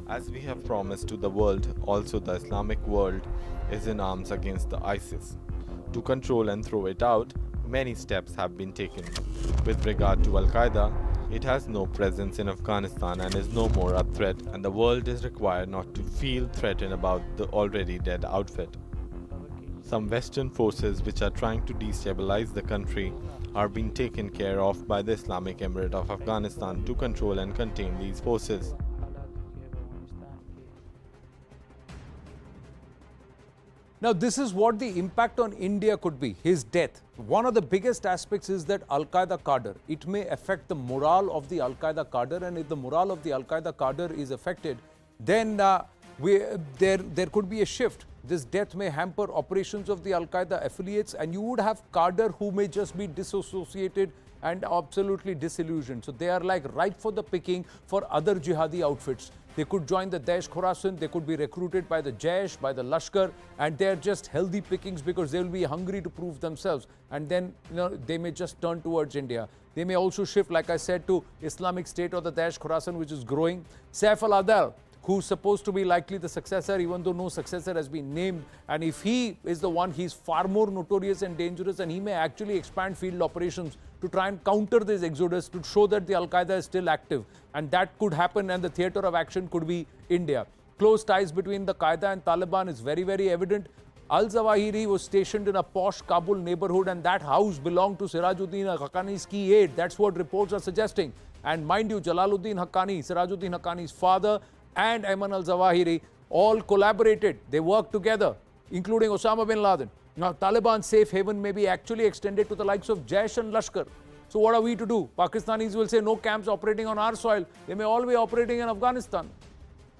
As we have promised to the world, also the Islamic world is in arms against the ISIS. To control and throw it out, many steps have been taken. With regard to Al-Qaeda, it has no presence in Afghanistan and is no more a threat, and the world is required not to feel threatened about the already dead outfit. Some Western forces which are trying to destabilize the country are being taken care of by the Islamic Emirate of Afghanistan to control and contain these forces. Now, this is what the impact on India could be, his death. One of the biggest aspects is that Al-Qaeda cadre, it may affect the morale of the Al-Qaeda cadre, and if the morale of the Al-Qaeda cadre is affected, then there could be a shift. This death may hamper operations of the Al-Qaeda affiliates, and you would have cadre who may just be disassociated and absolutely disillusioned. So they are like ripe for the picking for other jihadi outfits. They could join the Daesh Khorasan, they could be recruited by the Jaish, by the Lashkar, and they're just healthy pickings because they will be hungry to prove themselves. And then they may just turn towards India. They may also shift, like I said, to Islamic State or the Daesh Khorasan, which is growing. Saif al-Adal, who's supposed to be likely the successor, even though no successor has been named. And if he is the one, he's far more notorious and dangerous, and he may actually expand field operations to try and counter this exodus, to show that the Al-Qaeda is still active. And that could happen, and the theatre of action could be India. Close ties between the Qaeda and Taliban is very, very evident. Al-Zawahiri was stationed in a posh Kabul neighborhood, and that house belonged to Sirajuddin Haqqani's key aide. That's what reports are suggesting. And mind you, Jalaluddin Haqqani, Sirajuddin Haqqani's father, and Ayman al-Zawahiri all collaborated. They worked together, including Osama bin Laden. Now, Taliban's safe haven may be actually extended to the likes of Jaish and Lashkar. So what are we to do? Pakistanis will say no camps operating on our soil. They may all be operating in Afghanistan.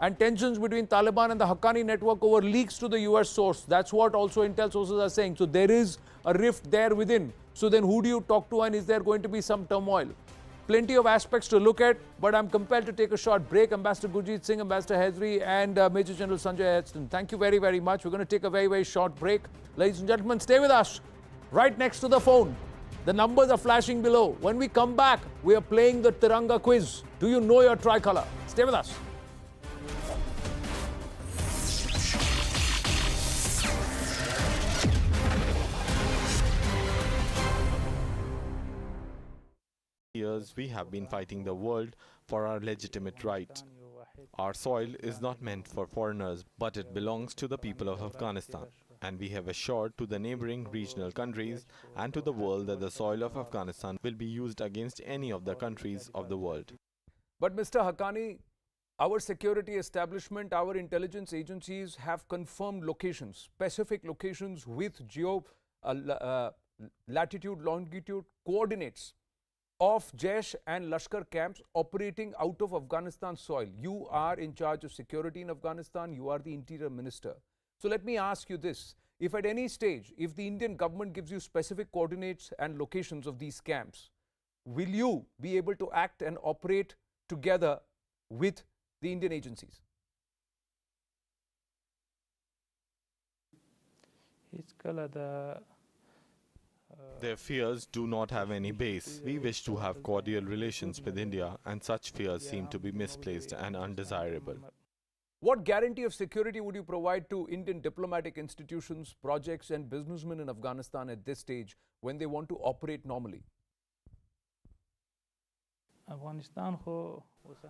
And tensions between Taliban and the Haqqani network over leaks to the US source. That's what also intel sources are saying. So there is a rift there within. So then who do you talk to, and is there going to be some turmoil? Plenty of aspects to look at, but I'm compelled to take a short break. Ambassador Gurjeet Singh, Ambassador Hydari, and Major General Sanjay Edson, thank you very, very much. We're going to take a very, very short break. Ladies and gentlemen, stay with us. Right next to the phone. The numbers are flashing below. When we come back, we are playing the Tiranga quiz. Do you know your tricolour? Stay with us. years, we have been fighting the world for our legitimate right. Our soil is not meant for foreigners, but it belongs to the people of Afghanistan. And we have assured to the neighboring regional countries and to the world that the soil of Afghanistan will be used against any of the countries of the world. But Mr. Haqqani, our security establishment, our intelligence agencies have confirmed locations, specific locations with latitude, longitude coordinates of Jaish and Lashkar camps operating out of Afghanistan soil. You are in charge of security in Afghanistan. You are the interior minister. So let me ask you this. If at any stage, if the Indian government gives you specific coordinates and locations of these camps, will you be able to act and operate together with the Indian agencies? Their fears do not have any base. We wish to have cordial relations with India, and such fears seem to be misplaced and undesirable. What guarantee of security would you provide to Indian diplomatic institutions, projects and businessmen in Afghanistan at this stage when they want to operate normally?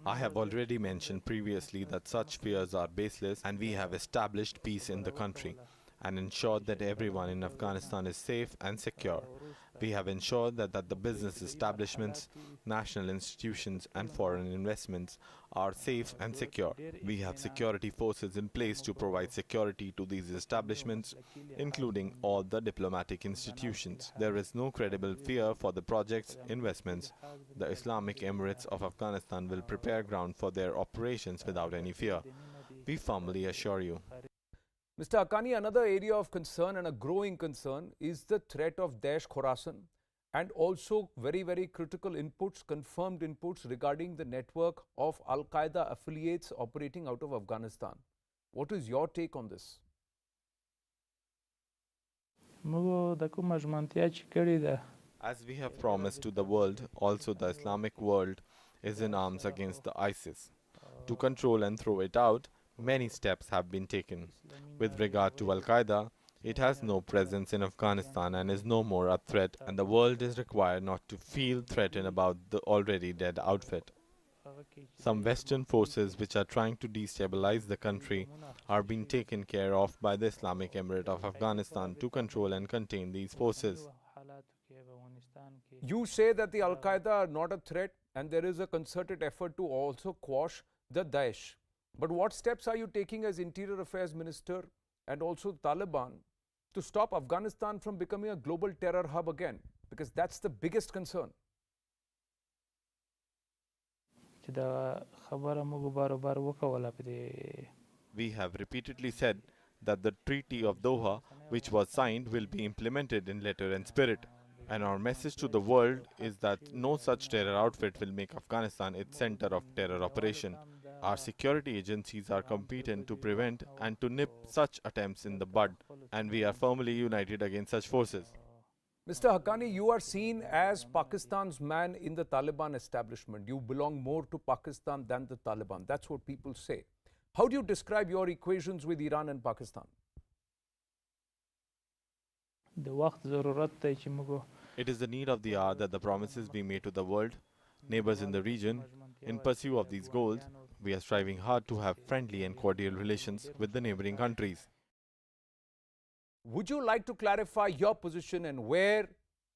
I have already mentioned previously that such fears are baseless, and we have established peace in the country and ensured that everyone in Afghanistan is safe and secure. We have ensured that the business establishments, national institutions and foreign investments are safe and secure. We have security forces in place to provide security to these establishments, including all the diplomatic institutions. There is no credible fear for the projects, investments. The Islamic Emirates of Afghanistan will prepare ground for their operations without any fear. We firmly assure you. Mr. Haqqani, another area of concern and a growing concern is the threat of Daesh Khorasan and also very, very critical inputs, confirmed inputs regarding the network of Al-Qaeda affiliates operating out of Afghanistan. What is your take on this? As we have promised to the world, also the Islamic world is in arms against the ISIS. To control and throw it out, many steps have been taken. With regard to Al-Qaeda, it has no presence in Afghanistan and is no more a threat, and the world is required not to feel threatened about the already dead outfit. Some Western forces which are trying to destabilize the country are being taken care of by the Islamic Emirate of Afghanistan to control and contain these forces. You say that the Al-Qaeda are not a threat and there is a concerted effort to also quash the Daesh. But what steps are you taking as Interior Affairs Minister and also Taliban to stop Afghanistan from becoming a global terror hub again? Because that's the biggest concern. We have repeatedly said that the Treaty of Doha, which was signed, will be implemented in letter and spirit. And our message to the world is that no such terror outfit will make Afghanistan its center of terror operation. Our security agencies are competent to prevent and to nip such attempts in the bud, and we are firmly united against such forces. Mr. Haqqani, you are seen as Pakistan's man in the Taliban establishment. You belong more to Pakistan than the Taliban. That's what people say. How do you describe your equations with Iran and Pakistan? It is the need of the hour that the promises be made to the world, neighbors in the region. In pursuit of these goals, we are striving hard to have friendly and cordial relations with the neighboring countries. Would you like to clarify your position and where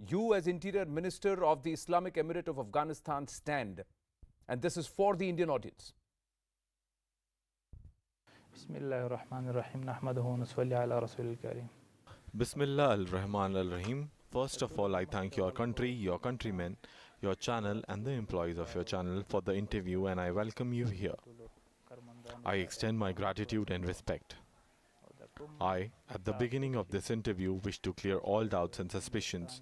you as Interior Minister of the Islamic Emirate of Afghanistan stand? And this is for the Indian audience. Bismillah ar-Rahman ar-Rahim. Nahmaduhu wa nusalli ala Rasulil Kareem. Bismillah al-Rahman al-Rahim. First of all, I thank your country, your countrymen, your channel and the employees of your channel for the interview, and I welcome you here. I extend my gratitude and respect. I, at the beginning of this interview, wish to clear all doubts and suspicions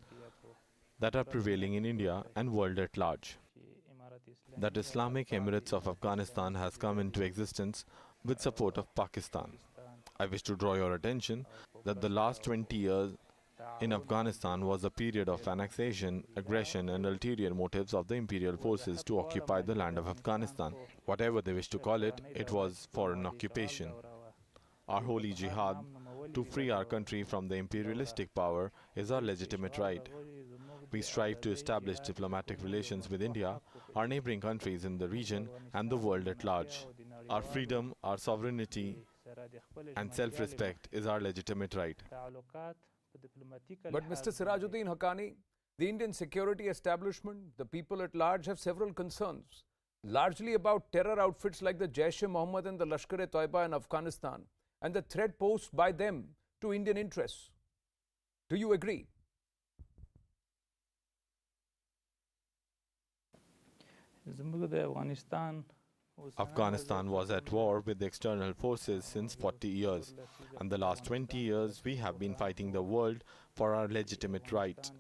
that are prevailing in India and world at large. That Islamic Emirates of Afghanistan has come into existence with support of Pakistan. I wish to draw your attention that the last 20 years in Afghanistan was a period of annexation, aggression and ulterior motives of the imperial forces to occupy the land of Afghanistan. Whatever they wish to call it, it was for an occupation. Our holy jihad to free our country from the imperialistic power is our legitimate right. We strive to establish diplomatic relations with India, our neighboring countries in the region and the world at large. Our freedom, our sovereignty and self-respect is our legitimate right. But Mr. Sirajuddin Haqqani, the Indian security establishment, the people at large have several concerns, largely about terror outfits like the Jaish-e-Mohammed and the Lashkar-e-Toiba in Afghanistan and the threat posed by them to Indian interests. Do you agree? Afghanistan was at war with external forces since 40 years, and the last 20 years we have been fighting the world for our legitimate right.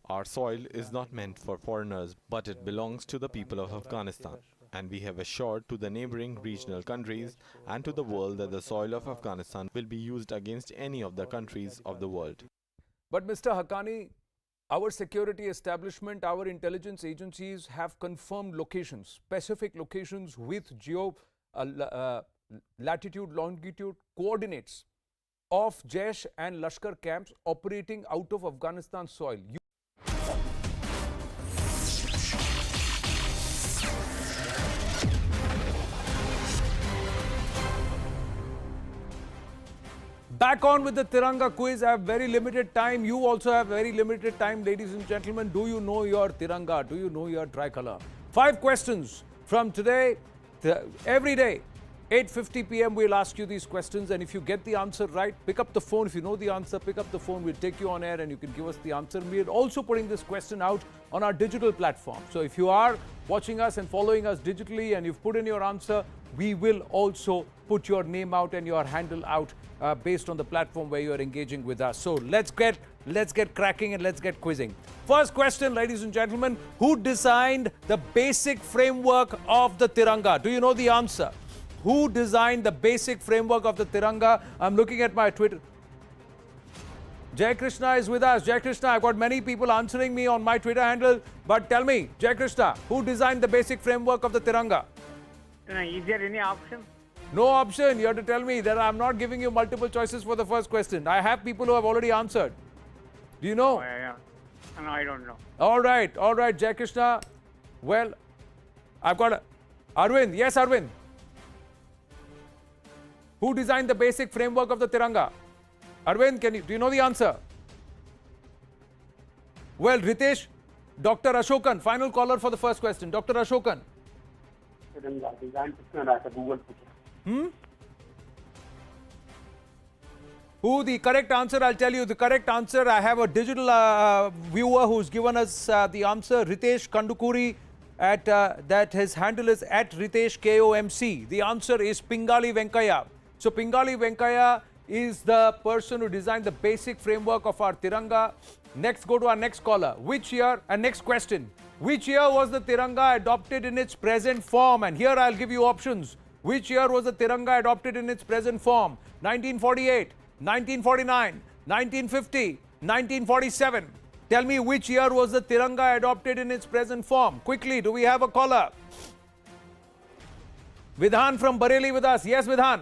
Our soil is not meant for foreigners, but it belongs to the people of Afghanistan, and we have assured to the neighboring regional countries and to the world that the soil of Afghanistan will be used against any of the countries of the world. But Mr. Haqqani, our security establishment, our intelligence agencies have confirmed locations, specific locations with latitude, longitude, coordinates of Jaish and Lashkar camps operating out of Afghanistan soil. Back on with the Tiranga quiz. I have very limited time. You also have very limited time, ladies and gentlemen. Do you know your Tiranga? Do you know your tricolor? 5 questions from today. Every day, 8:50 p.m. we'll ask you these questions, and if you get the answer right, pick up the phone. If you know the answer, pick up the phone. We'll take you on air and you can give us the answer. We're also putting this question out on our digital platform. So if you are watching us and following us digitally and you've put in your answer, we will also put your name out and your handle out based on the platform where you are engaging with us. So let's get cracking and let's get quizzing. First question, ladies and gentlemen, who designed the basic framework of the Tiranga? Do you know the answer? Who designed the basic framework of the Tiranga? I'm looking at my Twitter. Jai Krishna is with us. Jai Krishna, I've got many people answering me on my Twitter handle. But tell me, Jai Krishna, who designed the basic framework of the Tiranga? Is there any option? No option. You have to tell me that I'm not giving you multiple choices for the first question. I have people who have already answered. Do you know? Oh, yeah. No, I don't know. All right, Jai Krishna. Well, I've got Arvind. Yes, Arvind. Who designed the basic framework of the Tiranga? Arvind, do you know the answer? Well, Ritesh, Dr. Ashokan, final caller for the first question. Dr. Ashokan. Who the correct answer? I'll tell you the correct answer. I have a digital viewer who's given us the answer. Ritesh Kandukuri, that his handle is at Ritesh KOMC. The answer is Pingali Venkaya. So Pingali Venkaya is the person who designed the basic framework of our Tiranga. Next, go to our next caller. Which year? And next question. Which year was the Tiranga adopted in its present form? And here I'll give you options. Which year was the Tiranga adopted in its present form? 1948, 1949, 1950, 1947. Tell me which year was the Tiranga adopted in its present form? Quickly, do we have a caller? Vidhan from Bareilly with us. Yes, Vidhan.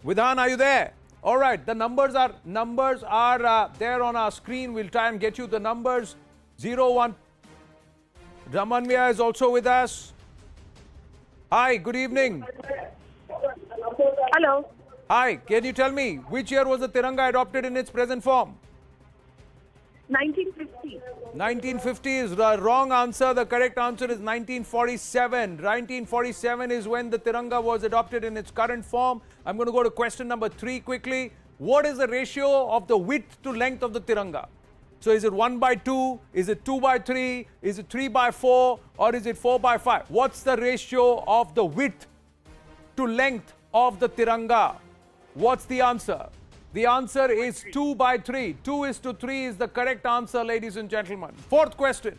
Vidhan, are you there? All right, the numbers are there on our screen. We'll try and get you the numbers. 01. Ramanvya is also with us. Hi, good evening. Hello. Hi, can you tell me which year was the Tiranga adopted in its present form? 1950. 1950 is the wrong answer. The correct answer is 1947. 1947 is when the Tiranga was adopted in its current form. I'm going to go to question number 3 quickly. What is the ratio of the width to length of the Tiranga? So is it 1/2? Is it 2/3? Is it 3/4? Or is it 4/5? What's the ratio of the width to length of the Tiranga? What's the answer? The answer is 2/3. 2:3 is the correct answer, ladies and gentlemen. Fourth question.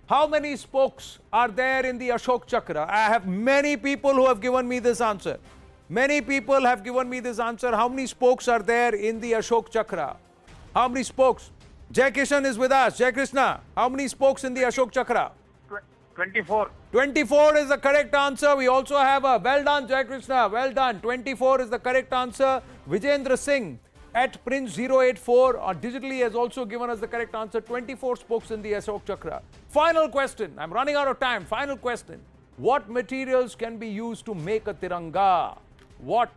How many spokes are there in the Ashok Chakra? I have many people who have given me this answer. Many people have given me this answer. How many spokes are there in the Ashok Chakra? How many spokes? Jai Kishan is with us. Jai Krishna, how many spokes in the Ashok Chakra? 24. 24 is the correct answer. We also have a well done, Jai Krishna. Well done. 24 is the correct answer. Vijendra Singh. At Prince084 digitally has also given us the correct answer. 24 spokes in the Ashok Chakra. Final question. I'm running out of time. Final question. What materials can be used to make a Tiranga? What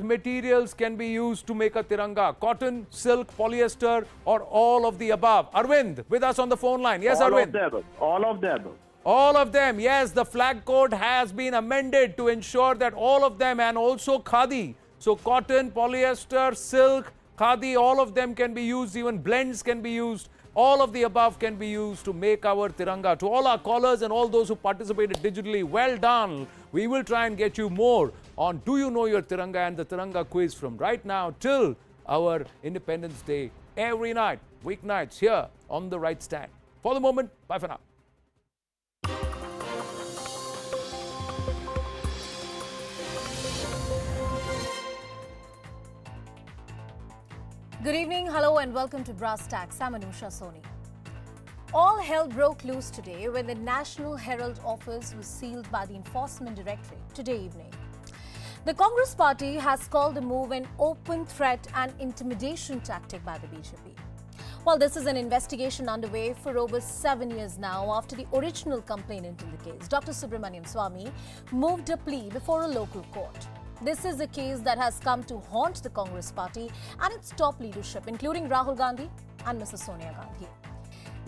materials can be used to make a Tiranga? Cotton, silk, polyester, or all of the above? Arvind, with us on the phone line. Yes, Arvind. All of the above. All of them. Yes, the flag code has been amended to ensure that all of them, and also khadi. So cotton, polyester, silk, khadi, all of them can be used. Even blends can be used. All of the above can be used to make our Tiranga. To all our callers and all those who participated digitally, well done. We will try and get you more on Do You Know Your Tiranga and the Tiranga quiz from right now till our Independence Day every night, weeknights here on The Right Stand. For the moment, bye for now. Good evening, hello and welcome to Brass Tacks. I'm Anusha Soni. All hell broke loose today when the National Herald office was sealed by the Enforcement Directorate today evening. The Congress party has called the move an open threat and intimidation tactic by the BJP. Well, this is an investigation underway for over 7 years now after the original complainant in the case, Dr. Subramaniam Swamy, moved a plea before a local court. This is a case that has come to haunt the Congress party and its top leadership, including Rahul Gandhi and Mrs. Sonia Gandhi.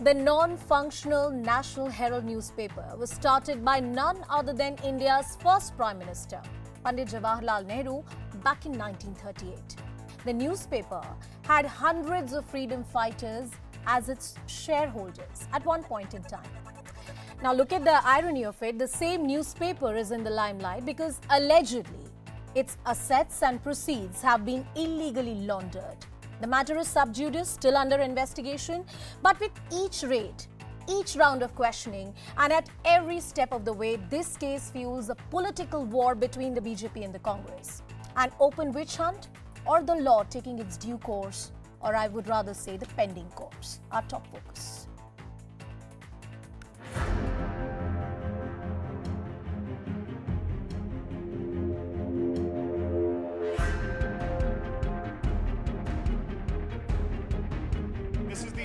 The non-functional National Herald newspaper was started by none other than India's first Prime Minister, Pandit Jawaharlal Nehru, back in 1938. The newspaper had hundreds of freedom fighters as its shareholders at one point in time. Now look at the irony of it. The same newspaper is in the limelight because allegedly its assets and proceeds have been illegally laundered. The matter is sub judice, still under investigation, but with each raid, each round of questioning, and at every step of the way, this case fuels a political war between the BJP and the Congress. An open witch hunt, or the law taking its due course, or I would rather say the pending course, our top focus.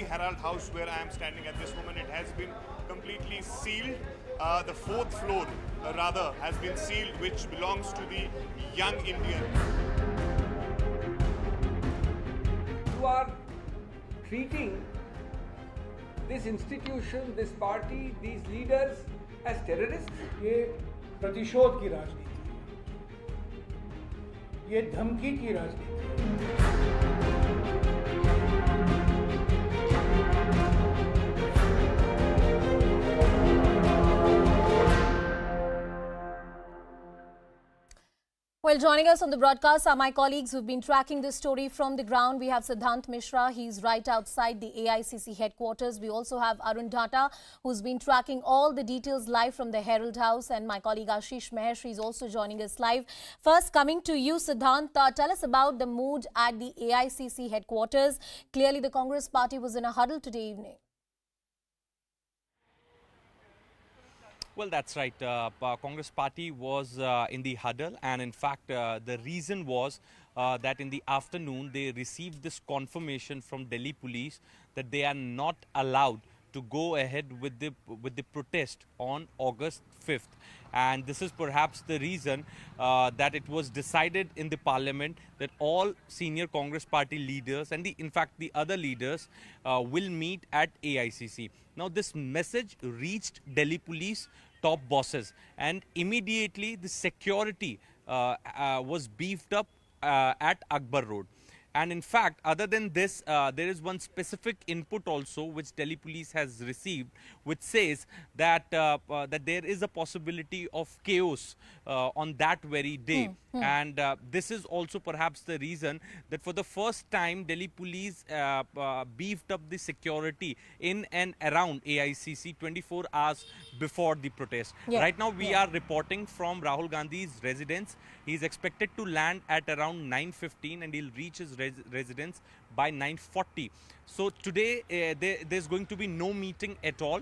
Herald House where I am standing at this moment. It has been completely sealed. The fourth floor rather has been sealed, which belongs to the Young Indian. You are treating this institution, this party, these leaders as terrorists. ये प्रतिशोध की राजनीति है, ये धमकी की राजनीति है। Well, joining us on the broadcast are my colleagues who've been tracking this story from the ground. We have Siddhant Mishra. He's right outside the AICC headquarters. We also have Arun Dhata, who's been tracking all the details live from the Herald House. And my colleague Ashish Maheshri is also joining us live. First, coming to you, Siddhant, tell us about the mood at the AICC headquarters. Clearly, the Congress party was in a huddle today evening. Well, that's right. Congress party was in the huddle, and in fact, the reason was that in the afternoon they received this confirmation from Delhi police that they are not allowed to go ahead with the protest on August 5th. And this is perhaps the reason that it was decided in the parliament that all senior Congress party leaders and in fact the other leaders will meet at AICC. Now this message reached Delhi police top bosses, and immediately the security was beefed up at Akbar Road. And in fact, other than this, there is one specific input also which Delhi police has received, which says that that there is a possibility of chaos on that very day. And this is also perhaps the reason that for the first time Delhi police beefed up the security in and around AICC 24 hours before the protest. Right now we are reporting from Rahul Gandhi's residence. He is expected to land at around 9:15 and he'll reach his residence by 9:40. So today there's going to be no meeting at all.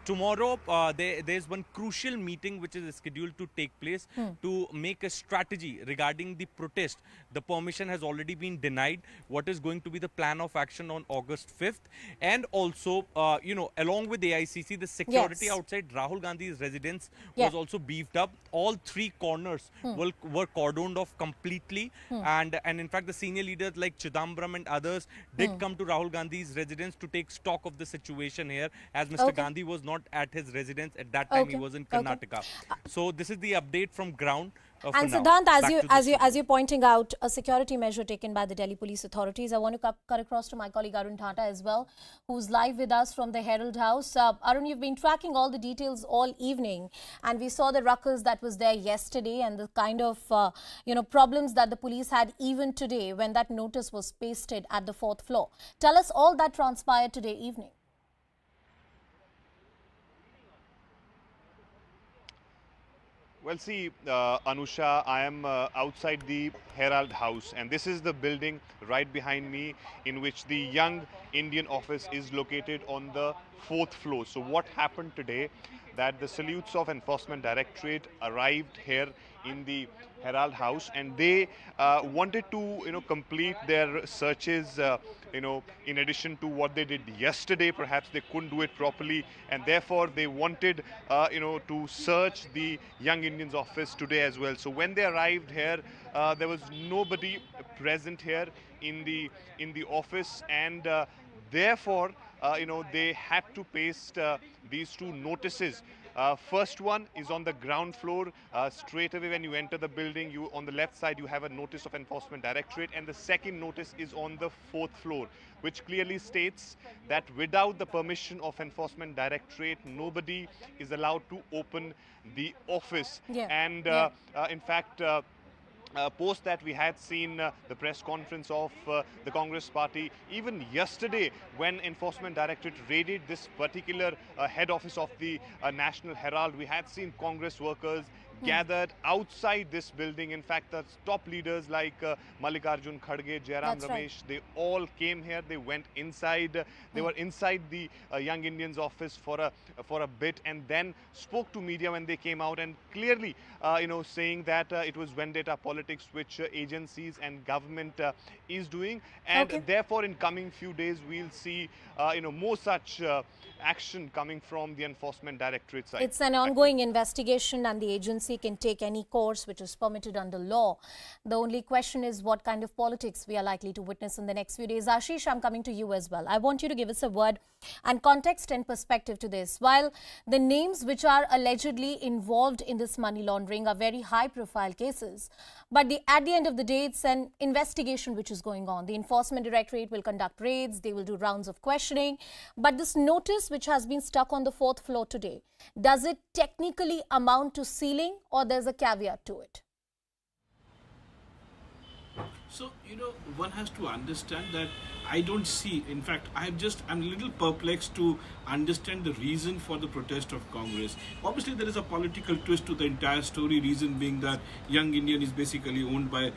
Tomorrow there's one crucial meeting which is scheduled to take place to make a strategy regarding the protest. The permission has already been denied. What is going to be the plan of action on August 5th? And also, along with the AICC, the security outside Rahul Gandhi's residence was also beefed up. All three corners were cordoned off completely. And in fact, the senior leaders like Chidambaram and others did come to Rahul Gandhi's residence to take stock of the situation here, as Mr. Gandhi was not at his residence at that time. He was in Karnataka. So this is the update from ground. And Siddhant, as you're pointing out, a security measure taken by the Delhi police authorities. I want to cut across to my colleague Arun Thata as well, who's live with us from the Herald House. Arun, you've been tracking all the details all evening, and we saw the ruckus that was there yesterday and the kind of problems that the police had even today when that notice was pasted at the 4th floor. Tell us all that transpired today evening. Well, see, Anusha, I am outside the Herald House, and this is the building right behind me in which the Young Indian office is located on the 4th floor. So what happened today, that the salutes of Enforcement Directorate arrived here in the Herald House, and they wanted to complete their searches in addition to what they did yesterday. Perhaps they couldn't do it properly, and therefore they wanted to search the Young Indians office today as well. So when they arrived here, there was nobody present here in the office, and therefore they had to paste these two notices. First one is on the ground floor. Straight away when you enter the building, on the left side you have a notice of Enforcement Directorate, and the second notice is on the 4th floor, which clearly states that without the permission of Enforcement Directorate, nobody is allowed to open the office. And in fact, post that, we had seen the press conference of the Congress party. Even yesterday, when Enforcement Directorate raided this particular head office of the National Herald, we had seen Congress workers gathered outside this building. In fact, the top leaders like Mallikarjun Kharge, Jairam Ramesh, they all came here. They went inside. They were inside the Young Indians office for a bit, and then spoke to media when they came out, and clearly saying that it was vendetta politics which agencies and government is doing, and therefore in coming few days we'll see more such action coming from the Enforcement Directorate side. It's an ongoing investigation, and the agency can take any course which is permitted under law. The only question is what kind of politics we are likely to witness in the next few days. Ashish, I'm coming to you as well. I want you to give us a word and context and perspective to this. While the names which are allegedly involved in this money laundering are very high profile cases, but at the end of the day, it's an investigation which is going on. The Enforcement Directorate will conduct raids, they will do rounds of questioning. But this notice which has been stuck on the 4th floor today, does it technically amount to sealing, or there's a caveat to it? So, one has to understand that I don't see, in fact, I'm a little perplexed to understand the reason for the protest of Congress. Obviously, there is a political twist to the entire story, reason being that Young Indian is basically owned by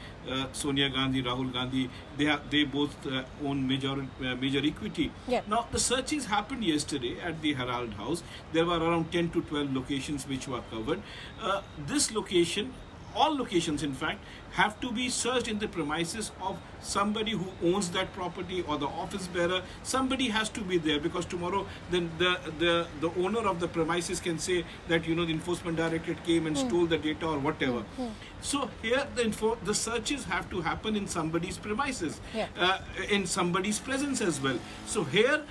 Sonia Gandhi, Rahul Gandhi. They both own major equity. Now, the searches happened yesterday at the Herald House. There were around 10 to 12 locations which were covered. This location, all locations in fact, have to be searched in the premises of somebody who owns that property or the office bearer. Somebody has to be there, because tomorrow then the owner of the premises can say that the Enforcement Directorate came and stole the data or whatever. So here the searches have to happen in somebody's premises, in somebody's presence as well. So here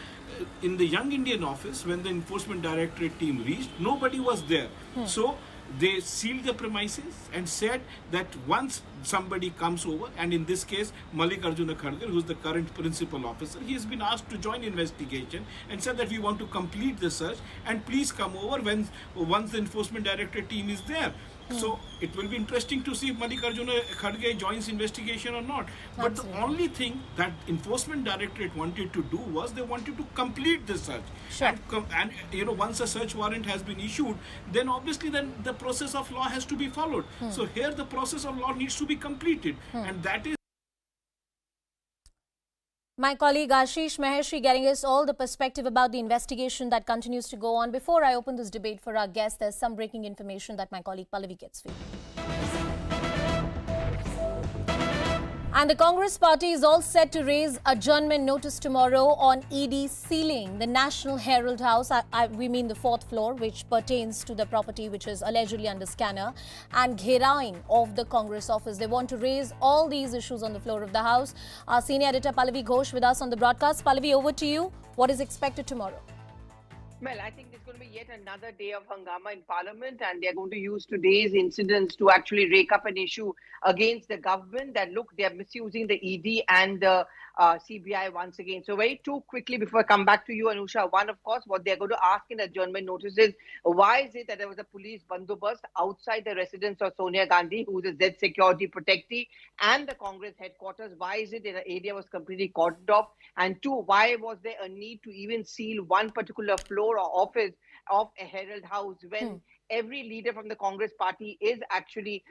in the Young Indian office, when the Enforcement Directorate team reached, nobody was there. So they sealed the premises and said that once somebody comes over, and in this case Mallikarjun Kharge, who is the current principal officer, he has been asked to join investigation, and said that we want to complete the search and please come over once the Enforcement Directorate team is there. So it will be interesting to see if Mallikarjun Kharge joins investigation or not. But the only thing that Enforcement Directorate wanted to do was they wanted to complete the search. And once a search warrant has been issued, then obviously then the process of law has to be followed. So here the process of law needs to be completed, and that is My colleague Ashish Maheshi getting us all the perspective about the investigation that continues to go on. Before I open this debate for our guests, there's some breaking information that my colleague Pallavi gets for you. And the Congress party is all set to raise adjournment notice tomorrow on ED sealing the National Herald House. We mean the fourth floor, which pertains to the property which is allegedly under scanner, and gheraiing of the Congress office. They want to raise all these issues on the floor of the House. Our senior editor Pallavi Ghosh with us on the broadcast. Pallavi, over to you. What is expected tomorrow? Well, I think there's going to be yet another day of hangama in Parliament, and they're going to use today's incidents to actually rake up an issue against the government that, look, they're misusing the ED and the CBI once again. So very too quickly before I come back to you, Anusha, one, of course, what they're going to ask in adjournment notice is, why is it that there was a police bandobast outside the residence of Sonia Gandhi, who is a Z security protectee, and the Congress headquarters? Why is it that the area was completely cordoned off? And two, why was there a need to even seal one particular floor or office of a Herald House when every leader from the Congress party is actually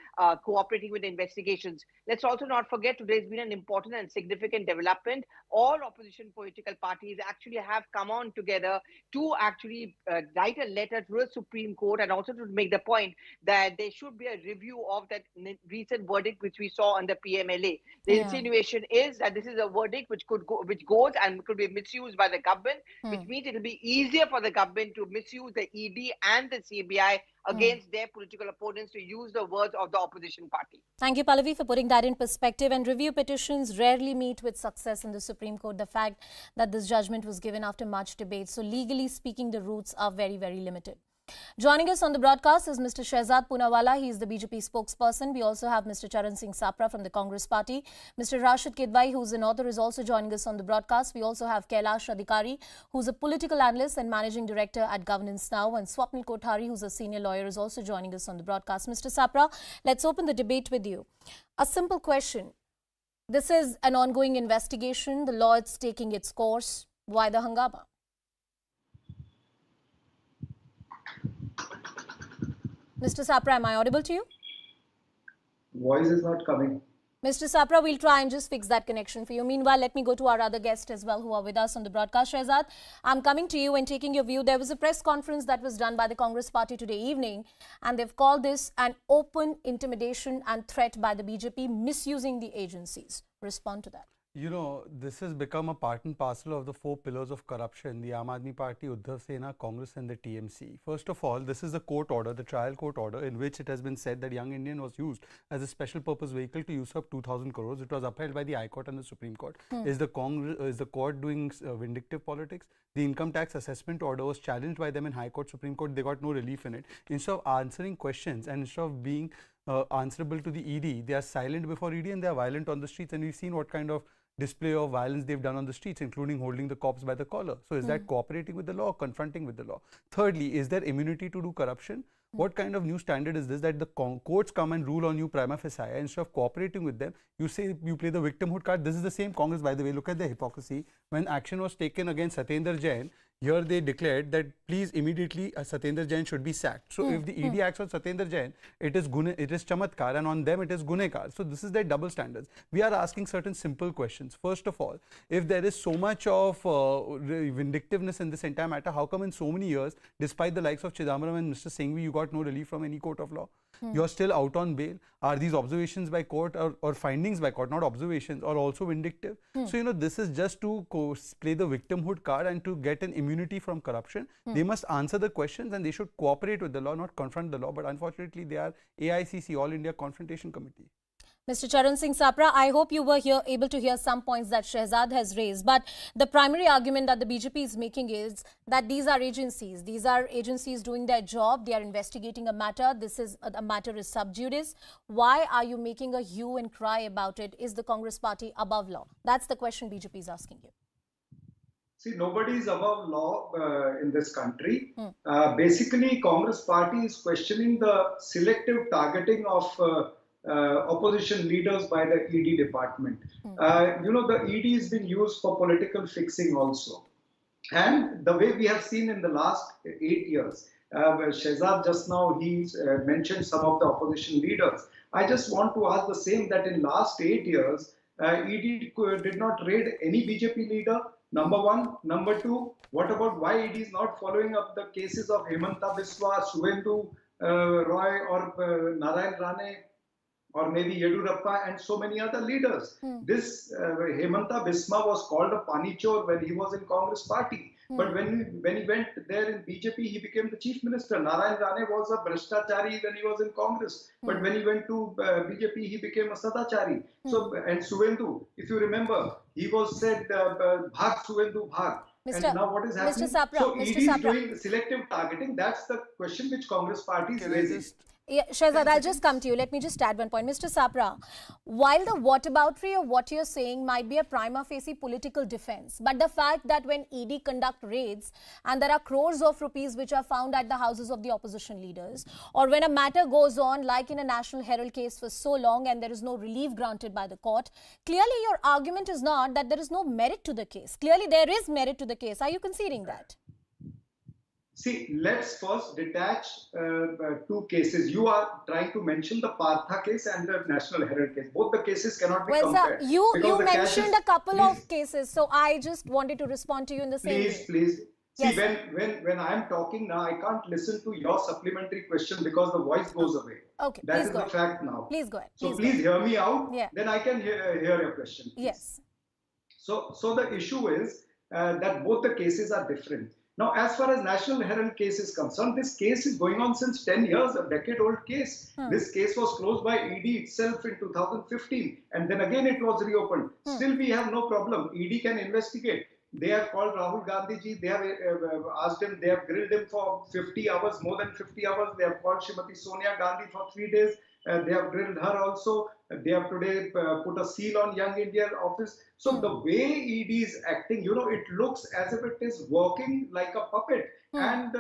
cooperating with the investigations? Let's also not forget, today has been an important and significant development. All opposition political parties actually have come on together to actually write a letter to the Supreme Court, and also to make the point that there should be a review of that recent verdict which we saw on the PMLA. The insinuation is that this is a verdict which goes and could be misused by the government, which means it will be easier for the government to misuse the ED and the CBI against their political opponents, to use the words of the opposition party. Thank you, Pallavi, for putting that in perspective. And review petitions rarely meet with success in the Supreme Court. The fact that this judgment was given after much debate. So legally speaking, the routes are very, very limited. Joining us on the broadcast is Mr. Shehzad Poonawala. He is the BJP spokesperson. We also have Mr. Charan Singh Sapra from the Congress party. Mr. Rashid Kidwai, who is an author, is also joining us on the broadcast. We also have Kailash Adhikari, who is a political analyst and managing director at Governance Now. And Swapnil Kothari, who is a senior lawyer, is also joining us on the broadcast. Mr. Sapra, let's open the debate with you. A simple question. This is an ongoing investigation. The law is taking its course. Why the hangama? Mr. Sapra, am I audible to you? Voice is not coming. Mr. Sapra, we'll try and just fix that connection for you. Meanwhile, let me go to our other guests as well who are with us on the broadcast. Shehzad, I'm coming to you and taking your view. There was a press conference that was done by the Congress party today evening, and they've called this an open intimidation and threat by the BJP misusing the agencies. Respond to that. You know, this has become a part and parcel of the four pillars of corruption, the Aam Aadmi Party, Uddhav Sena, Congress and the TMC. First of all, this is a court order, the trial court order, in which it has been said that Young Indian was used as a special purpose vehicle to usurp 2,000 crores. It was upheld by the High Court and the Supreme Court. Is the court doing vindictive politics? The income tax assessment order was challenged by them in High Court, Supreme Court. They got no relief in it. Instead of answering questions and instead of being answerable to the ED, they are silent before ED and they are violent on the streets. And we've seen what kind of display of violence they've done on the streets, including holding the cops by the collar. So is that cooperating with the law, confronting with the law? Thirdly, is there immunity to do corruption? What kind of new standard is this, that the courts come and rule on you prima facie, instead of cooperating with them, you say you play the victimhood card? This is the same Congress, by the way. Look at the hypocrisy. When action was taken against Satyendra Jain, here they declared that please immediately Satyendra Jain should be sacked. So if the ED acts on Satyendra Jain, it is chamatkar, and on them it is gunekar. So this is their double standards. We are asking certain simple questions. First of all, if there is so much of vindictiveness in this entire matter, how come in so many years, despite the likes of Chidambaram and Mr. Singhvi, you got no relief from any court of law? You're still out on bail. Are these observations by court or findings by court, not observations, or also vindictive? So, you know, this is just to play the victimhood card and to get an immunity from corruption. They must answer the questions and they should cooperate with the law, not confront the law. But unfortunately, they are AICC, All India Confrontation Committee. Mr. Charan Singh Sapra, I hope you were able to hear some points that Shehzad has raised. But the primary argument that the BJP is making is that these are agencies. These are agencies doing their job. They are investigating a matter. A matter is sub judice. Why are you making a hue and cry about it? Is the Congress party above law? That's the question BJP is asking you. See, nobody is above law in this country. Basically, Congress party is questioning the selective targeting of opposition leaders by the ED department. You know, the ED has been used for political fixing also. And the way we have seen in the last 8 years, Shehzad just now, he mentioned some of the opposition leaders. I just want to ask the same, that in last 8 years, ED did not raid any BJP leader. Number one. Number two, what about why ED is not following up the cases of Hemanta Biswa, Suvendu Roy, or Narayan Rane, or maybe Yedurappa and so many other leaders? This Hemanta Biswa was called a panichor when he was in Congress party. But when he went there in BJP, he became the chief minister. Narayan Rane was a Bhrashtachari when he was in Congress. But when he went to BJP, he became a Sadachari. So, and Suvendu, if you remember, he was said, Bhag Suvendu Bhag. And now what is happening? So ED is doing selective targeting. That's the question which Congress party is raising. Yeah, Shehzad, I'll just come to you. Let me just add one point. Mr. Sapra, while the whataboutery of what you're saying might be a prima facie political defense, but the fact that when ED conduct raids and there are crores of rupees which are found at the houses of the opposition leaders, or when a matter goes on like in a National Herald case for so long and there is no relief granted by the court, clearly your argument is not that there is no merit to the case. Clearly there is merit to the case. Are you conceding that? See, let's first detach two cases. You are trying to mention the Partha case and the National Herald case. Both the cases cannot be compared. Sir, you mentioned a couple of cases, so I just wanted to respond to you in the same way. Please. Yes, see, when I am talking now, I can't listen to your supplementary question because the voice goes away. Okay, that is the fact now. Please go ahead. So please hear me out. Yeah. Then I can hear your question. Please. Yes. So the issue is that both the cases are different. Now, as far as National Herald case is concerned, this case is going on since 10 years, a decade-old case. This case was closed by ED itself in 2015, and then again it was reopened. Still, we have no problem. ED can investigate. They have called Rahul Gandhi ji. They have asked him. They have grilled him for 50 hours, more than 50 hours. They have called Srimati Sonia Gandhi for 3 days. They have grilled her also. They have today put a seal on Young India office. So the way ED is acting, it looks as if it is working like a puppet. And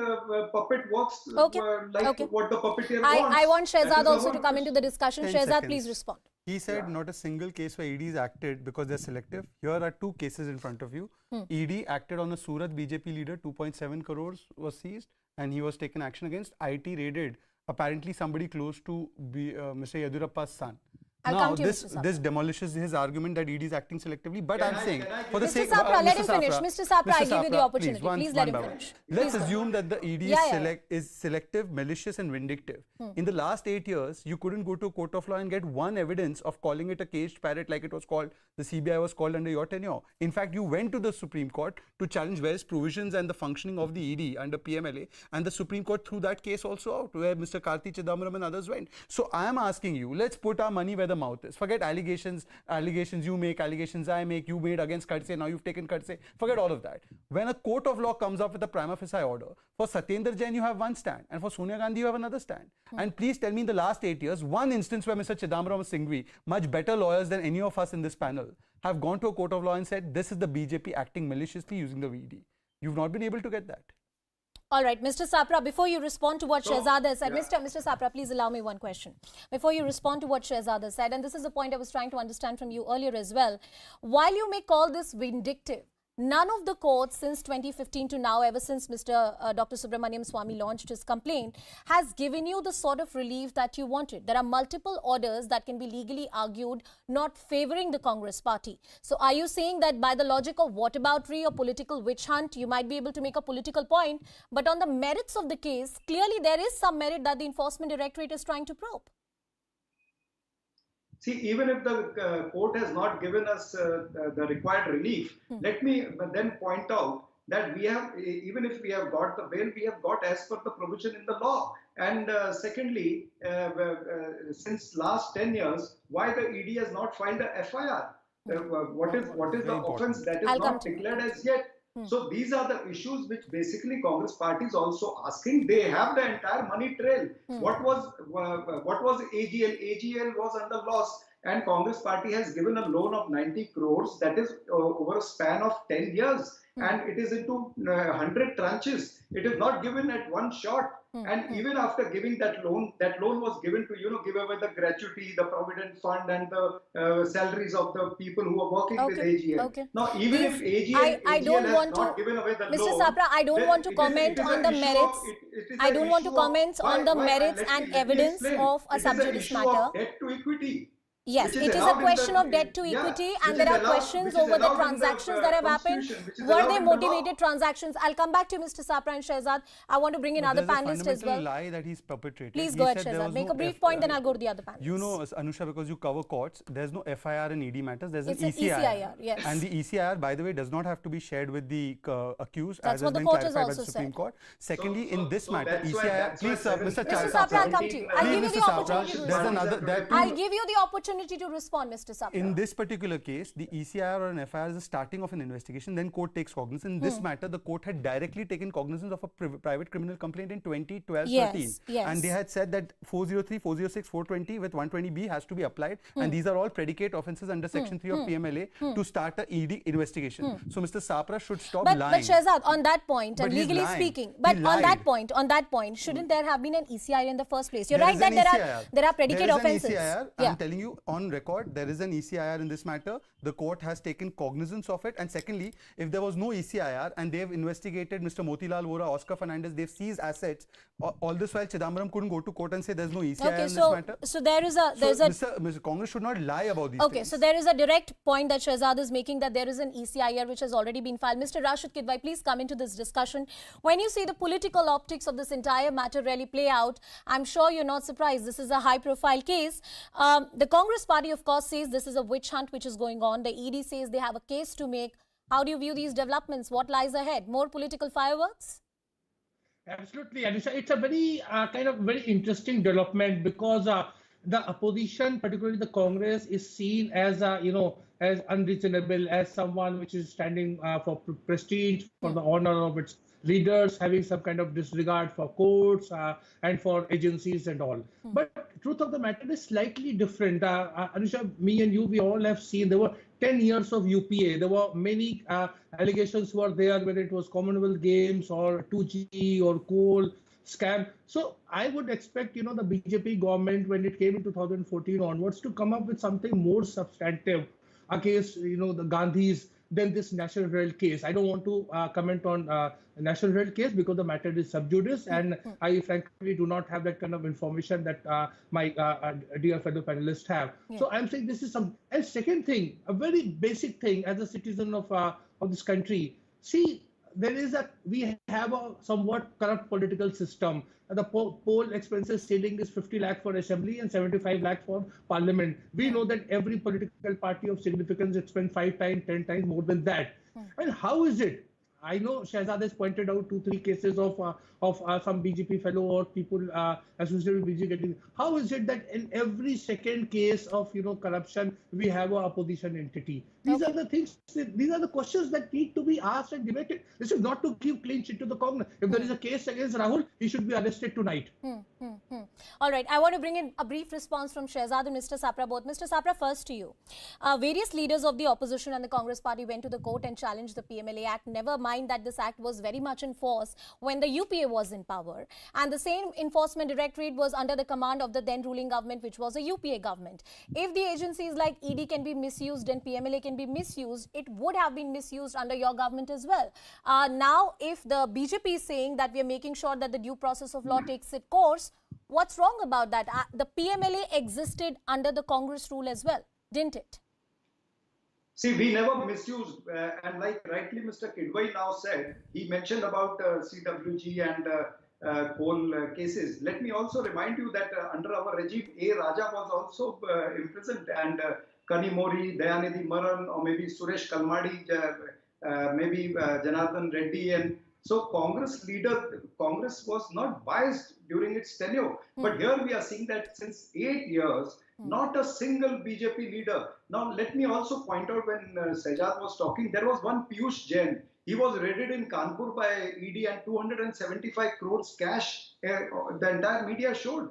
puppet works like what the puppeteer wants. I want Shehzad also to come into the discussion. Shehzad, please respond. He said not a single case where ED is acted because they're selective. Here are two cases in front of you. ED acted on a Surat BJP leader, 2.7 crores was seized and he was taken action against. IT raided apparently somebody close to Mr. Yedurappa's son. Now, this demolishes his argument that ED is acting selectively. But I'm saying, for the sake of let him finish. Mr. Sapra, I give you the opportunity. Please let him finish. Let's assume that the ED is selective, malicious, and vindictive. In the last 8 years, you couldn't go to a court of law and get one evidence of calling it a caged parrot like it was called. The CBI was called under your tenure. In fact, you went to the Supreme Court to challenge various provisions and the functioning of the ED under PMLA, and the Supreme Court threw that case also out, where Mr. Karti Chidambaram and others went. So I am asking you, let's put our money where the mouth is. Forget allegations you make, allegations I make, you made against Khadse, now you've taken Khadse. Forget all of that. When a court of law comes up with a prima facie order, for Satyendra Jain you have one stand, and for Sonia Gandhi you have another stand. And please tell me in the last 8 years, one instance where Mr. Chidambaram or Singhvi, much better lawyers than any of us in this panel, have gone to a court of law and said, this is the BJP acting maliciously using the ED. You've not been able to get that. All right, Mr. Sapra, before you respond to what Shehzad has said, Mr. Sapra, please allow me one question. Before you respond to what Shehzad has said, and this is the point I was trying to understand from you earlier as well, while you may call this vindictive, none of the courts since 2015 to now, ever since Dr. Subramaniam Swamy launched his complaint, has given you the sort of relief that you wanted. There are multiple orders that can be legally argued not favoring the Congress party. So are you saying that by the logic of whataboutery or political witch hunt, you might be able to make a political point, but on the merits of the case, clearly there is some merit that the Enforcement Directorate is trying to probe? See, even if the court has not given us the required relief, let me then point out that we have, even if we have got the bail, we have got as per the provision in the law. And secondly, since last 10 years, why the ED has not filed a FIR? What is the offence that is not declared as yet? So these are the issues which basically Congress party is also asking. They have the entire money trail. What was AGL? AGL was under loss, and Congress party has given a loan of 90 crores. That is over a span of 10 years, and it is into 100 tranches. It is not given at one shot. And even after giving that loan was given to, give away the gratuity, the provident fund, and the salaries of the people who are working with AGL. Now, even if AGL has not given away the loan, Mr. Sapra, I don't want to comment on the merits. I don't want to comment on the merits and evidence of a sub judice matter. Debt to equity. Yes, it is a question of debt to equity, and there are questions over the transactions that have happened. Were they motivated transactions? I'll come back to Mr. Sapra and Shehzad. I want to bring in other panelists as well. There's a fundamental lie that he's perpetrated. Please go ahead, Shehzad. Make a brief point, then I'll go to the other panelists. You know, Anusha, because you cover courts, there's no FIR in ED matters. There's an ECIR. ECIR. Yes. And the ECIR, by the way, does not have to be shared with the accused, That's as what has the been court clarified has by the also Supreme said. Court. Secondly, in this matter, ECIR, please, Mr. Sapra, I'll come to you. I'll give you the opportunity to respond. I'll give you the opportunity to respond, Mr. Sapra. In this particular case, the ECIR or an FIR is the starting of an investigation, then court takes cognizance. In this matter, the court had directly taken cognizance of a private criminal complaint in 2012-13. Yes. And they had said that 403, 406, 420 with 120B has to be applied. And these are all predicate offences under Section 3 of PMLA to start a ED investigation. So Mr. Sapra should stop lying. But Shehzad, on that point, and legally lying. speaking, but on that point, shouldn't there have been an ECIR in the first place? You're right that there are predicate offences. ECIR, I'm telling you on record, there is an ECIR in this matter. The court has taken cognizance of it. And secondly, if there was no ECIR and they've investigated Mr. Motilal Vora, Oscar Fernandez, they've seized assets. All this while Chidambaram couldn't go to court and say there's no ECIR in this matter. So there is a Mr. Congress should not lie about these things. So there is a direct point that Shehzad is making, that there is an ECIR which has already been filed. Mr. Rashid Kidwai, please come into this discussion. When you see the political optics of this entire matter really play out, I'm sure you're not surprised. This is a high-profile case. The Congress party, of course, says this is a witch hunt which is going on. The ED says they have a case to make. How do you view these developments? What lies ahead? More political fireworks? Absolutely, Anisha. It's a very very interesting development, because the opposition, particularly the Congress, is seen as as unreasonable, as someone which is standing for prestige, for the honor of its leaders, having some kind of disregard for courts and for agencies and all. But truth of the matter is slightly different. Anusha, me and you, we all have seen there were 10 years of UPA. There were many allegations were there, whether it was Commonwealth Games or 2G or coal scam. So I would expect, the BJP government, when it came in 2014 onwards, to come up with something more substantive against, the Gandhis than this National Herald case. I don't want to comment on National Herald case because the matter is sub judice, and I frankly do not have that kind of information that my dear fellow panelists have. So I'm saying this is some. And second thing, a very basic thing as a citizen of this country. See, we have a somewhat corrupt political system. The poll expenses ceiling is 50 lakh for assembly and 75 lakh for parliament. We know that every political party of significance spends 5 times, 10 times more than that. And how is it? I know Shehzad has pointed out 2-3 cases of some BJP fellow or people associated with BJP. How is it that in every second case of corruption we have an opposition entity? These are the things. These are the questions that need to be asked and debated. This is not to give clean sheet to the Congress. If there is a case against Rahul, he should be arrested tonight. All right. I want to bring in a brief response from Shehzad and Mr. Sapra both. Mr. Sapra, first to you. Various leaders of the opposition and the Congress party went to the court and challenged the PMLA Act. Never mind that this act was very much in force when the UPA was in power. And the same Enforcement Directorate was under the command of the then ruling government, which was a UPA government. If the agencies like ED can be misused and PMLA can be misused, it would have been misused under your government as well. Now, if the BJP is saying that we are making sure that the due process of law takes its course, what's wrong about that? The PMLA existed under the Congress rule as well, didn't it? See, we never misused, and like rightly Mr. Kidwai now said, he mentioned about CWG and coal cases. Let me also remind you that under our regime, A. Raja was also imprisoned, and Kanimori, Dayanidhi Maran, or maybe Suresh Kalmadi, maybe Janardhan Reddy. And so Congress was not biased during its tenure. But here we are seeing that since 8 years, not a single BJP leader. Now, let me also point out, when Shehzad was talking, there was one Piyush Jain. He was raided in Kanpur by ED and 275 crores cash. The entire media showed.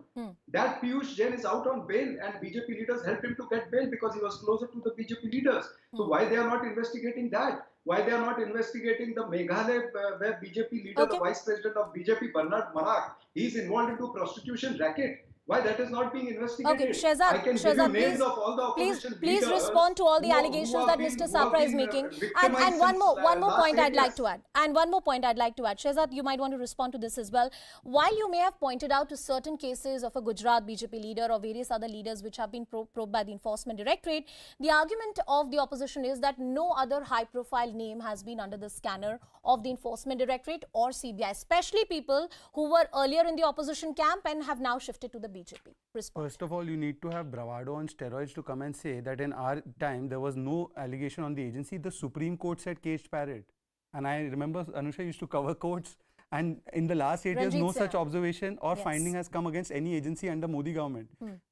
That Piyush Jain is out on bail, and BJP leaders helped him to get bail because he was closer to the BJP leaders. So why they are not investigating that? Why they are not investigating the Meghalaya where BJP leader, the vice president of BJP, Bernard Marak, he is involved into prostitution racket. Why that is not being investigated? Okay, Shehzad, I can give you names please, of all the opposition please leaders respond to all the who allegations that Mr. Sapra is making. And victimized one more since point last I'd 8 like years. to add. And one more point I'd like to add. Shehzad, you might want to respond to this as well. While you may have pointed out to certain cases of a Gujarat BJP leader or various other leaders which have been probed by the Enforcement Directorate, the argument of the opposition is that no other high-profile name has been under the scanner of the Enforcement Directorate or CBI, especially people who were earlier in the opposition camp and have now shifted to the BJP. Respond. First of all, you need to have bravado on steroids to come and say that in our time there was no allegation on the agency. The Supreme Court said caged parrot. And I remember Anusha used to cover courts, and in the last 8 years, no such observation or finding has come against any agency under Modi government.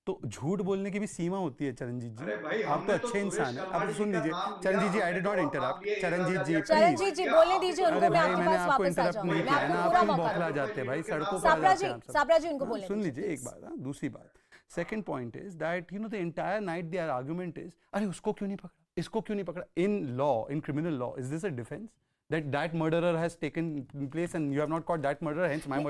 तो झूठ बोलने की भी सीमा होती है चरणजीत जी. आप तो अच्छे इंसान हैं. आप सुन लीजिए चरणजीत जी, I did not interrupt. Charanjit जी, चरणजीत जी बोलने दीजिए उनको. मैं आपके पास आपको वापस आ इंटरप्ट जाऊंगी. नहीं किया ना. आप क्यों बौखला जाते हैं भाई सड़कों पर. सापरा जी उनको बोलने सुन लीजिए एक बात. दूसरी बात, second point is that the entire night their argument is अरे उसको क्यों नहीं पकड़ा, इसको क्यों नहीं पकड़ा. In law, in criminal law, is this a defense? That murderer has taken place and you have not caught that murderer, hence my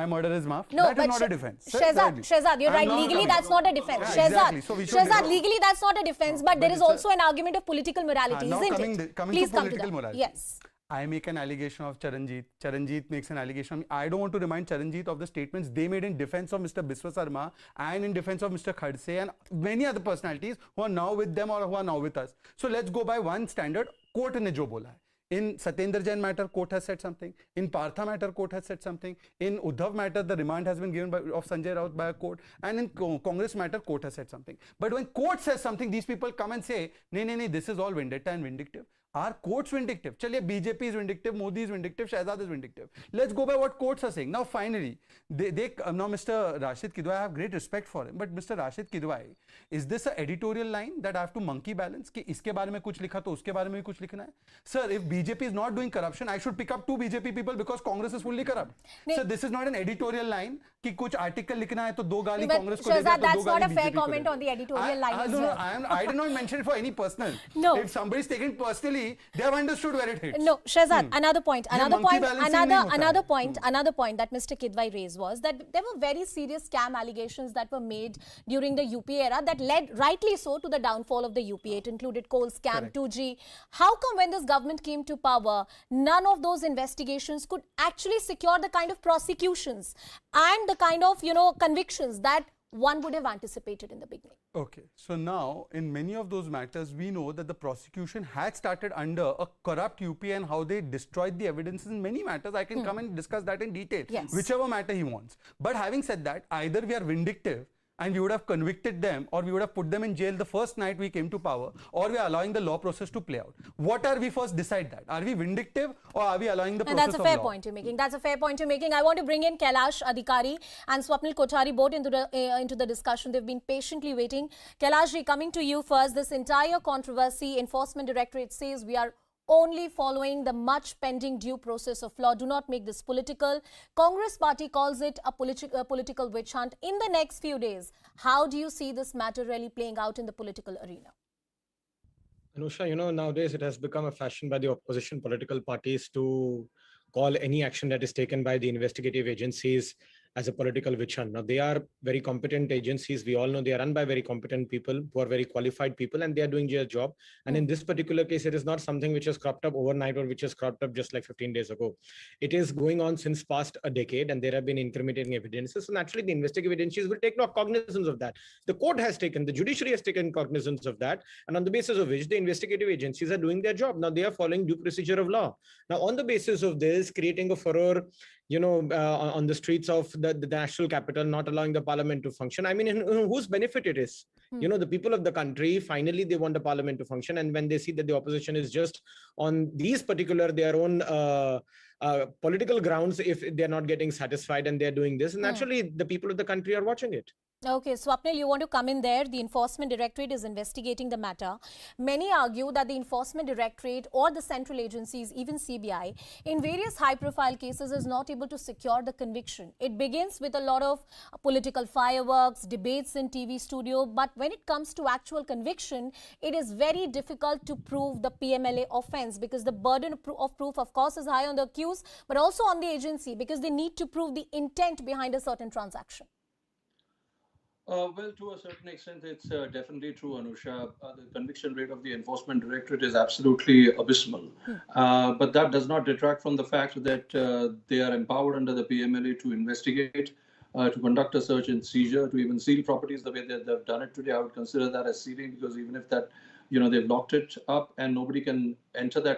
murder is maaf. No, that is not a defense. Shehzad, you're right. Legally, that's not a defense. Exactly. So Shehzad, legally, that's not a defense, but there is also an argument of political morality, now isn't it? Coming Please to come to political that. morality. Yes. I make an allegation of Charanjit. Charanjit makes an allegation of me. I don't want to remind Charanjit of the statements they made in defense of Mr. Biswa Sarma and in defense of Mr. Khadse and many other personalities who are now with them or who are now with us. So let's go by one standard. Court ne jo bola hai. In Satyendra Jain matter, court has said something. In Partha matter, court has said something. In Uddhav matter, the remand has been given of Sanjay Raut by a court. And in Congress matter, court has said something. But when court says something, these people come and say, nee, this is all vendetta and vindictive. Are courts vindictive? Chaliye, BJP is vindictive, Modi is vindictive, Shehzad is vindictive. Let's go by what courts are saying. Now, finally, now Mr. Rashid Kidwai, I have great respect for him, but Mr. Rashid Kidwai, is this an editorial line that I have to monkey balance? Ki iske baare mein kuch likha to uske baare mein bhi kuch likhna hai? Sir, if BJP is not doing corruption, I should pick up 2 BJP people because Congress is fully corrupt. So this is not an editorial line ki kuch article likhna hai to 2 gaali Congress ko de Shehzad, to that's 2 not a gaali fair BJP ko comment de. on the editorial line as well. I did not mention it for any personal. No. If somebody is taking personally, they have understood where it hits. No, Shehzad, another point that Mr. Kidwai raised was that there were very serious scam allegations that were made during the UPA era that led, rightly so, to the downfall of the UPA. It included coal scam, 2G. How come when this government came to power, none of those investigations could actually secure the kind of prosecutions and the kind of, convictions that one would have anticipated in the beginning? Okay, so now in many of those matters, we know that the prosecution had started under a corrupt UPA and how they destroyed the evidences in many matters. I can come and discuss that in detail, whichever matter he wants. But having said that, either we are vindictive and we would have convicted them or we would have put them in jail the first night we came to power, or we are allowing the law process to play out. What are we first decide that? Are we vindictive or are we allowing the process of law? That's a fair point you're making. That's a fair point you're making. I want to bring in Kailash Adhikari and Swapnil Kothari both into the discussion. They've been patiently waiting. Kailash ji, coming to you first. This entire controversy, Enforcement Directorate says we are only following the much pending due process of law. Do not make this political. Congress party calls it a political witch hunt. In the next few days, how do you see this matter really playing out in the political arena? Anusha, nowadays it has become a fashion by the opposition political parties to call any action that is taken by the investigative agencies as a political witch hunt. Now, they are very competent agencies. We all know they are run by very competent people who are very qualified people, and they are doing their job. And in this particular case, it is not something which has cropped up overnight or which has cropped up just like 15 days ago. It is going on since past a decade, and there have been incriminating evidences. So naturally, the investigative agencies will take no cognizance of that. The court has taken, the judiciary has taken cognizance of that, and on the basis of which the investigative agencies are doing their job. Now, they are following due procedure of law. Now, on the basis of this, creating a furor, on the streets of the national capital, not allowing the parliament to function. I mean, in whose benefit it is? The people of the country, finally, they want the parliament to function. And when they see that the opposition is just on these particular, their own political grounds, if they're not getting satisfied and they're doing this, naturally, the people of the country are watching it. Okay, Swapnil, you want to come in there? The Enforcement Directorate is investigating the matter. Many argue that the Enforcement Directorate or the central agencies, even CBI, in various high-profile cases is not able to secure the conviction. It begins with a lot of political fireworks, debates in TV studio, but when it comes to actual conviction, it is very difficult to prove the PMLA offense because the burden of proof, of course, is high on the accused, but also on the agency because they need to prove the intent behind a certain transaction. Well, to a certain extent, it's definitely true, Anusha. The conviction rate of the Enforcement Directorate is absolutely abysmal. But that does not detract from the fact that they are empowered under the PMLA to investigate, to conduct a search and seizure, to even seal properties the way that they've done it today. I would consider that as sealing, because even if that, they've locked it up and nobody can enter those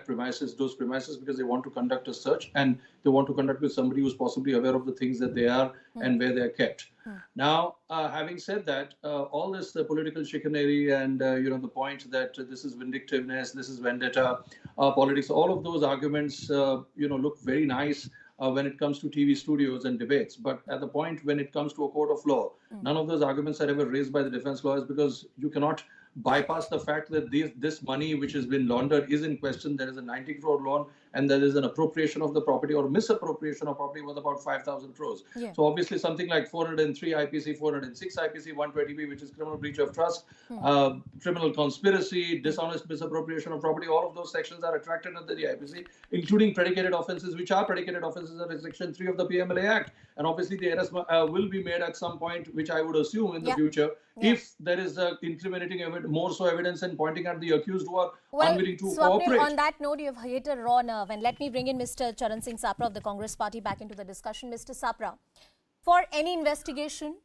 premises, because they want to conduct a search and they want to conduct with somebody who's possibly aware of the things that they are and where they are kept. Now, having said that, all this political chicanery and the point that this is vindictiveness, this is vendetta, politics, all of those arguments look very nice when it comes to TV studios and debates. But at the point when it comes to a court of law, none of those arguments are ever raised by the defense lawyers, because you cannot bypass the fact that this money which has been laundered is in question. There is a 90 crore loan and there is an appropriation of the property or misappropriation of property worth about 5,000 crores. Yeah. So obviously something like 403 IPC, 406 IPC, 120B, which is criminal breach of trust, criminal conspiracy, dishonest misappropriation of property, all of those sections are attracted under the IPC, including predicated offences, which are predicated offences under Section 3 of the PMLA Act. And obviously the arrest will be made at some point, which I would assume in the future, if there is incriminating more so evidence and pointing at the accused who are unwilling to cooperate. On that note, you have hit a raw nerve, and let me bring in Mr. Charan Singh Sapra of the Congress Party back into the discussion. Mr. Sapra, for any investigation,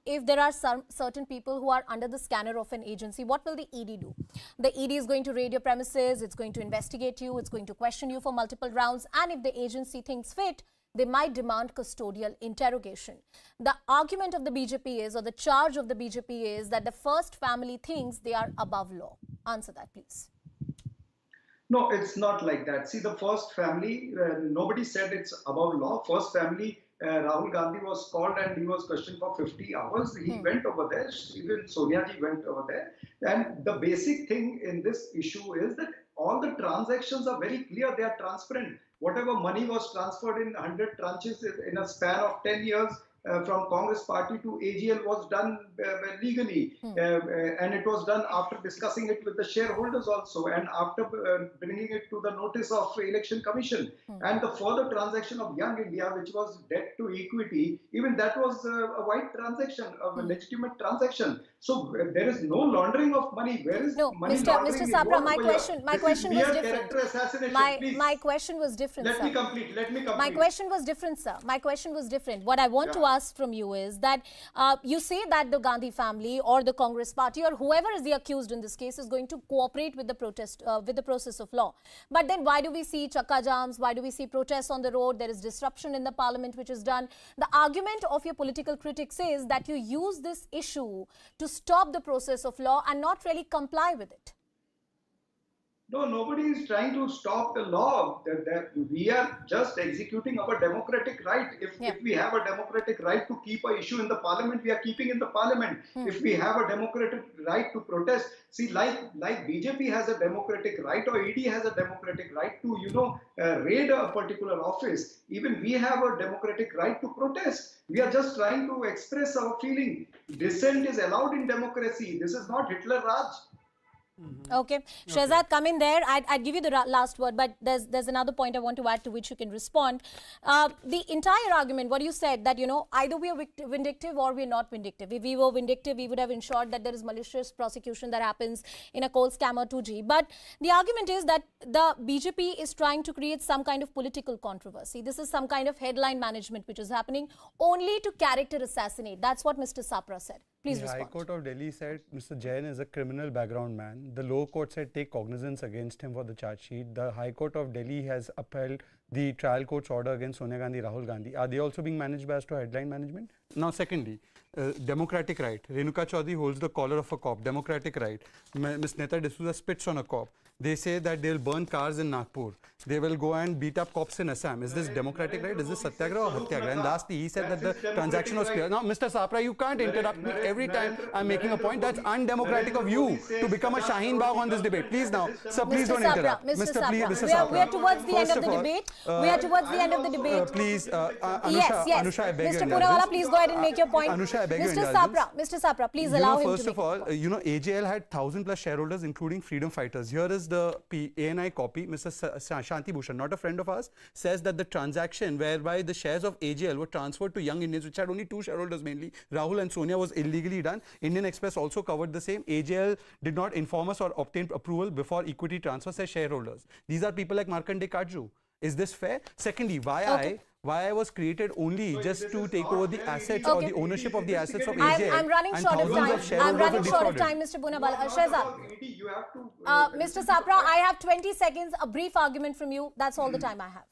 if there are certain people who are under the scanner of an agency, what will the ED do? The ED is going to raid your premises, it's going to investigate you, it's going to question you for multiple rounds, and if the agency thinks fit, they might demand custodial interrogation. The argument of the BJP is, or the charge of the BJP is, that the first family thinks they are above law. Answer that, please. No, it's not like that. See, the first family, nobody said it's above law. First family, Rahul Gandhi was called and he was questioned for 50 hours. He went over there. Even Sonia ji went over there. And the basic thing in this issue is that all the transactions are very clear. They are transparent. Whatever money was transferred in 100 tranches in a span of 10 years from Congress party to AGL was done legally. And it was done after discussing it with the shareholders also and after bringing it to the notice of Election Commission. And the further transaction of Young India, which was debt to equity, even that was a white transaction, a legitimate transaction. So there is no laundering of money. Where is money laundering? Mr. Sapra, my question was different. My question was different, Let me complete. My question was different, sir. My question was different. What I want to ask from you is that you say that the Gandhi family or the Congress party or whoever is the accused in this case is going to cooperate with the protest, with the process of law. But then why do we see chakka jams? Why do we see protests on the road? There is disruption in the parliament which is done. The argument of your political critics is that you use this issue to stop the process of law and not really comply with it. No, nobody is trying to stop the law. We are just executing our democratic right. If we have a democratic right to keep an issue in the parliament, we are keeping in the parliament. If we have a democratic right to protest, see, like BJP has a democratic right or ED has a democratic right to, raid a particular office. Even we have a democratic right to protest. We are just trying to express our feeling. Dissent is allowed in democracy. This is not Hitler Raj. Okay. Shehzad, come in there. I'd give you the last word, but there's another point I want to add to which you can respond. The entire argument, what you said, that, either we are vindictive or we're not vindictive. If we were vindictive, we would have ensured that there is malicious prosecution that happens in a coal scam or 2G. But the argument is that the BJP is trying to create some kind of political controversy. This is some kind of headline management which is happening only to character assassinate. That's what Mr. Sapra said. Please respond. The High Court of Delhi said Mr. Jain is a criminal background man. The lower court said take cognizance against him for the charge sheet. The High Court of Delhi has upheld the trial court's order against Sonia Gandhi, Rahul Gandhi. Are they also being managed by as to headline management? Now, secondly, democratic right. Renuka Chaudhary holds the collar of a cop. Democratic right. Ms. Neta D'Souza spits on a cop. They say that they'll burn cars in Nagpur. They will go and beat up cops in Assam. Is this democratic right? Is this satyagraha or hatyagraha? And lastly, he said that the transaction was clear. Now, Mr. Sapra, you can't interrupt me every time I'm making a point. That's undemocratic of you to become a Shaheen Bagh on this debate. Please now, sir, please don't interrupt. Mr. Sapra, we are towards the end of the debate. Please, Anusha, I beg Mr. Poonawala, please go ahead and make your point. Anusha, I beg your Mr. indulgence. Mr. Sapra, please allow him first to of all, AJL had 1,000+ shareholders, including freedom fighters. Here is the ANI copy. Mr. Shanti Bhushan, not a friend of ours, says that the transaction whereby the shares of AJL were transferred to young Indians, which had only 2 shareholders mainly, Rahul and Sonia, was illegally done. Indian Express also covered the same. AJL did not inform us or obtain approval before equity transfers as shareholders. These are people like Markande Kaju. Is this fair? Secondly, why I was created only just to take over the assets or the ownership of the assets of AJL. I'm running short of time. I'm running short of time, Mr. Poonawala. Shehzad. Mr. Sapra, I have 20 seconds, a brief argument from you. That's all the time I have.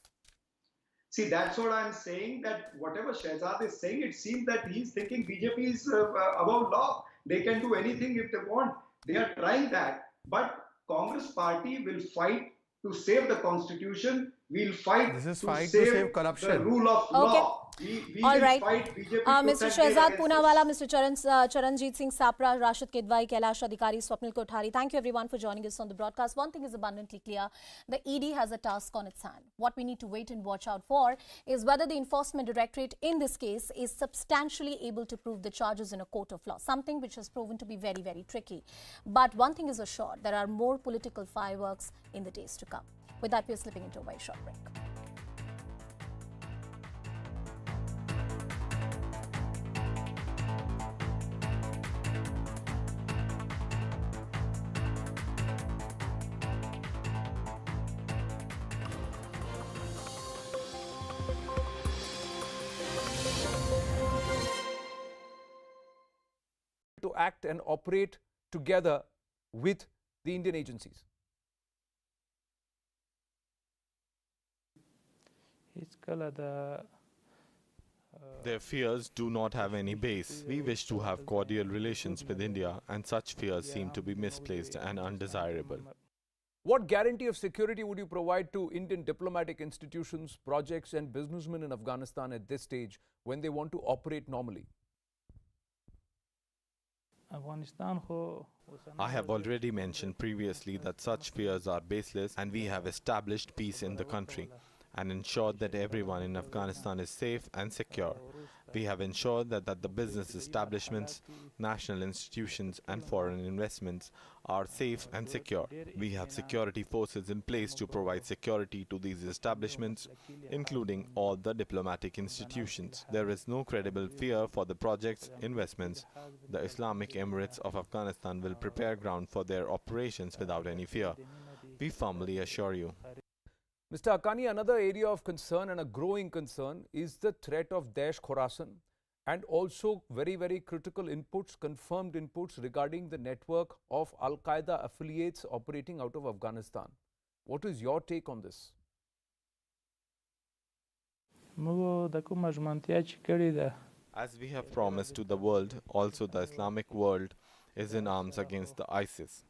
See, that's what I'm saying, that whatever Shehzad is saying, it seems that he's thinking BJP is above law. They can do anything if they want. They are trying that. But Congress party will fight to save the constitution. We'll fight to save corruption. The rule of law. We All will right. fight BJP Mr. Shehzad Poonawala, Mr. Charanjit Singh Sapra, Rashid Kidwai, Kailash Adhikari, Swapnil Kothari. Thank you everyone for joining us on the broadcast. One thing is abundantly clear. The ED has a task on its hand. What we need to wait and watch out for is whether the Enforcement Directorate in this case is substantially able to prove the charges in a court of law. Something which has proven to be very, very tricky. But one thing is assured, there are more political fireworks in the days to come. With that, we are slipping into a very short break. To act and operate together with the Indian agencies? Their fears do not have any base. We wish to have cordial relations with India, and such fears seem to be misplaced and undesirable. What guarantee of security would you provide to Indian diplomatic institutions, projects and businessmen in Afghanistan at this stage when they want to operate normally? I have already mentioned previously that such fears are baseless, and we have established peace in the country and ensured that everyone in Afghanistan is safe and secure. We have ensured that the business establishments, national institutions and foreign investments are safe and secure. We have security forces in place to provide security to these establishments, including all the diplomatic institutions. There is no credible fear for the project's investments. The Islamic Emirates of Afghanistan will prepare ground for their operations without any fear. We firmly assure you. Mr. Haqqani, another area of concern and a growing concern is the threat of Daesh Khorasan and also very, very critical inputs, confirmed inputs regarding the network of Al-Qaeda affiliates operating out of Afghanistan. What is your take on this? As we have promised to the world, also the Islamic world is in arms against the ISIS.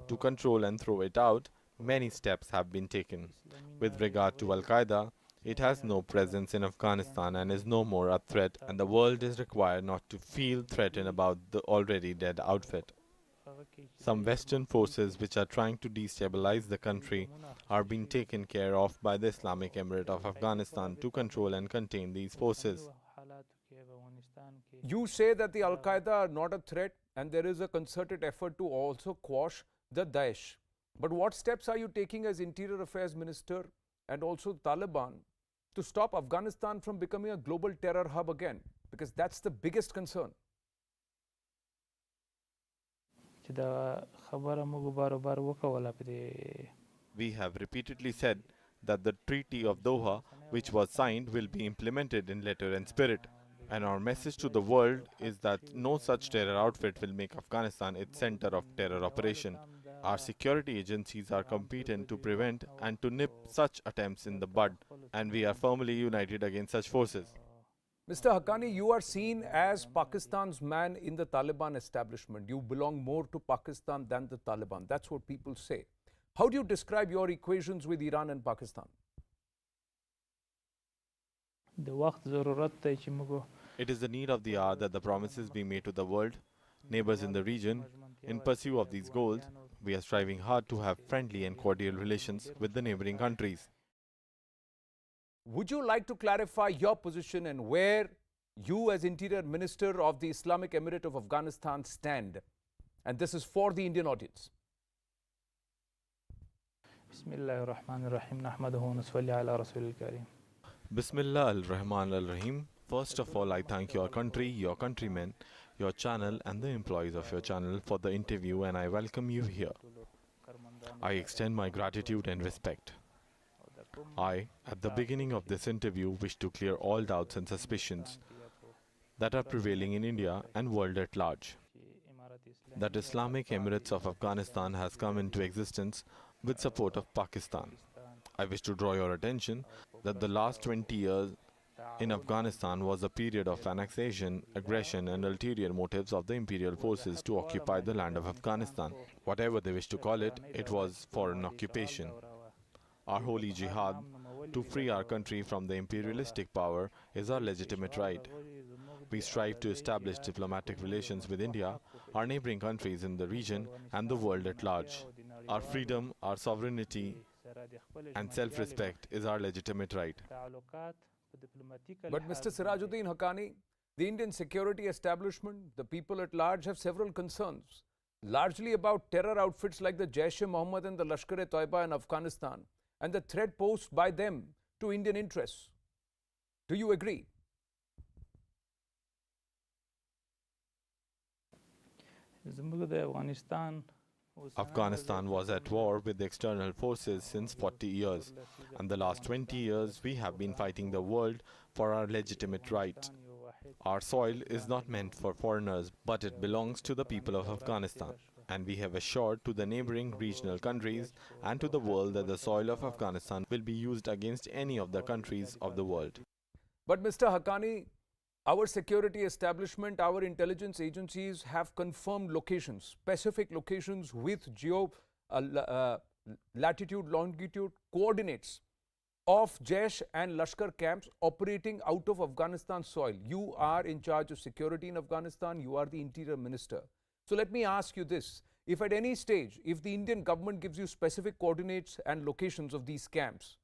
To control and throw it out, many steps have been taken. With regard to Al-Qaeda, it has no presence in Afghanistan and is no more a threat, and the world is required not to feel threatened about the already dead outfit. Some Western forces which are trying to destabilize the country are being taken care of by the Islamic Emirate of Afghanistan to control and contain these forces. You say that the Al-Qaeda are not a threat and there is a concerted effort to also quash the Daesh. But what steps are you taking as Interior Affairs Minister and also Taliban to stop Afghanistan from becoming a global terror hub again? Because that's the biggest concern. We have repeatedly said that the Treaty of Doha, which was signed, will be implemented in letter and spirit. And our message to the world is that no such terror outfit will make Afghanistan its center of terror operation. Our security agencies are competent to prevent and to nip such attempts in the bud, and we are firmly united against such forces. Mr. Haqqani, you are seen as Pakistan's man in the Taliban establishment. You belong more to Pakistan than the Taliban. That's what people say. How do you describe your equations with Iran and Pakistan? It is the need of the hour that the promises be made to the world, neighbors in the region. In pursuit of these goals, we are striving hard to have friendly and cordial relations with the neighboring countries. Would you like to clarify your position and where you as Interior Minister of the Islamic Emirate of Afghanistan stand? And this is for the Indian audience. Bismillah ar-Rahman ar-Rahim. Nahmaduhu nusalli ala Rasulil Kareem. Bismillah al-Rahman al-Rahim. First of all, I thank your country, your countrymen, your channel and the employees of your channel for the interview, and I welcome you here. I extend my gratitude and respect. I, at the beginning of this interview, wish to clear all doubts and suspicions that are prevailing in India and world at large. That Islamic Emirates of Afghanistan has come into existence with support of Pakistan. I wish to draw your attention that the last 20 years in Afghanistan was a period of annexation, aggression and ulterior motives of the imperial forces to occupy the land of Afghanistan. Whatever they wish to call it, it was for an occupation. Our holy jihad to free our country from the imperialistic power is our legitimate right. We strive to establish diplomatic relations with India, our neighboring countries in the region and the world at large. Our freedom, our sovereignty and self-respect is our legitimate right. But Mr. Sirajuddin Haqqani, the Indian security establishment, the people at large have several concerns, largely about terror outfits like the Jaish-e-Mohammed and the Lashkar-e-Taiba in Afghanistan and the threat posed by them to Indian interests. Do you agree? Afghanistan was at war with external forces since 40 years, and the last 20 years we have been fighting the world for our legitimate right. Our soil is not meant for foreigners, but it belongs to the people of Afghanistan, and we have assured to the neighboring regional countries and to the world that the soil of Afghanistan will be used against any of the countries of the world. But Mr. Haqqani, our security establishment, our intelligence agencies have confirmed locations, specific locations with latitude, longitude, coordinates of Jaish and Lashkar camps operating out of Afghanistan soil. You are in charge of security in Afghanistan. You are the Interior Minister. So let me ask you this. If at any stage, if the Indian government gives you specific coordinates and locations of these camps,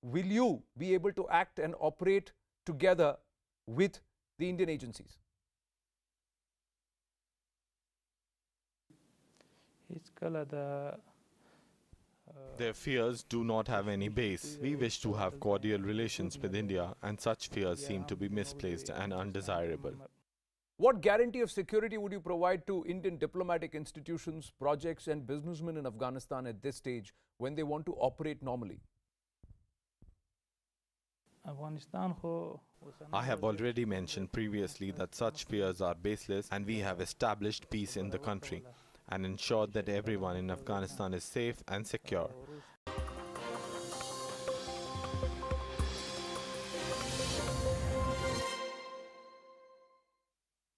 will you be able to act and operate together with the Indian agencies? Their fears do not have any base. We wish to have cordial relations with India, and such fears seem to be misplaced and undesirable. What guarantee of security would you provide to Indian diplomatic institutions, projects and businessmen in Afghanistan at this stage when they want to operate normally? I have already mentioned previously that such fears are baseless, and we have established peace in the country and ensured that everyone in Afghanistan is safe and secure.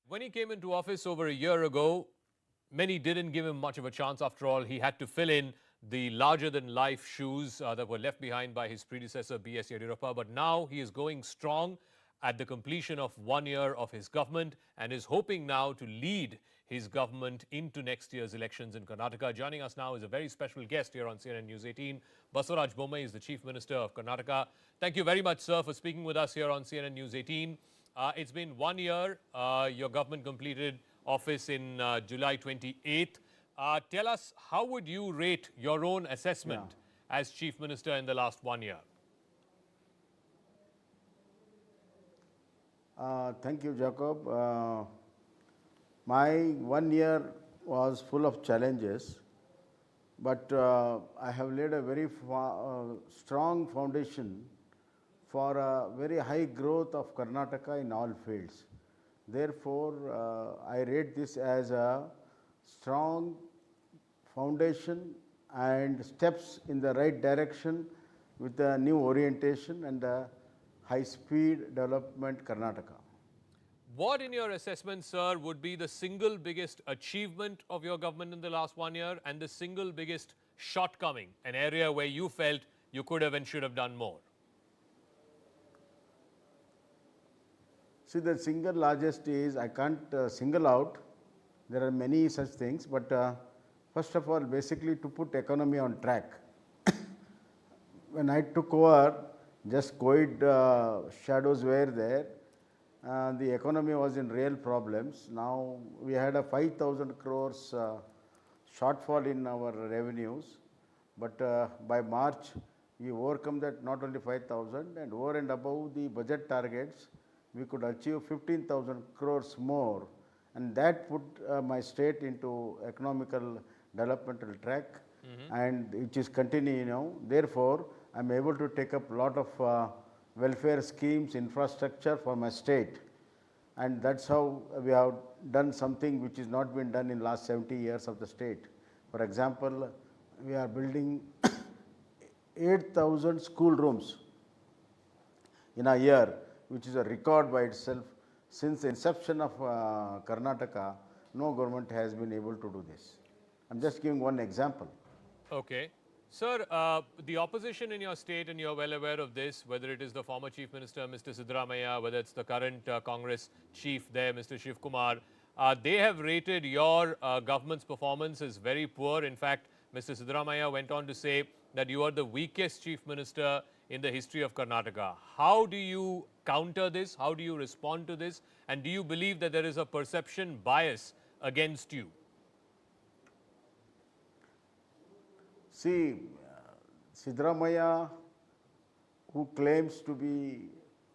When he came into office over a year ago, many didn't give him much of a chance. After all, he had to fill in the larger-than-life shoes that were left behind by his predecessor, B.S. Yediyurappa. But now he is going strong at the completion of 1 year of his government and is hoping now to lead his government into next year's elections in Karnataka. Joining us now is a very special guest here on CNN News 18. Basavaraj Bommai is the Chief Minister of Karnataka. Thank you very much, sir, for speaking with us here on CNN News 18. It's been 1 year. Your government completed office in July 28th. Tell us, how would you rate your own assessment as Chief Minister in the last 1 year? Thank you, Jacob. My 1 year was full of challenges, but I have laid a very strong foundation for a very high growth of Karnataka in all fields. Therefore, I rate this as a strong foundation and steps in the right direction with a new orientation and a high-speed development Karnataka. What, in your assessment, sir, would be the single biggest achievement of your government in the last 1 year and the single biggest shortcoming, an area where you felt you could have and should have done more? See, the single largest is, I can't single out, there are many such things, but first of all, basically to put economy on track. When I took over, just COVID shadows were there, the economy was in real problems. Now we had a 5,000 crores shortfall in our revenues, but by March we overcome that, not only 5,000, and over and above the budget targets, we could achieve 15,000 crores more, and that put my state into economical developmental track, and it is continuing now. Therefore, I am able to take up a lot of welfare schemes, infrastructure for my state, and that's how we have done something which has not been done in last 70 years of the state. For example, we are building 8,000 school rooms in a year, which is a record by itself. Since the inception of Karnataka, no government has been able to do this. I'm just giving one example. Okay. Sir, the opposition in your state, and you're well aware of this, whether it is the former Chief Minister, Mr. Siddaramaiah, whether it's the current Congress chief there, Mr. Shiv Kumar, they have rated your government's performance as very poor. In fact, Mr. Siddaramaiah went on to say that you are the weakest Chief Minister in the history of Karnataka. How do you counter this? How do you respond to this? And do you believe that there is a perception bias against you? See, Siddaramaiah, who claims to be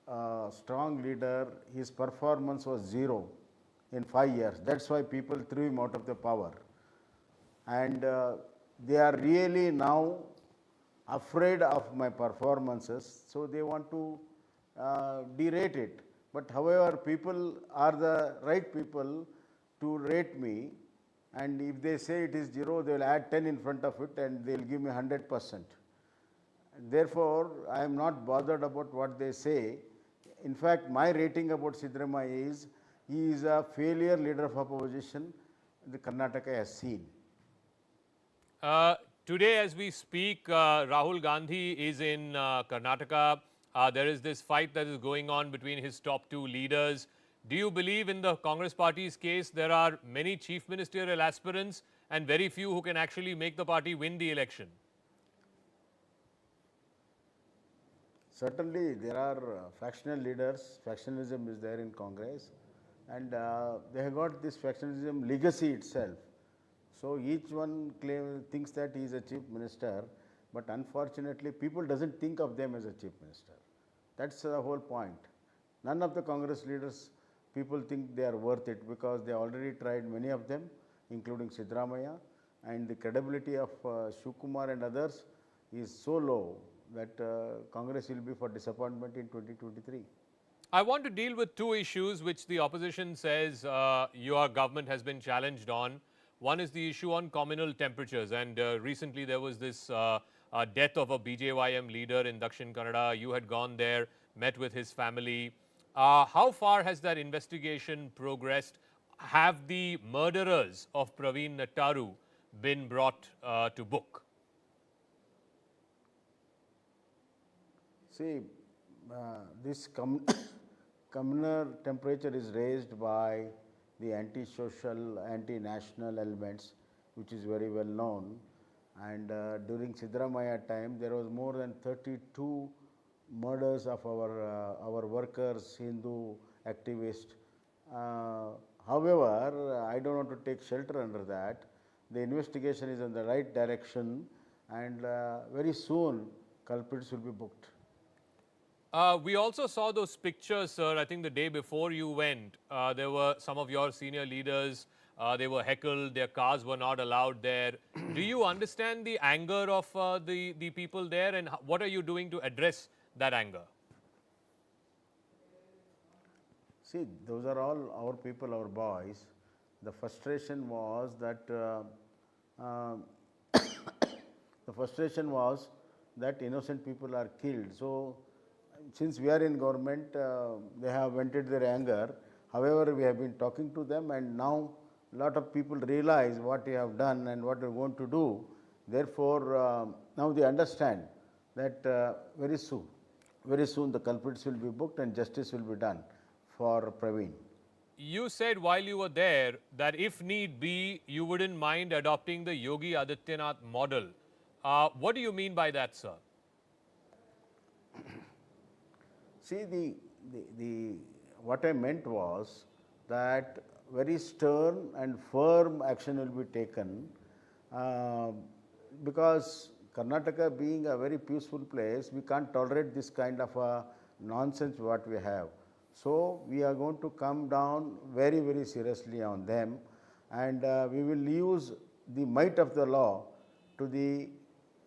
a strong leader, his performance was zero in 5 years. That's why people threw him out of the power. And they are really now afraid of my performances, so they want to derate it. But however, people are the right people to rate me, and if they say it is zero, they will add 10 in front of it and they will give me 100%. Therefore, I am not bothered about what they say. In fact, my rating about Siddaramaiah is, he is a failure leader of opposition the Karnataka has seen. Today, as we speak, Rahul Gandhi is in Karnataka. There is this fight that is going on between his top two leaders. Do you believe in the Congress party's case there are many chief ministerial aspirants and very few who can actually make the party win the election? Certainly, there are factional leaders. Factionalism is there in Congress, and they have got this factionalism legacy itself. So each one thinks that he is a chief minister, but unfortunately, people doesn't think of them as a chief minister. That's the whole point. None of the Congress leaders, people think they are worth it, because they already tried, many of them, including Siddaramaiah, and the credibility of Shiv Kumar and others is so low that Congress will be for disappointment in 2023. I want to deal with two issues which the opposition says your government has been challenged on. One is the issue on communal temperatures, and recently there was this death of a BJYM leader in Dakshin Kannada. You had gone there, met with his family. How far has that investigation progressed? Have the murderers of Praveen Nattaru been brought to book? See, this communal temperature is raised by the anti-social, anti-national elements, which is very well known. And during Siddaramaiah time, there was more than 32 murders of our workers, Hindu activists. However, I don't want to take shelter under that. The investigation is in the right direction, and very soon culprits will be booked. We also saw those pictures, sir. I think the day before you went, there were some of your senior leaders, they were heckled, their cars were not allowed there. Do you understand the anger of the people there, and what are you doing to address that anger? See, those are all our people, our boys. The frustration was that innocent people are killed. So, since we are in government, they have vented their anger. However, we have been talking to them, and now a lot of people realize what we have done and what we are going to do. Therefore, now they understand that very soon the culprits will be booked and justice will be done for Praveen. You said while you were there that if need be, you wouldn't mind adopting the Yogi Adityanath model. What do you mean by that, sir? See, the what I meant was that very stern and firm action will be taken because Karnataka being a very peaceful place, we can't tolerate this kind of a nonsense what we have. So we are going to come down very, very seriously on them, and we will use the might of the law to the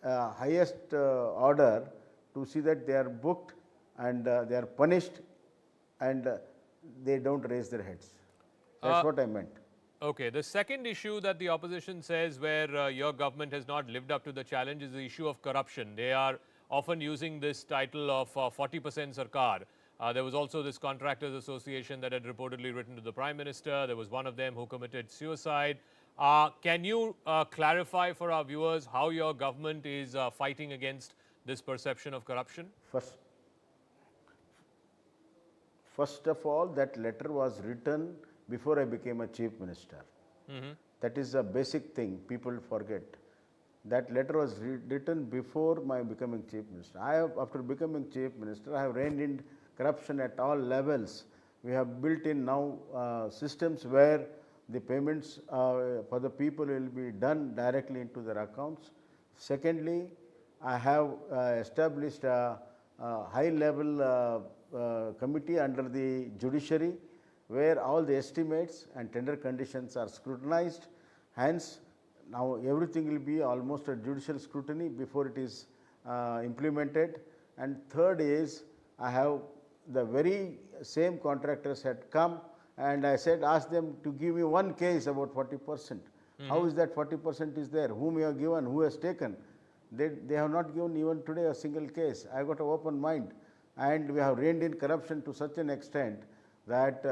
highest order to see that they are booked and they are punished and they don't raise their heads. That's what I meant. Okay. The second issue that the opposition says where your government has not lived up to the challenge is the issue of corruption. They are often using this title of 40% Sarkar. There was also this contractors association that had reportedly written to the Prime Minister. There was one of them who committed suicide. Can you clarify for our viewers how your government is fighting against this perception of corruption? First of all, that letter was written before I became a chief minister. That is a basic thing people forget. That letter was written before my becoming chief minister. After becoming chief minister, I have reined in corruption at all levels. We have built in now systems where the payments for the people will be done directly into their accounts. Secondly, I have established a high-level committee under the judiciary where all the estimates and tender conditions are scrutinized. Hence, now everything will be almost a judicial scrutiny before it is implemented. And third is, I have the very same contractors had come and I said, ask them to give me one case about 40%. How is that 40% is there? Whom you have given? Who has taken? They have not given even today a single case. I got an open mind, and we have reined in corruption to such an extent that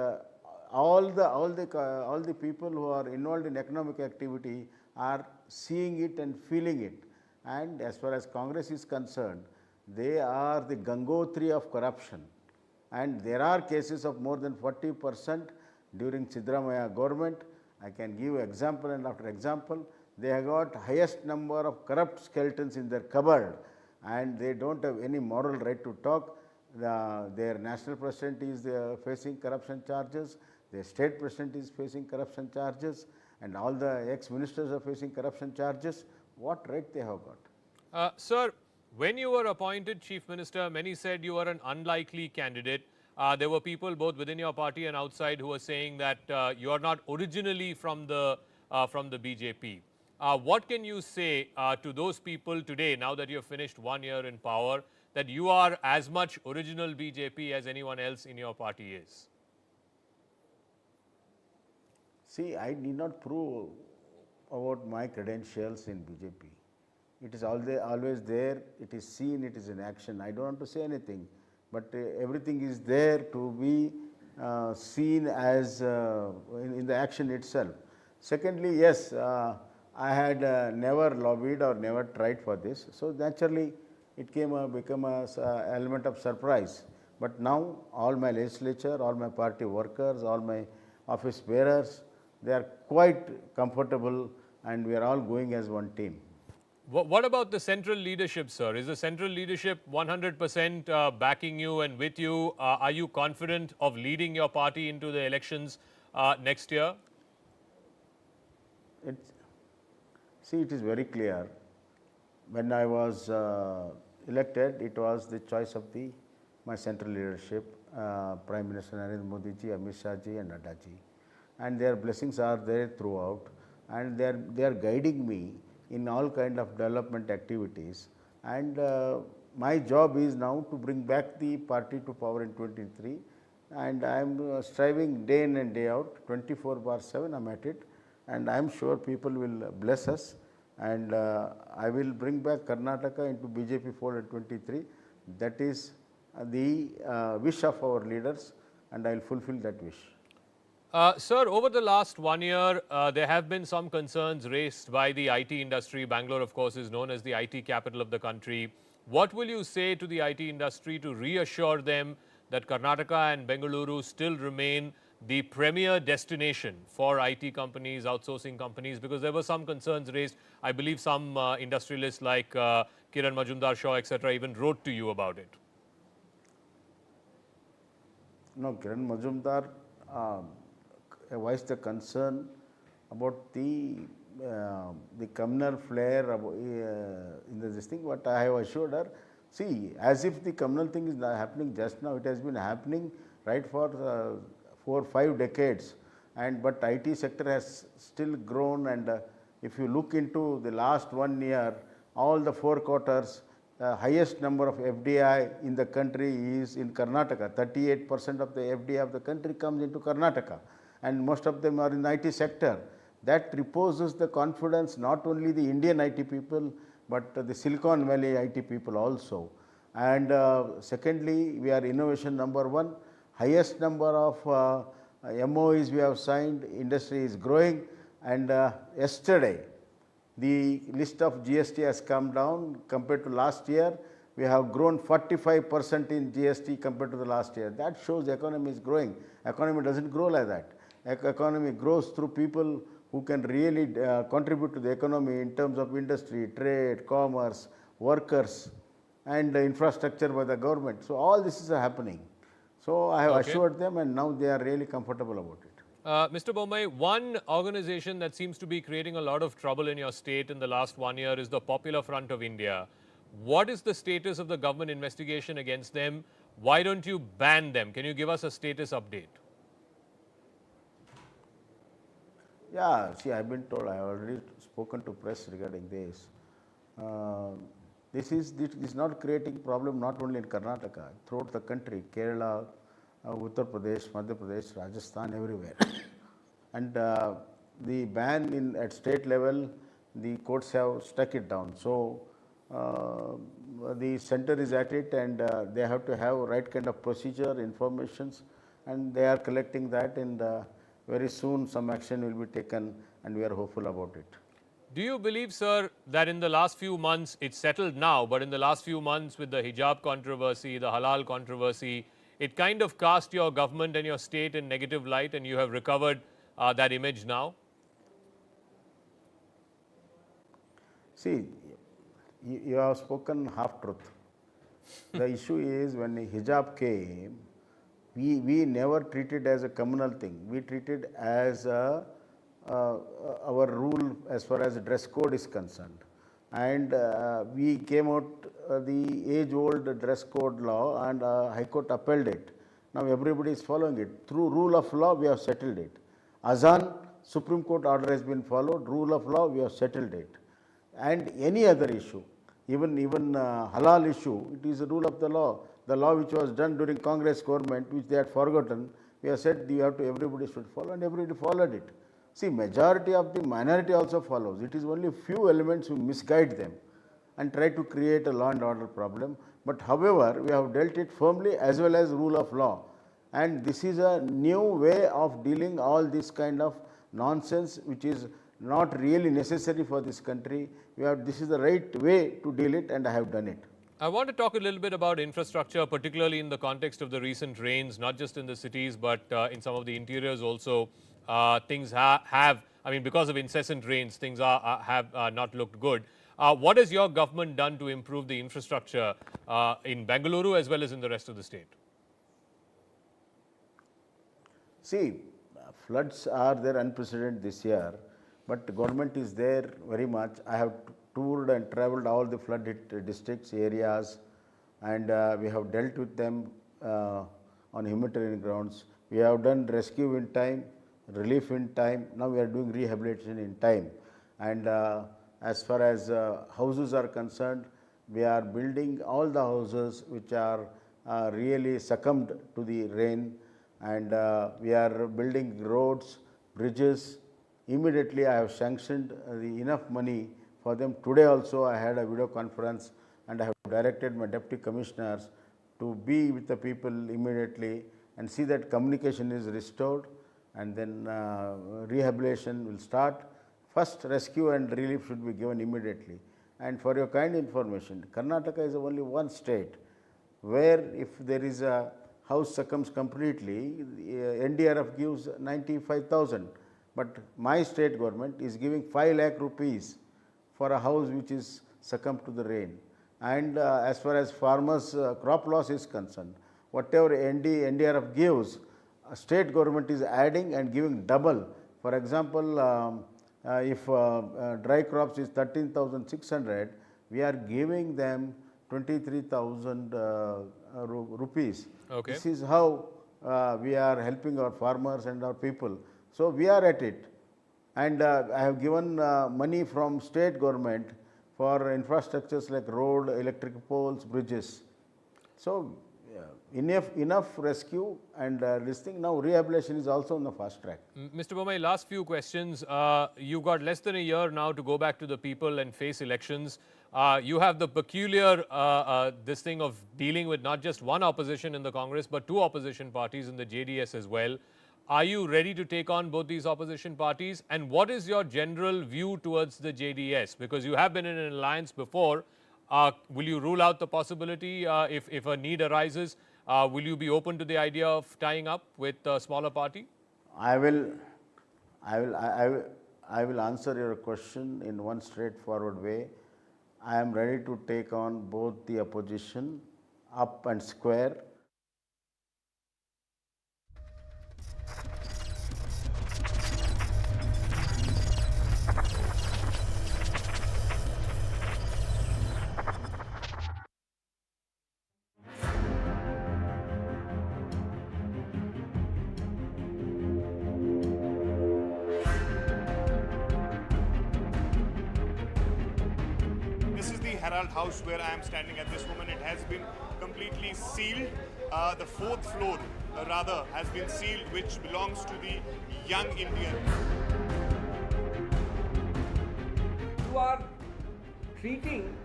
all the people who are involved in economic activity are seeing it and feeling it. And as far as Congress is concerned, they are the Gangotri of corruption. And there are cases of more than 40% during Siddaramaiah government. I can give example and after example. They have got highest number of corrupt skeletons in their cupboard, and they don't have any moral right to talk. Their national president is facing corruption charges, their state president is facing corruption charges, and all the ex-ministers are facing corruption charges. What right they have got? Sir, when you were appointed chief minister, many said you were an unlikely candidate. There were people both within your party and outside who were saying that you are not originally from the BJP. What can you say to those people today, now that you have finished 1 year in power, that you are as much original BJP as anyone else in your party is? See, I need not prove about my credentials in BJP. It is always there, it is seen, it is in action. I don't want to say anything, but everything is there to be seen as in the action itself. Secondly, yes, I had never lobbied or never tried for this, so naturally it became an element of surprise. But now all my legislature, all my party workers, all my office bearers, they are quite comfortable and we are all going as one team. What about the central leadership, sir? Is the central leadership 100% backing you and with you? Are you confident of leading your party into the elections next year? See, it is very clear. When I was elected, it was the choice of my central leadership, Prime Minister Narendra Modi ji, Amit Shah ji and Nadda ji. And their blessings are there throughout, and they are guiding me in all kind of development activities. And my job is now to bring back the party to power in 23, and I am striving day in and day out, 24/7 I am at it, and I am sure people will bless us, and I will bring back Karnataka into BJP fold in 23. That is the wish of our leaders, and I will fulfill that wish. Sir, over the last 1 year, there have been some concerns raised by the IT industry. Bangalore, of course, is known as the IT capital of the country. What will you say to the IT industry to reassure them that Karnataka and Bengaluru still remain the premier destination for IT companies, outsourcing companies? Because there were some concerns raised. I believe some industrialists like Kiran Majumdar Shaw, etc., even wrote to you about it. No, Kiran Majumdar voiced the concern about the communal flair in this thing. What I have assured her, see, as if the communal thing is not happening just now, it has been happening right for 4 or 5 decades, but IT sector has still grown, and if you look into the last 1 year, all the 4 quarters, highest number of FDI in the country is in Karnataka. 38% of the FDI of the country comes into Karnataka, and most of them are in the IT sector. That reposes the confidence not only the Indian IT people, but the Silicon Valley IT people also. And secondly, we are innovation number 1. Highest number of MOEs we have signed, industry is growing, and yesterday the list of GST has come down compared to last year. We have grown 45% in GST compared to the last year. That shows the economy is growing. Economy doesn't grow like that. Economy grows through people who can really contribute to the economy in terms of industry, trade, commerce, workers, and infrastructure by the government. So all this is happening. So I have assured them, and now they are really comfortable about it. Mr. Bommai, one organization that seems to be creating a lot of trouble in your state in the last 1 year is the Popular Front of India. What is the status of the government investigation against them? Why don't you ban them? Can you give us a status update? Yeah, see, I have been told, I have already spoken to press regarding this. This is not creating problem not only in Karnataka, throughout the country, Kerala, Uttar Pradesh, Madhya Pradesh, Rajasthan, everywhere. And the ban at state level, the courts have stuck it down. So the center is at it, and they have to have right kind of procedure, informations, and they are collecting that, and very soon some action will be taken, and we are hopeful about it. Do you believe, sir, that in the last few months, it's settled now, but in the last few months with the hijab controversy, the halal controversy, it kind of cast your government and your state in negative light, and you have recovered that image now? See, you have spoken half-truth. The issue is when hijab came, we never treated as a communal thing. We treated as our rule as far as dress code is concerned. And we came out the age-old dress code law, and High Court upheld it. Now everybody is following it. Through rule of law, we have settled it. Azan, Supreme Court order has been followed. Rule of law, we have settled it. And any other issue, even halal issue, it is a rule of the law. The law which was done during Congress government, which they had forgotten, we have said everybody should follow, and everybody followed it. See, majority of the minority also follows. It is only few elements who misguide them and try to create a law and order problem. But however, we have dealt it firmly as well as rule of law. And this is a new way of dealing all this kind of nonsense, which is not really necessary for this country. This is the right way to deal it, and I have done it. I want to talk a little bit about infrastructure, particularly in the context of the recent rains, not just in the cities, but in some of the interiors also. Things because of incessant rains, things have not looked good. What has your government done to improve the infrastructure in Bengaluru as well as in the rest of the state? See, floods are there unprecedented this year, but the government is there very much. I have toured and travelled all the flood hit districts, areas, and we have dealt with them on humanitarian grounds. We have done rescue in time, relief in time. Now we are doing rehabilitation in time. And as far as houses are concerned, we are building all the houses which are really succumbed to the rain, and we are building roads, bridges. Immediately I have sanctioned enough money for them. Today also I had a video conference, and I have directed my deputy commissioners to be with the people immediately and see that communication is restored, and then rehabilitation will start. First, rescue and relief should be given immediately. And for your kind information, Karnataka is only one state where if there is a house succumbs completely, NDRF gives 95,000. But my state government is giving 5 lakh rupees for a house which is succumbed to the rain. And as far as farmers' crop loss is concerned, whatever NDRF gives, state government is adding and giving double. For example, if dry crops is 13,600, we are giving them 23,000 rupees. Okay. This is how we are helping our farmers and our people. So we are at it. And I have given money from state government for infrastructures like road, electric poles, bridges. So enough rescue and this thing. Now rehabilitation is also on the fast track. Mr. Bommai, last few questions. You've got less than a year now to go back to the people and face elections. You have the peculiar this thing of dealing with not just one opposition in the Congress, but two opposition parties in the JDS as well. Are you ready to take on both these opposition parties? And what is your general view towards the JDS? Because you have been in an alliance before. Will you rule out the possibility if a need arises? Will you be open to the idea of tying up with a smaller party? I will answer your question in one straightforward way. I am ready to take on both the opposition, up and square. Herald House where I am standing at this moment. It has been completely sealed. The fourth floor rather has been sealed, which belongs to the young Indian. You are treating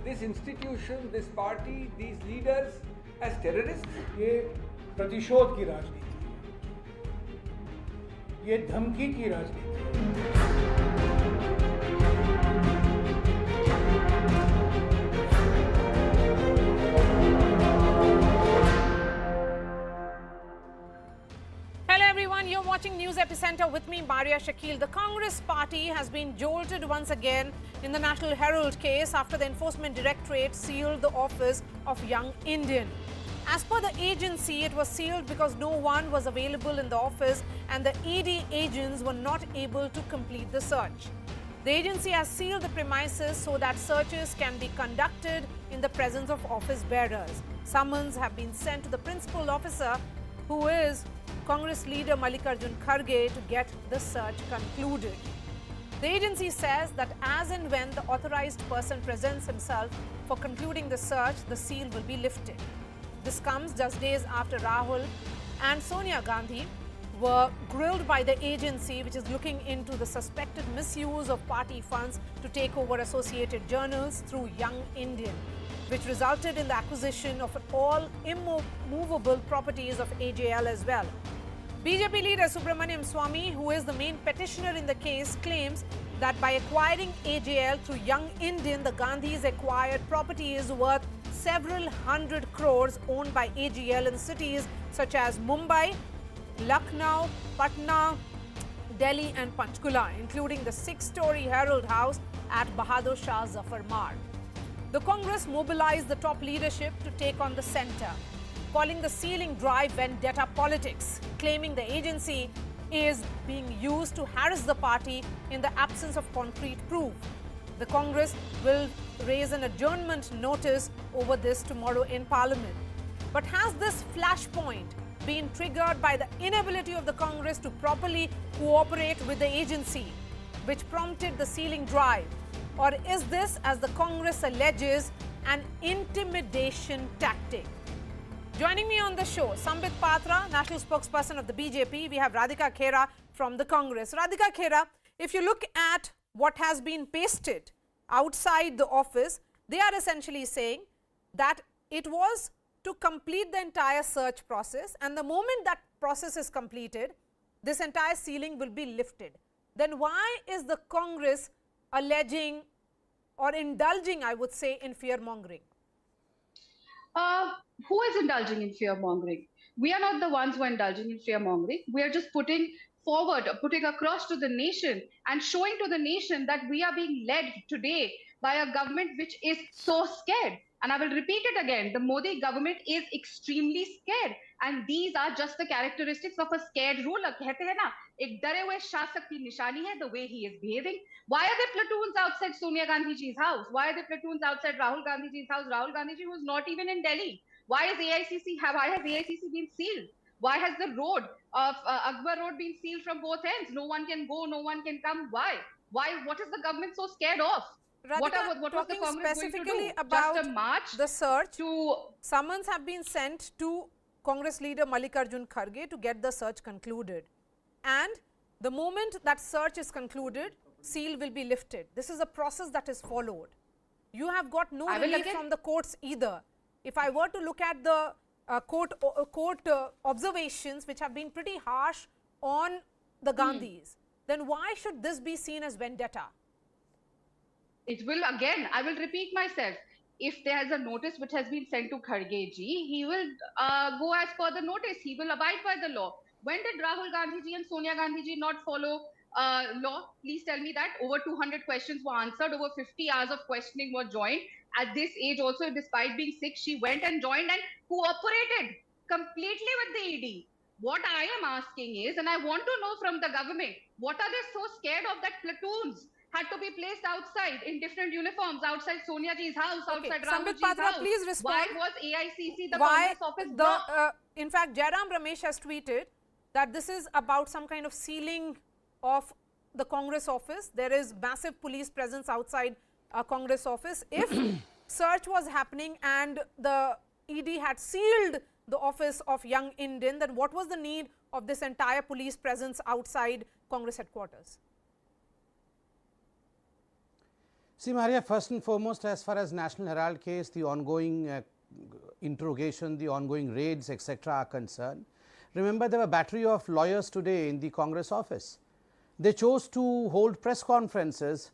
this institution, this party, these leaders as terrorists. ये प्रतिशोध की राजनीति है, ये धमकी की राजनीति है। You're watching News Epicenter with me, Maria Shakil. The Congress party has been jolted once again in the National Herald case after the Enforcement Directorate sealed the office of young Indian. As per the agency, it was sealed because no one was available in the office and the ED agents were not able to complete the search. The agency has sealed the premises so that searches can be conducted in the presence of office bearers. Summons have been sent to the principal officer, who is Congress leader Mallikarjun Kharge, to get the search concluded. The agency says that as and when the authorized person presents himself for concluding the search, the seal will be lifted. This comes just days after Rahul and Sonia Gandhi were grilled by the agency, which is looking into the suspected misuse of party funds to take over Associated Journals through Young Indian, which resulted in the acquisition of all immovable properties of AJL as well. BJP leader Subramaniam Swamy, who is the main petitioner in the case, claims that by acquiring AJL through Young Indian, the Gandhis acquired properties worth several hundred crores owned by AJL in cities such as Mumbai, Lucknow, Patna, Delhi and Panchkula, including the 6-story Herald House at Bahadur Shah Zafar Marg. The Congress mobilized the top leadership to take on the centre, calling the sealing drive vendetta politics, claiming the agency is being used to harass the party in the absence of concrete proof. The Congress will raise an adjournment notice over this tomorrow in Parliament. But has this flashpoint been triggered by the inability of the Congress to properly cooperate with the agency, which prompted the sealing drive? Or is this, as the Congress alleges, an intimidation tactic? Joining me on the show, Sambit Patra, national spokesperson of the BJP. We have Radhika Khera from the Congress. Radhika Khera, if you look at what has been pasted outside the office, they are essentially saying that it was to complete the entire search process, and the moment that process is completed, this entire sealing will be lifted. Then why is the Congress alleging or indulging, I would say, in fear-mongering? Who is indulging in fear-mongering? We are not the ones who are indulging in fear-mongering. We are just putting forward, putting across to the nation and showing to the nation that we are being led today by a government which is so scared. And I will repeat it again. The Modi government is extremely scared. And these are just the characteristics of a scared ruler. कहते हैं ना, एक डरे हुए शासक की निशानी है, the way he is behaving. Why are there platoons outside Sonia Gandhi ji's house? Why are there platoons outside Rahul Gandhi ji's house? Rahul Gandhi ji was not even in Delhi. Why has AICC been sealed? Why has the road of Akbar Road been sealed from both ends? No one can go, no one can come. Why? What is the government so scared of? Radhika, what was the Congress going to specifically do? about Just a march the search, summons have been sent to Congress leader Mallikarjun Kharge to get the search concluded. And the moment that search is concluded, seal will be lifted. This is a process that is followed. You have got no relief from the courts either. If I were to look at the court observations, which have been pretty harsh on the Gandhis, then why should this be seen as vendetta? It will, again, I will repeat myself. If there is a notice which has been sent to Kharge ji, he will go as per the notice. He will abide by the law. When did Rahul Gandhi ji and Sonia Gandhi ji not follow law? Please tell me that. Over 200 questions were answered. Over 50 hours of questioning were joined. At this age also, despite being sick, she went and joined and cooperated completely with the ED. What I am asking is, and I want to know from the government, what are they so scared of that platoons had to be placed outside in different uniforms, outside Sonia ji's house, outside Rahul ji's house? Please respond. Why was AICC, the Congress office blocked? In fact, Jairam Ramesh has tweeted that this is about some kind of sealing of the Congress office. There is massive police presence outside Congress office. If search was happening and the ED had sealed the office of young Indian, then what was the need of this entire police presence outside Congress headquarters? See, Maria, first and foremost, as far as National Herald case, the ongoing interrogation, the ongoing raids, etc. are concerned, remember there were a battery of lawyers today in the Congress office. They chose to hold press conferences.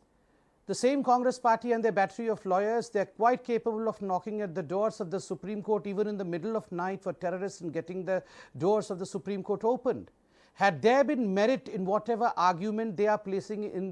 The same Congress party and their battery of lawyers, they are quite capable of knocking at the doors of the Supreme Court even in the middle of night for terrorists and getting the doors of the Supreme Court opened. Had there been merit in whatever argument they are placing in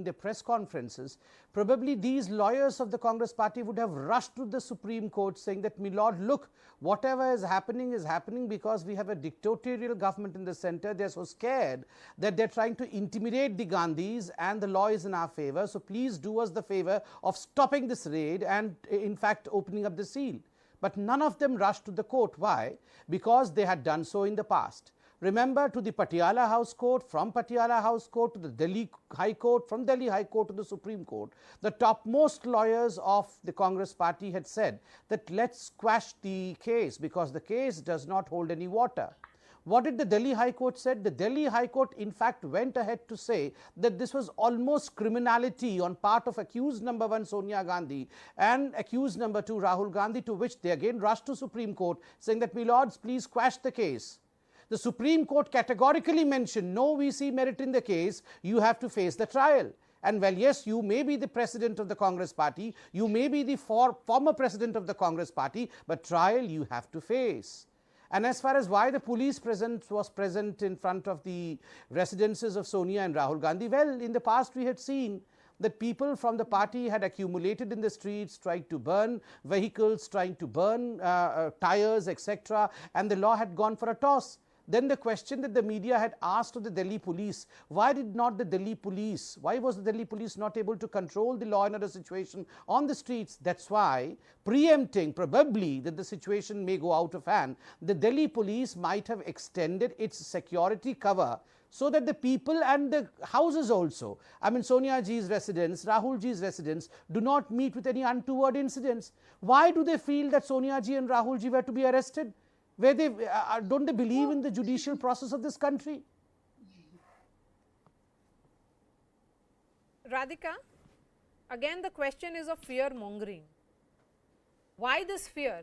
the press conferences, probably these lawyers of the Congress party would have rushed to the Supreme Court saying that, my lord, look, whatever is happening because we have a dictatorial government in the center. They are so scared that they are trying to intimidate the Gandhis and the law is in our favor. So please do us the favor of stopping this raid and in fact opening up the seal. But none of them rushed to the court. Why? Because they had done so in the past. Remember, to the Patiala House Court, from Patiala House Court to the Delhi High Court, from Delhi High Court to the Supreme Court, the topmost lawyers of the Congress party had said that let's squash the case because the case does not hold any water. What did the Delhi High Court said? The Delhi High Court in fact went ahead to say that this was almost criminality on part of accused number 1 Sonia Gandhi and accused number 2 Rahul Gandhi, to which they again rushed to Supreme Court saying that, my lords, please quash the case. The Supreme Court categorically mentioned, no, we see merit in the case, you have to face the trial. And well, yes, you may be the president of the Congress party, you may be the former president of the Congress party, but trial you have to face. And as far as why the police was present in front of the residences of Sonia and Rahul Gandhi, well, in the past we had seen that people from the party had accumulated in the streets, trying to burn vehicles, trying to burn tires, etc. And the law had gone for a toss. Then the question that the media had asked of the Delhi police, why was the Delhi police not able to control the law and order situation on the streets? That's why, preempting probably that the situation may go out of hand, the Delhi police might have extended its security cover so that the people and the houses also, I mean Sonia ji's residence, Rahul ji's residence, do not meet with any untoward incidents. Why do they feel that Sonia ji and Rahul ji were to be arrested? Where they don't they believe in the judicial process of this country? Radhika, again the question is of fear mongering. Why this fear?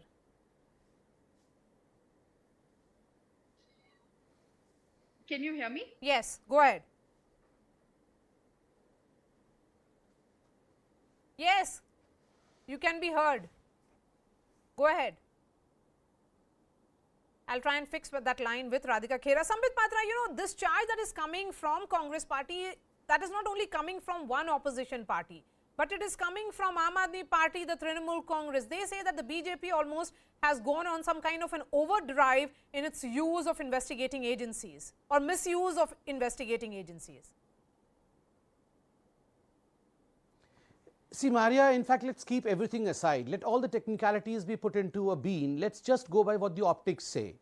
Can you hear me? Yes, go ahead. Yes, you can be heard. Go ahead. I'll try and fix that line with Radhika Khera. Sambit Patra, you know, this charge that is coming from Congress party, that is not only coming from one opposition party. but it is coming from Aam Aadmi Party, the Trinamool Congress. They say that the BJP almost has gone on some kind of an overdrive in its use of investigating agencies or misuse of investigating agencies. See, Maria, in fact, let's keep everything aside. Let all the technicalities be put into a bean. Let's just go by what the optics say.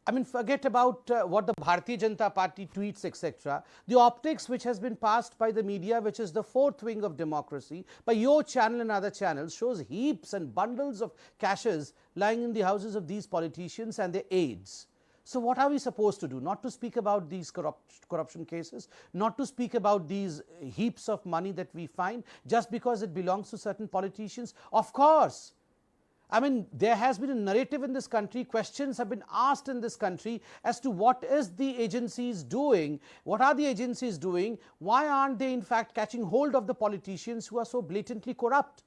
I mean, forget about what the Bharatiya Janata Party tweets, etc. The optics which has been passed by the media, which is the fourth wing of democracy, by your channel and other channels, shows heaps and bundles of caches lying in the houses of these politicians and their aides. So what are we supposed to do? Not to speak about these corruption cases, not to speak about these heaps of money that we find just because it belongs to certain politicians? Of course. I mean, there has been a narrative in this country, questions have been asked in this country as to what is the agencies doing, what are the agencies doing, why aren't they in fact catching hold of the politicians who are so blatantly corrupt?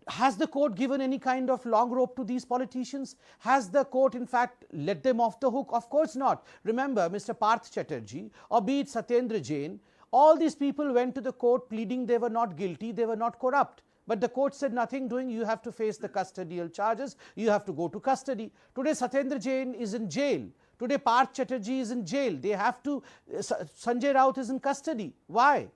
Has the court given any kind of long rope to these politicians? Has the court in fact let them off the hook? Of course not. Remember, Mr. Parth Chatterjee or be it Satyendra Jain, all these people went to the court pleading they were not guilty, they were not corrupt. But the court said nothing doing, you have to face the custodial charges, you have to go to custody. Today Satyendra Jain is in jail. Today Parth Chatterjee is in jail. They have to, Sanjay Raut is in custody. Why?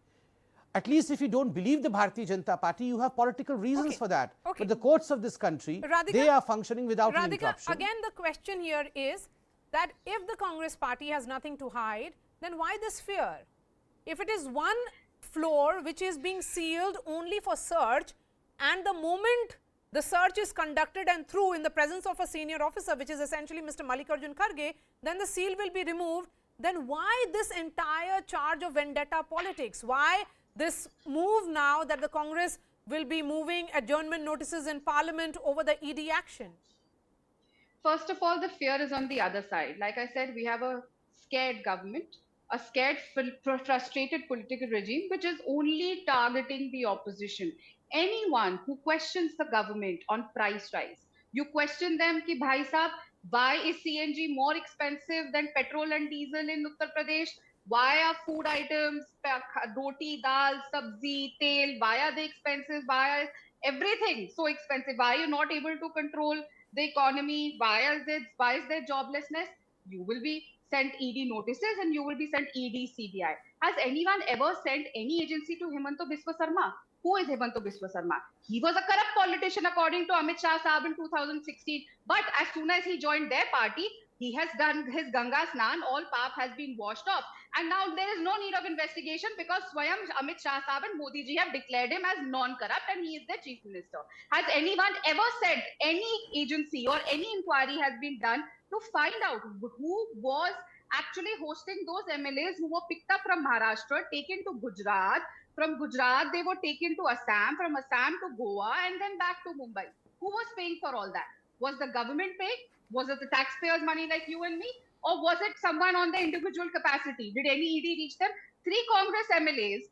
At least if you don't believe the Bharatiya Janata Party, you have political reasons for that. But the courts of this country, Radhika, they are functioning without an interruption. Again, the question here is that if the Congress party has nothing to hide, then why this fear? If it is one floor which is being sealed only for search, and the moment the search is conducted and through in the presence of a senior officer, which is essentially Mr. Mallikarjun Kharge, then the seal will be removed, then why this entire charge of vendetta politics? Why this move now that the Congress will be moving adjournment notices in Parliament over the ED action? First of all, the fear is on the other side. Like I said, we have a scared government, a scared, frustrated political regime, which is only targeting the opposition. Anyone who questions the government on price rise, you question them ki bhai sahab, why is CNG more expensive than petrol and diesel in Uttar Pradesh? Why are food items, roti, dal, sabzi, tel, why are they expensive? Why is everything so expensive? Why are you not able to control the economy? Why is there joblessness? You will be sent ED notices and you will be sent ED CBI. Has anyone ever sent any agency to Himanta Biswa Sarma? Who is Himanta Biswa Sarma? He was a corrupt politician according to Amit Shah Saab in 2016. But as soon as he joined their party, he has done his Ganga Snan, all paap has been washed off. And now there is no need of investigation because Swayam Amit Shah Saab and Modi ji have declared him as non-corrupt and he is their chief minister. Has anyone ever said any agency or any inquiry has been done to find out who was actually hosting those MLAs who were picked up from Maharashtra, taken to Gujarat, from Gujarat they were taken to Assam, from Assam to Goa and then back to Mumbai? Who was paying for all that? Was the government paying? Was it the taxpayers' money like you and me? Or was it someone on the individual capacity? Did any ED reach them? 3 Congress MLAs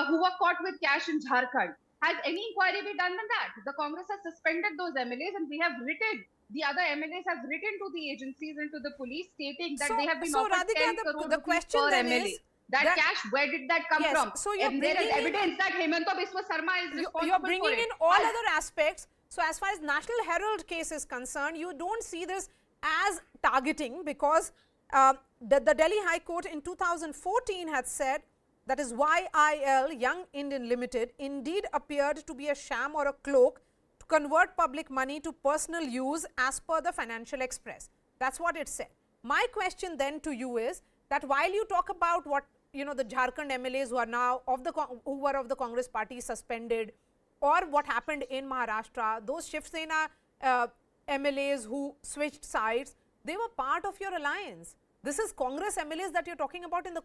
who were caught with cash in Jharkhand. Has any inquiry been done on that? The Congress has suspended those MLAs and we have written, the other MLAs have written to the agencies and to the police stating that they have been offered 10 crore the question per then MLA. is that cash, where did that come from? So you're there is evidence that Himanta Biswa Sarma is responsible you're bringing for it. in all other aspects. So as far as National Herald case is concerned, you don't see this as targeting because the Delhi High Court in 2014 had said that is YIL, Young Indian Limited, indeed appeared to be a sham or a cloak to convert public money to personal use as per the Financial Express. That's what it said. My question then to you is that while you talk about what, you know, the Jharkhand MLAs who are now who were of the Congress party suspended, or what happened in Maharashtra, those Shiv Sena MLAs who switched sides, they were part of your alliance. This is Congress MLAs that you're talking about in the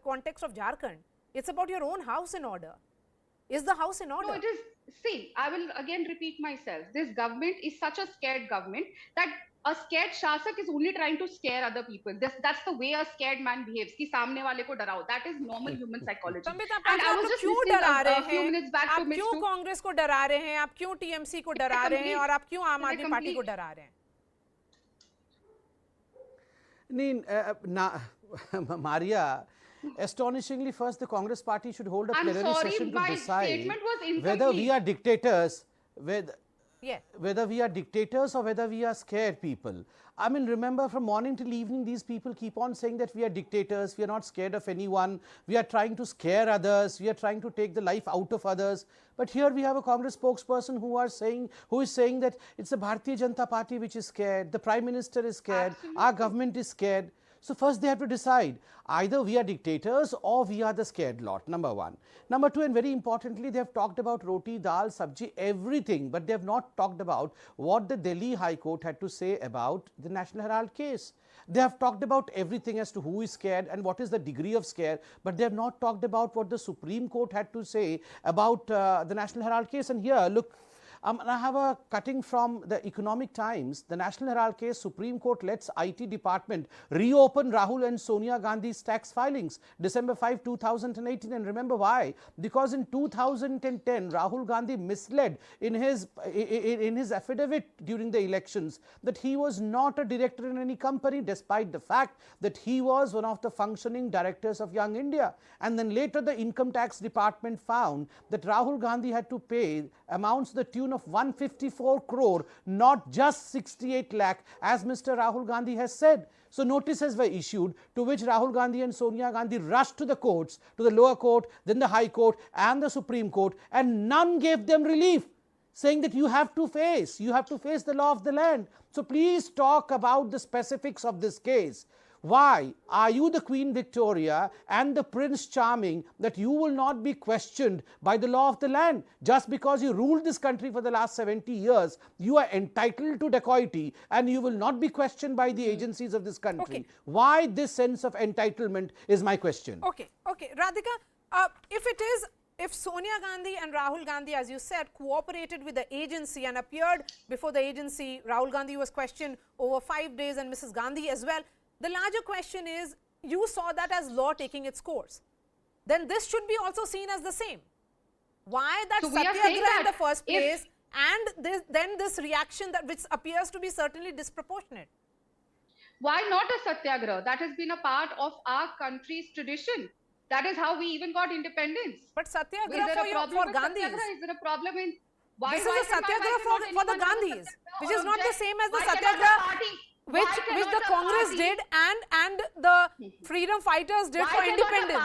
context of Jharkhand. It's about your own house in order. Is the house in order? No, it is. See, I will again repeat myself. This government is such a scared government that a scared Shasak is only trying to scare other people. That's the way a scared man behaves. Ki samne wale ko darao. That is normal human psychology. And I was just listening a few minutes back to Mitch. आप क्यों कांग्रेस को डरा रहे हैं? आप क्यों TMC को डरा रहे हैं? और आप क्यों आम आदमी पार्टी को डरा रहे हैं? नहीं, Maria, astonishingly, first the Congress party should hold a plenary session to decide statement was whether we are dictators, Yeah. whether we are dictators or whether we are scared people. I mean, remember, from morning till evening, these people keep on saying that we are dictators, we are not scared of anyone, we are trying to scare others, we are trying to take the life out of others. But here we have a Congress spokesperson who is saying that it's the Bharatiya Janata Party which is scared, the Prime Minister is scared, Absolutely. our government is scared. So first they have to decide, either we are dictators or we are the scared lot, number one. Number two, and very importantly, they have talked about roti, dal, sabji, everything, but they have not talked about what the Delhi High Court had to say about the National Herald case. They have talked about everything as to who is scared and what is the degree of scare, but they have not talked about what the Supreme Court had to say about the National Herald case. And here, look, I have a cutting from the Economic Times. The National Herald case, Supreme Court lets IT department reopen Rahul and Sonia Gandhi's tax filings, December 5, 2018. And remember why? Because in 2010, Rahul Gandhi misled in his affidavit during the elections that he was not a director in any company, despite the fact that he was one of the functioning directors of Young India. And then later the Income Tax Department found that Rahul Gandhi had to pay amounts to the tune of 154 crore, not just 68 lakh, as Mr. Rahul Gandhi has said. So notices were issued, to which Rahul Gandhi and Sonia Gandhi rushed to the courts, to the lower court, then the High Court and the Supreme Court, and none gave them relief, saying that you have to face the law of the land. So please talk about the specifics of this case. Why are you the Queen Victoria and the Prince Charming that you will not be questioned by the law of the land? Just because you ruled this country for the last 70 years, you are entitled to dacoity and you will not be questioned by the agencies of this country. Okay. Why this sense of entitlement is my question. Okay, okay. Radhika, if Sonia Gandhi and Rahul Gandhi, as you said, cooperated with the agency and appeared before the agency, Rahul Gandhi was questioned over 5 days and Mrs. Gandhi as well. The larger question is, you saw that as law taking its course. Then this should be also seen as the same. Why that satyagraha in the first place and then this reaction which appears to be certainly disproportionate? Why not a satyagraha? That has been a part of our country's tradition. That is how we even got independence. But satyagraha for Gandhis. Is there a problem in... This is a satyagraha for the Gandhis, which is not the same as the satyagraha which the Congress did and the freedom fighters did for independence.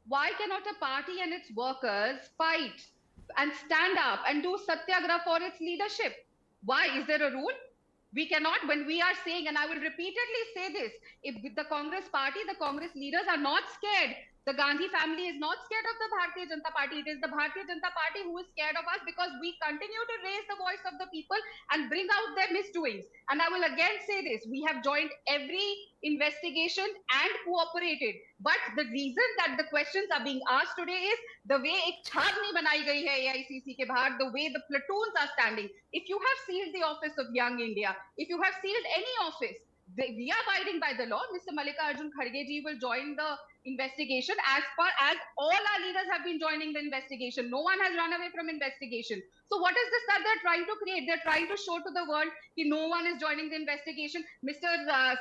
Why cannot a party and its workers fight and stand up and do satyagraha for its leadership? Why? Is there a rule? We cannot, when we are saying, and I will repeatedly say this, if the Congress party, the Congress leaders are not scared, the Gandhi family is not scared of the Bharatiya Janata Party. It is the Bharatiya Janata Party who is scared of us because we continue to raise the voice of the people and bring out their misdoings. And I will again say this, we have joined every investigation and cooperated. But the reason that the questions are being asked today is the way ek chhad nahi banai gayi hai AICC ke bahar, the way the platoons are standing. If you have sealed the office of Young India, if you have sealed any office, we are abiding by the law. Mr. Mallikarjun Kharge ji will join the investigation as far as all our leaders have been joining the investigation. No one has run away from investigation. So what is this that they're trying to create? They're trying to show to the world that no one is joining the investigation. Mr.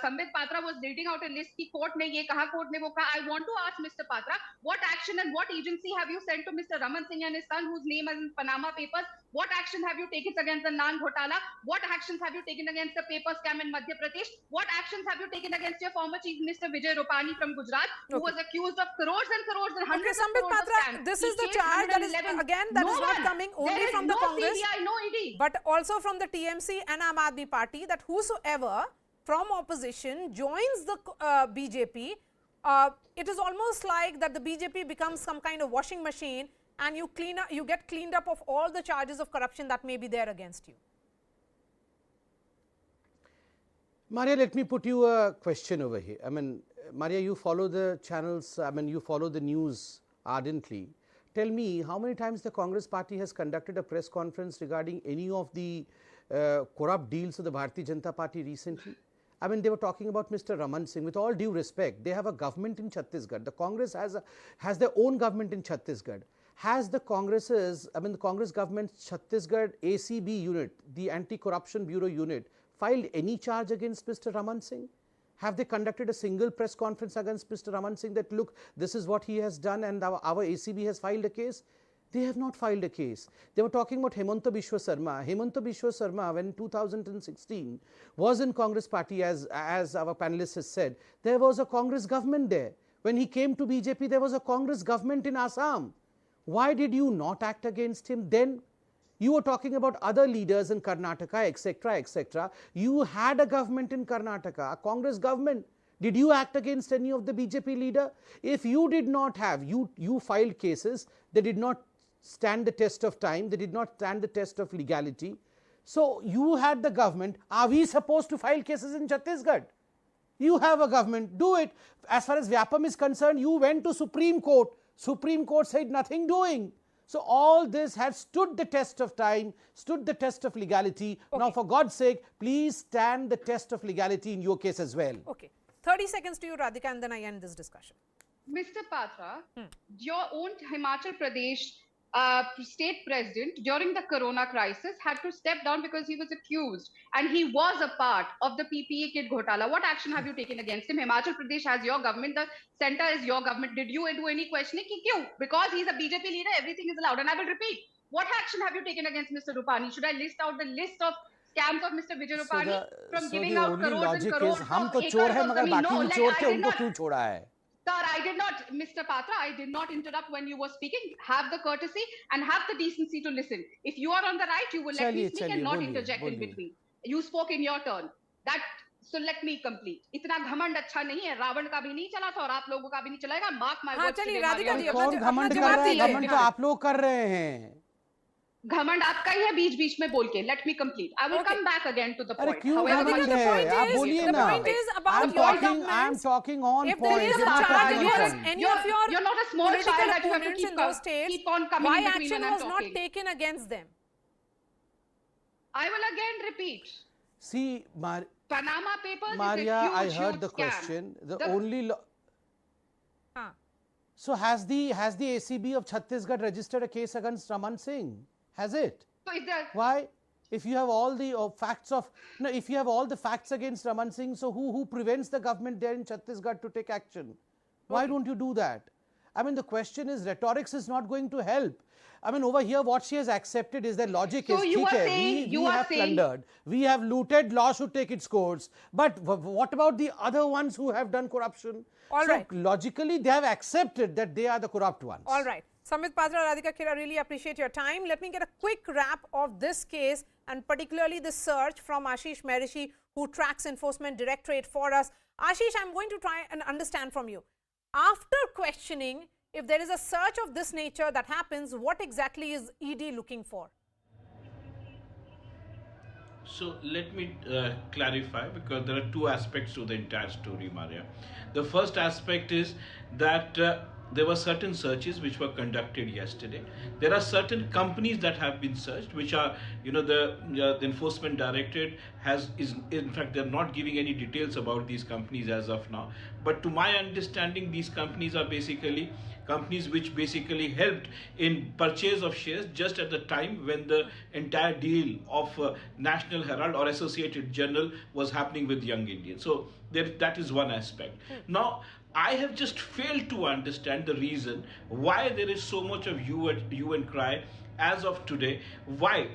Sambit Patra was reading out a list ki court ne ye kaha, court ne wo kaha. I want to ask Mr. Patra, what action and what agency have you sent to Mr. Raman Singh and his son, whose name is in Panama Papers? What action have you taken against the Nan Ghotala? What actions have you taken against the paper scam in Madhya Pradesh? What actions have you taken against your former Chief Minister Vijay Rupani from Gujarat, who was accused of crores and crores and hundreds of crores of scams? This is the charge that is, again, that is not coming only from the Congress, CBI, no ED. but also from the TMC and Aam Aadmi Party, that whosoever from opposition joins the BJP, it is almost like that the BJP becomes some kind of washing machine and you get cleaned up of all the charges of corruption that may be there against you. Maria, let me put you a question over here. I mean, Maria, you follow the channels, I mean, you follow the news ardently. Tell me, how many times the Congress party has conducted a press conference regarding any of the corrupt deals of the Bharatiya Janata Party recently? I mean, they were talking about Mr. Raman Singh. With all due respect, they have a government in Chhattisgarh. The Congress has their own government in Chhattisgarh. Has the the Congress government's Chhattisgarh ACB unit, the Anti-Corruption Bureau unit, filed any charge against Mr. Raman Singh? Have they conducted a single press conference against Mr. Raman Singh that, look, this is what he has done and our ACB has filed a case? They have not filed a case. They were talking about Hemanta Biswa Sarma. Hemanta Biswa Sarma, when 2016 was in Congress party, as our panelist has said, there was a Congress government there. When he came to BJP, there was a Congress government in Assam. Why did you not act against him then? You were talking about other leaders in Karnataka, etc., etc. You had a government in Karnataka, a Congress government. Did you act against any of the BJP leader? If you did not have, you filed cases, they did not stand the test of time, they did not stand the test of legality. So you had the government. Are we supposed to file cases in Chhattisgarh? You have a government, do it. As far as Vyapam is concerned, you went to Supreme Court. Supreme Court said nothing doing. So all this has stood the test of time, stood the test of legality. Okay. Now, for God's sake, please stand the test of legality in your case as well. Okay. 30 seconds to you, Radhika, and then I end this discussion. Mr. Patra, your own Himachal Pradesh state president during the corona crisis had to step down because he was accused and he was a part of the PPE kit ghotala. What action have you taken against him? Himachal Pradesh has your government, the center is your government. Did you do any questioning? Because he's a BJP leader, everything is allowed. And I will repeat, what action have you taken against Mr. Rupani? Should I list out the list of scams of Mr. Vijay Rupani from giving out crores and crores? हम तो चोर हैं मगर बाकी भी चोर थे, उनको क्यों छोड़ा है? Sir, I did not, Mr. Patra, I did not interrupt when you were speaking. Have the courtesy and have the decency to listen. If you are on the right, you will let me speak and not interject in between. You spoke in your turn. So let me complete. इतना घमंड अच्छा नहीं है. रावण का भी नहीं चला था और आप लोगों का भी नहीं चलेगा. Mark my words. चलिए राधिका जी, कौन घमंड कर रहा है? घमंड तो आप लोग कर रहे हैं. घमंड आपका ही है बीच-बीच में बोल के. Let me complete. I will come back again to the point. अरे क्यों घमंड है? आप बोलिए ना. I'm talking on point. If there is a charge against any of your you're not a small child that you have to in those states, keep on coming why in between action when I'm was not talking. taken against them? I will again repeat. See, Panama Papers Maria, is a I huge, heard huge the scam. question. The only So has the ACB of Chhattisgarh registered a case against Raman Singh? Has it? So is there... Why? If you have all the facts of if you have all the facts against Raman Singh, so who prevents the government there in Chhattisgarh to take action? Why don't you do that? I mean, the question is, rhetorics is not going to help. I mean, over here, what she has accepted is that logic so is, you are saying, we have plundered, we have looted, law should take its course. But what about the other ones who have done corruption? All so right. Logically, they have accepted that they are the corrupt ones. All right. Samit Patra, Radhika Khera, really appreciate your time. Let me get a quick wrap of this case and particularly the search from Ashish Maharishi, who tracks Enforcement Directorate for us. Ashish, I'm going to try and understand from you. After questioning, if there is a search of this nature that happens, what exactly is ED looking for? So let me clarify, because there are two aspects to the entire story, Maria. The first aspect is that there were certain searches which were conducted yesterday. There are certain companies that have been searched, which are, the Enforcement Directorate in fact, they're not giving any details about these companies as of now. But to my understanding, these companies are basically companies which basically helped in purchase of shares just at the time when the entire deal of National Herald or Associated Journal was happening with Young Indians. So that is one aspect. Now, I have just failed to understand the reason why there is so much of hue and cry as of today. Why?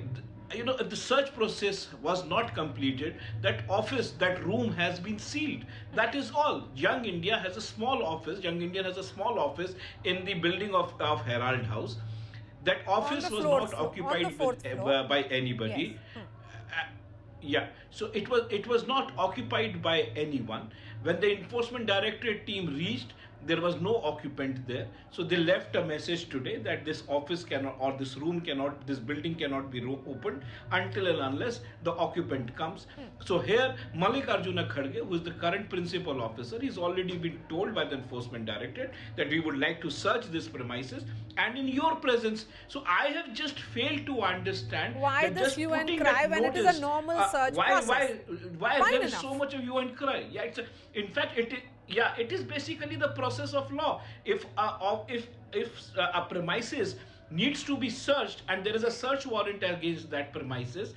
The search process was not completed. That office, that room has been sealed. That is all. Young India has a small office. Young India has a small office in the building of Herald House. That office was not occupied by anybody. Yes. So it was not occupied by anyone. When the Enforcement Directorate team reached, there was no occupant there. So they left a message today that this office cannot, or this room cannot, this building cannot be opened until and unless the occupant comes. So here, Mallikarjuna Kharge, who is the current principal officer, he's already been told by the Enforcement Directorate that we would like to search this premises and in your presence. So I have just failed to understand why this hue and cry when it is a normal search process. Why there is so much of hue and cry? Yeah, in fact, it is basically the process of law. If a premises needs to be searched and there is a search warrant against that premises,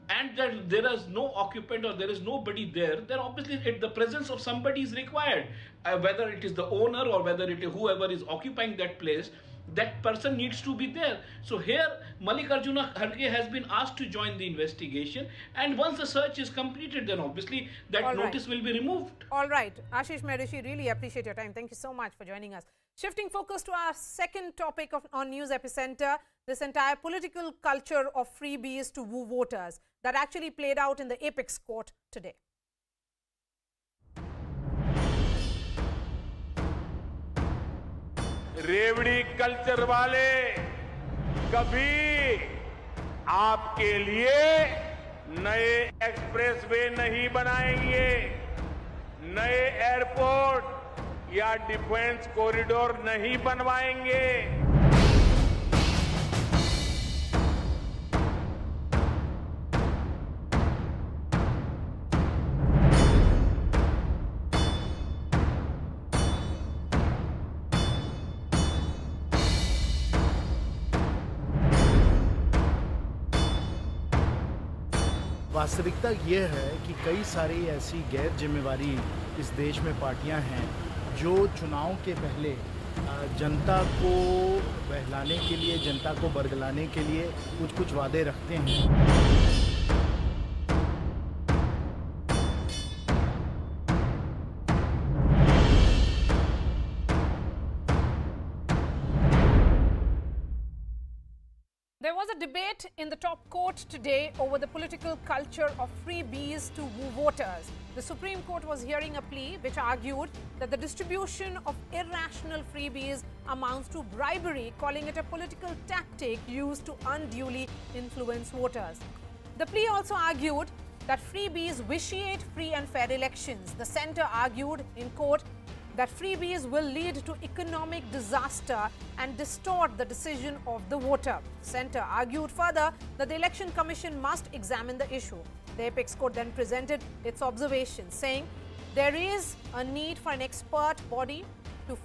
and that there is no occupant or there is nobody there, then obviously the presence of somebody is required. Whether it is the owner or whether it is whoever is occupying that place, that person needs to be there. So here Mallikarjuna Kharge has been asked to join the investigation, and once the search is completed, then obviously that notice will be removed. All right. Ashish Maharishi, really appreciate your time. Thank you so much for joining us. Shifting focus to our second topic on News Epicenter, this entire political culture of freebies to woo voters that actually played out in the apex court today. रेवड़ी culture वाले कभी आपके लिए नए expressway नहीं बनाएंगे, नए airport या डिफेंस कॉरिडोर नहीं बनवाएंगे। वास्तविकता ये है कि कई सारी ऐसी गैर जिम्मेवारी इस देश में पार्टियां हैं जो चुनाव के पहले जनता को बहलाने के लिए, जनता को बरगलाने के लिए कुछ वादे रखते हैं। There was a debate in the top court today over the political culture of freebies to woo voters. The Supreme Court was hearing a plea which argued that the distribution of irrational freebies amounts to bribery, calling it a political tactic used to unduly influence voters. The plea also argued that freebies vitiate free and fair elections. The centre argued in court that freebies will lead to economic disaster and distort the decision of the voter. The centre argued further that the Election Commission must examine the issue. The apex court then presented its observations, saying there is a need for an expert body to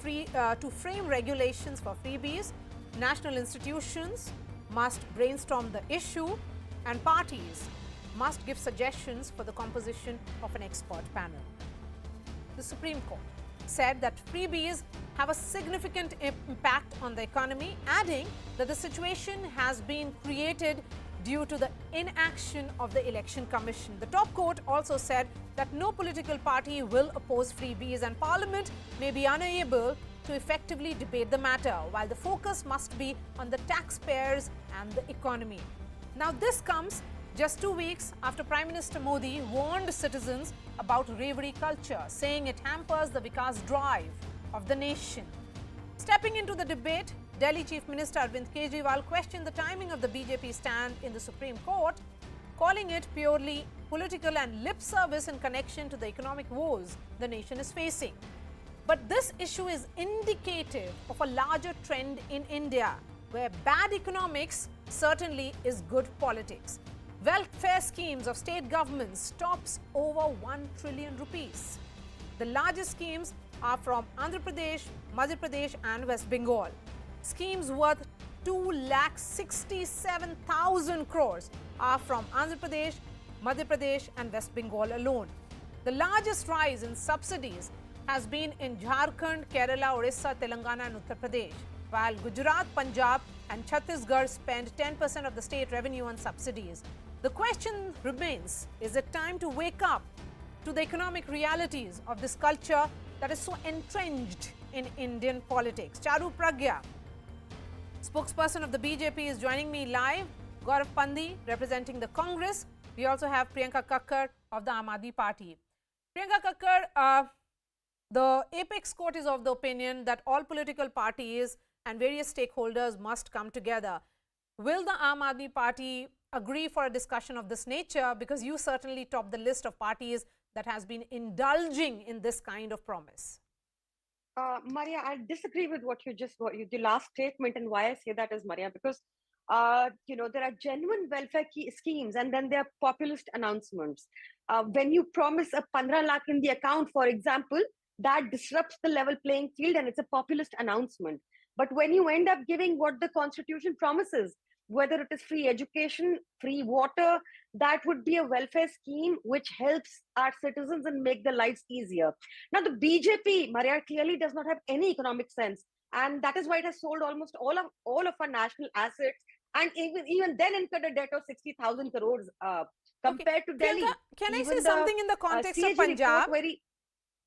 frame regulations for freebies. National institutions must brainstorm the issue, and parties must give suggestions for the composition of an expert panel. The Supreme Court said that freebies have a significant impact on the economy, adding that the situation has been created due to the inaction of the Election Commission. The top court also said that no political party will oppose freebies and Parliament may be unable to effectively debate the matter, while the focus must be on the taxpayers and the economy. Now, this comes just 2 weeks after Prime Minister Modi warned citizens about revelry culture, saying it hampers the Vikas drive of the nation. Stepping into the debate, Delhi Chief Minister Arvind Kejriwal questioned the timing of the BJP stand in the Supreme Court, calling it purely political and lip service in connection to the economic woes the nation is facing. But this issue is indicative of a larger trend in India, where bad economics certainly is good politics. Welfare schemes of state governments tops over 1 trillion rupees. The largest schemes are from Andhra Pradesh, Madhya Pradesh and West Bengal. Schemes worth 2,67,000 crores are from Andhra Pradesh, Madhya Pradesh and West Bengal alone. The largest rise in subsidies has been in Jharkhand, Kerala, Orissa, Telangana and Uttar Pradesh, while Gujarat, Punjab and Chhattisgarh spend 10% of the state revenue on subsidies. The question remains, is it time to wake up to the economic realities of this culture that is so entrenched in Indian politics? Charu Pragya, spokesperson of the BJP, is joining me live. Gaurav Pandhi, representing the Congress. We also have Priyanka Kakkar of the Aam Aadmi Party. Priyanka Kakkar, the apex court is of the opinion that all political parties and various stakeholders must come together. Will the Aam Aadmi Party agree for a discussion of this nature, because you certainly top the list of parties that has been indulging in this kind of promise? Maria, I disagree with the last statement, and why I say that is, Maria, because there are genuine welfare schemes and then there are populist announcements. When you promise a 15 lakh in the account, for example, that disrupts the level playing field and it's a populist announcement. But when you end up giving what the Constitution promises, whether it is free education, free water, that would be a welfare scheme which helps our citizens and make their lives easier. Now, the BJP, Maria, clearly does not have any economic sense. And that is why it has sold almost all of our national assets, and even then incurred a debt of 60,000 crores compared to Delhi. Priyanka, can I say Even something in the context of CAG report Punjab? very-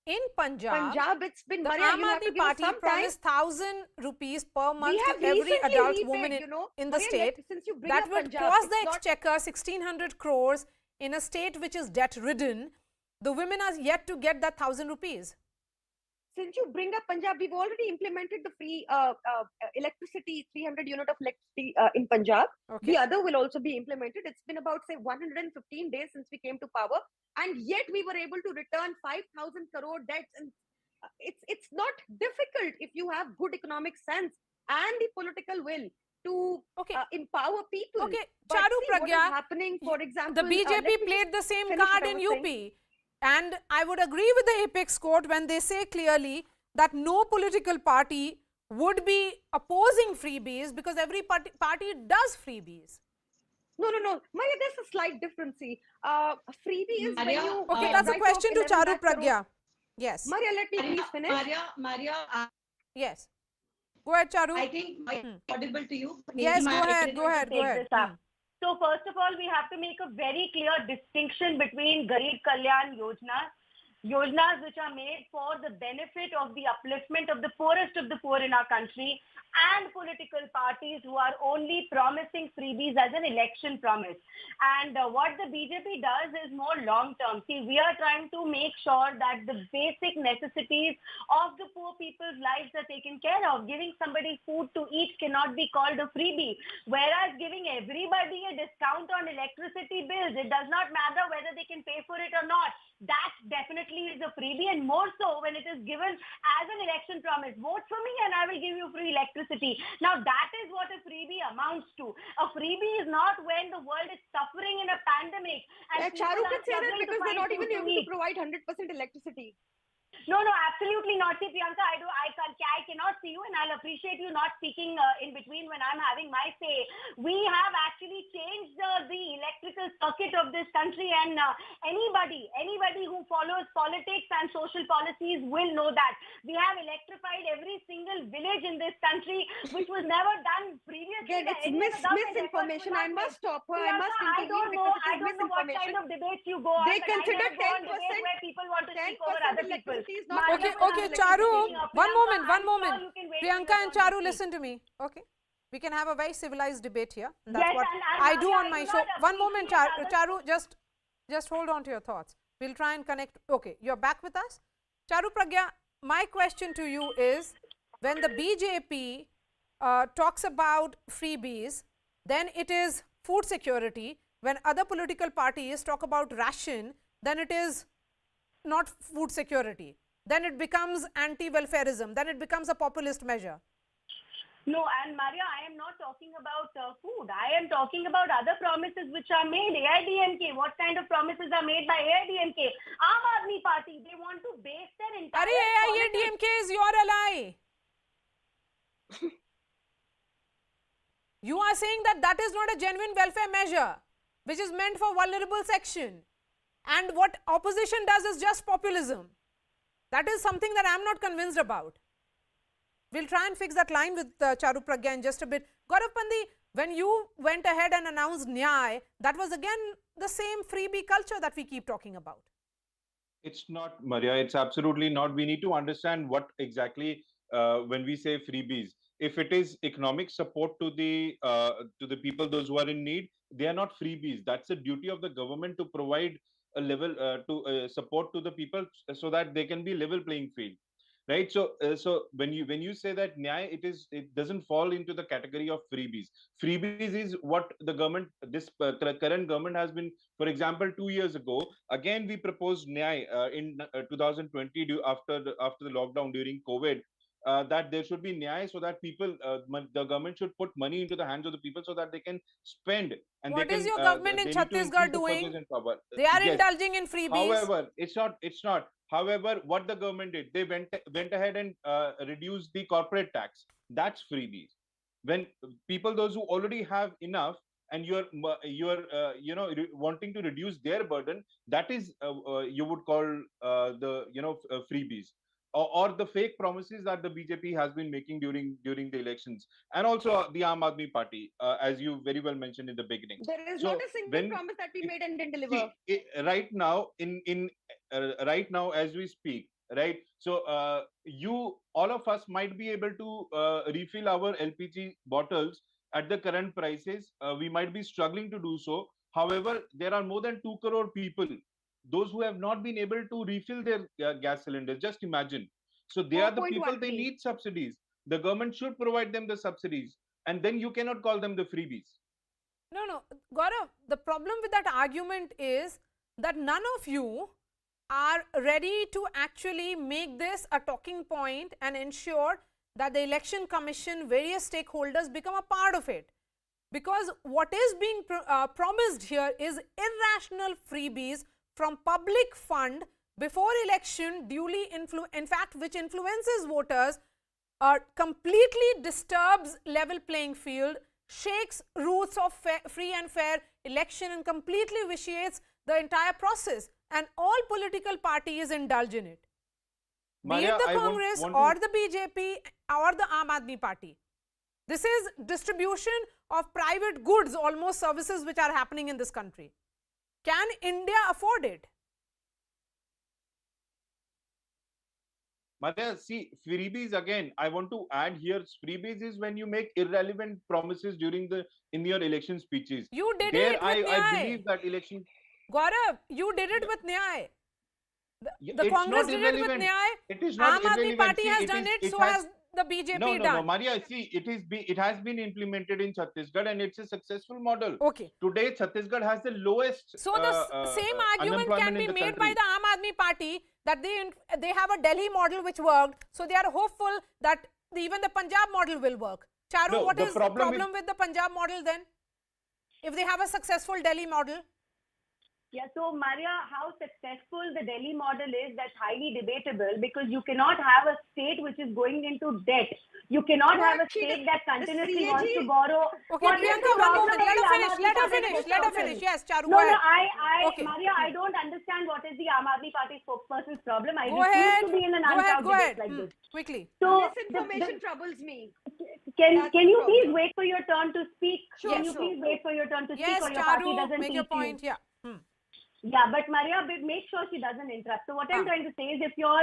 In Punjab, it's been the Maria, Aam you have to Aadmi give us Party some time. promised 1,000 rupees per month have to every recently adult repaid, woman you know. in the Maria, state. since you bring That up would Punjab, cross the it's not- exchequer 1,600 crores in a state which is debt-ridden. The women are yet to get that 1,000 rupees. Since you bring up Punjab, we've already implemented the free electricity, 300 unit of electricity in Punjab. Okay. The other will also be implemented. It's been about, say, 115 days since we came to power, and yet we were able to return 5,000 crore debts. And it's not difficult if you have good economic sense and the political will to empower people. Okay, But Charu see what is Pragya, happening, for example, the BJP let me played just the same finish card what I in was UP. saying. And I would agree with the apex court when they say clearly that no political party would be opposing freebies because every party does freebies. No. Maria, there's a slight difference. See, freebie is when Maria, you... Okay, that's a write off question to 11 Charu lakh crore. Pragya. Yes. Maria, let me please finish. Maria, Yes. Go ahead, Charu. I think audible to you. Yes, Maybe go my- ahead, go ahead, go ahead. So first of all, we have to make a very clear distinction between Garib Kalyan Yojanas which are made for the benefit of the upliftment of the poorest of the poor in our country, and political parties who are only promising freebies as an election promise. And what the BJP does is more long term. See, we are trying to make sure that the basic necessities of the poor people's lives are taken care of. Giving somebody food to eat cannot be called a freebie, whereas giving everybody a discount on electricity bills, it does not matter whether they can pay for it or not. That definitely is a freebie, and more so when it is given as an election promise. Vote for me and I will give you free electricity. Now that is what a freebie amounts to. A freebie is not when the world is suffering in a pandemic and Charu people can are say that struggling to because they're find not food even to able to eat. provide 100% electricity. No, absolutely not. See, Priyanka, I cannot see you, and I'll appreciate you not speaking in between when I'm having my say. We have actually changed the electrical circuit of this country, and anybody who follows politics and social policies will know that. We have electrified every single village in this country, which was never done previously. Again, it's misinformation. I must stop her. I must intervene because it is I don't know what kind of debates you go on. They but consider I never go on 10% debates where people want to speak over other people. Okay, Charu, one moment. Priyanka and Charu, listen to me. Okay. We can have a very civilized debate here. And that's Yes, what and I do on I my do show. not One moment, appreciate Charu, just hold on to your thoughts. We'll try and connect. Okay, you're back with us. Charu Pragya, my question to you is, when the BJP talks about freebies, then it is food security. When other political parties talk about ration, then it is not food security. Then it becomes anti-welfareism. Then it becomes a populist measure. No, and Maria, I am not talking about food. I am talking about other promises which are made. AIDMK, what kind of promises are made by AIDMK? Aam Aadmi Party, they want to base their entire AIDMK is your ally. You are saying that that is not a genuine welfare measure, which is meant for vulnerable section. And what opposition does is just populism. That is something that I am not convinced about. We'll try and fix that line with Charu Pragya in just a bit. Gaurav Pandey, when you went ahead and announced Nyay, that was again the same freebie culture that we keep talking about. It's not, Maria. It's absolutely not. We need to understand what exactly when we say freebies. If it is economic support to the people, those who are in need, they are not freebies. That's the duty of the government to provide a level support to the people so that they can be level playing field. Right. So when you say that Nyay, it doesn't fall into the category of freebies. Freebies is what the government, this current government has been. For example, 2 years ago, again we proposed Nyay in 2020 after the lockdown during COVID. That there should be Nyay so that people, the government should put money into the hands of the people so that they can spend. And what they is can, your government in Chhattisgarh doing? They are indulging in freebies. However, it's not. However, what the government did, they went ahead and reduced the corporate tax. That's freebies. When people, those who already have enough, and you're wanting to reduce their burden, that is you would call the freebies, or the fake promises that the BJP has been making during the elections, and also the Aam Aadmi Party, as you very well mentioned in the beginning. There is So not a single promise that we made and didn't deliver. Right now, right now as we speak, right? So you, all of us might be able to refill our LPG bottles at the current prices. We might be struggling to do so. However, there are more than 2 crore people, those who have not been able to refill their gas cylinders. Just imagine. So they are the people, they need subsidies. The government should provide them the subsidies, and then you cannot call them the freebies. No, Gaurav, the problem with that argument is that none of you are ready to actually make this a talking point and ensure that the Election Commission, various stakeholders become a part of it. Because what is being promised here is irrational freebies from public fund before election, duly in fact, which influences voters, completely disturbs level playing field, shakes roots of free and fair election, and completely vitiates the entire process. And all political parties indulge in it. Maria, be it the Congress or the BJP or the Aam Aadmi Party. This is distribution of private goods, almost services which are happening in this country. Can India afford it? Maria, see, freebies, again, I want to add here, freebies is when you make irrelevant promises in your election speeches. You did there, it with I believe that election... Gaurav, you did it with Nyay. The It's Congress not did it with irrelevant. Nyay. It is not Aam Aadmi irrelevant. Party See, has it done is- it, it so has- has the BJP No, done. Maria, see, it has been implemented in Chhattisgarh, and it's a successful model. Okay. Today, Chhattisgarh has the lowest So the same argument can unemployment be in the made country. by the Aam Aadmi Party that they have a Delhi model which worked, so they are hopeful that even the Punjab model will work. Charu, No, what the is the problem problem with the Punjab model then? If they have a successful Delhi model? Yeah, so Maria, how successful the Delhi model is, that's highly debatable, because you cannot have a state which is going into debt. You cannot have a state that continuously wants to borrow. Okay, What is Priyanka, the one problem moment. with Let her the finish. Aam Let her Aadmi finish. Party Let her spokesperson? finish. Yes, Charu, No, go no, ahead. Okay. Maria, I don't understand what is the Aam Aadmi Party spokesperson's problem. I Go refuse ahead. to be in an Go ahead. unproud Go ahead. debate like this. Quickly. So Misinformation troubles me. Can That's you the please problem. wait for your turn to speak? Sure, Can you sure. please wait for your turn to speak, Yes, or your party Charu, doesn't make your teach you? point. Yeah. Yeah, but Maria, make sure she doesn't interrupt. So what I'm trying to say is, if your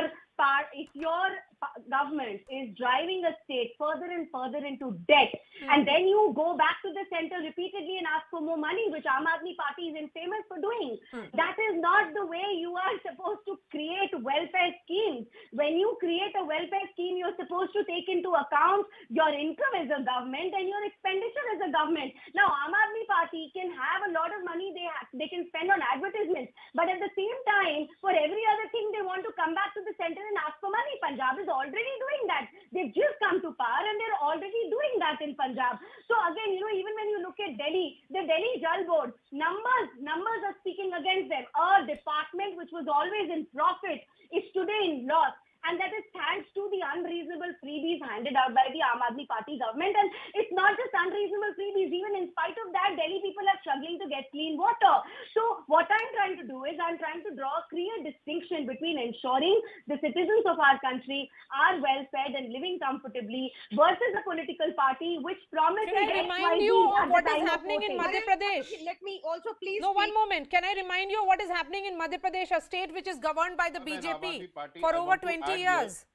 government is driving a state further and further into debt, and then you go back to the center repeatedly and ask for more money, which Aam Aadmi Party is infamous for doing, that is not the way you are supposed to create welfare schemes. When you create a welfare scheme, you're supposed to take into account your income as a government and your expenditure as a government. Now, Aam Aadmi Party can have a lot of money they can spend on advertisements, but at the same time, for every other thing, they want to come back to the center and ask for money. Punjab is already doing that. They've just come to power and they're already doing that in Punjab. So again, even when you look at Delhi, the Delhi Jal Board, numbers are speaking against them. A department which was always in profit is today in loss. And that is thanks to the unreasonable freebies handed out by the Aam Aadmi Party government. And it's not just unreasonable freebies. Even in spite of that, Delhi people are struggling to get clean water. So what I'm trying to do is I'm trying to draw a clear distinction between ensuring the citizens of our country are well fed and living comfortably versus a political party which promises Can I remind you of what is happening in Madhya Pradesh? Let me also please. No, one moment. Can I remind you of what is happening in Madhya Pradesh, a state which is governed by the BJP for over 20 years,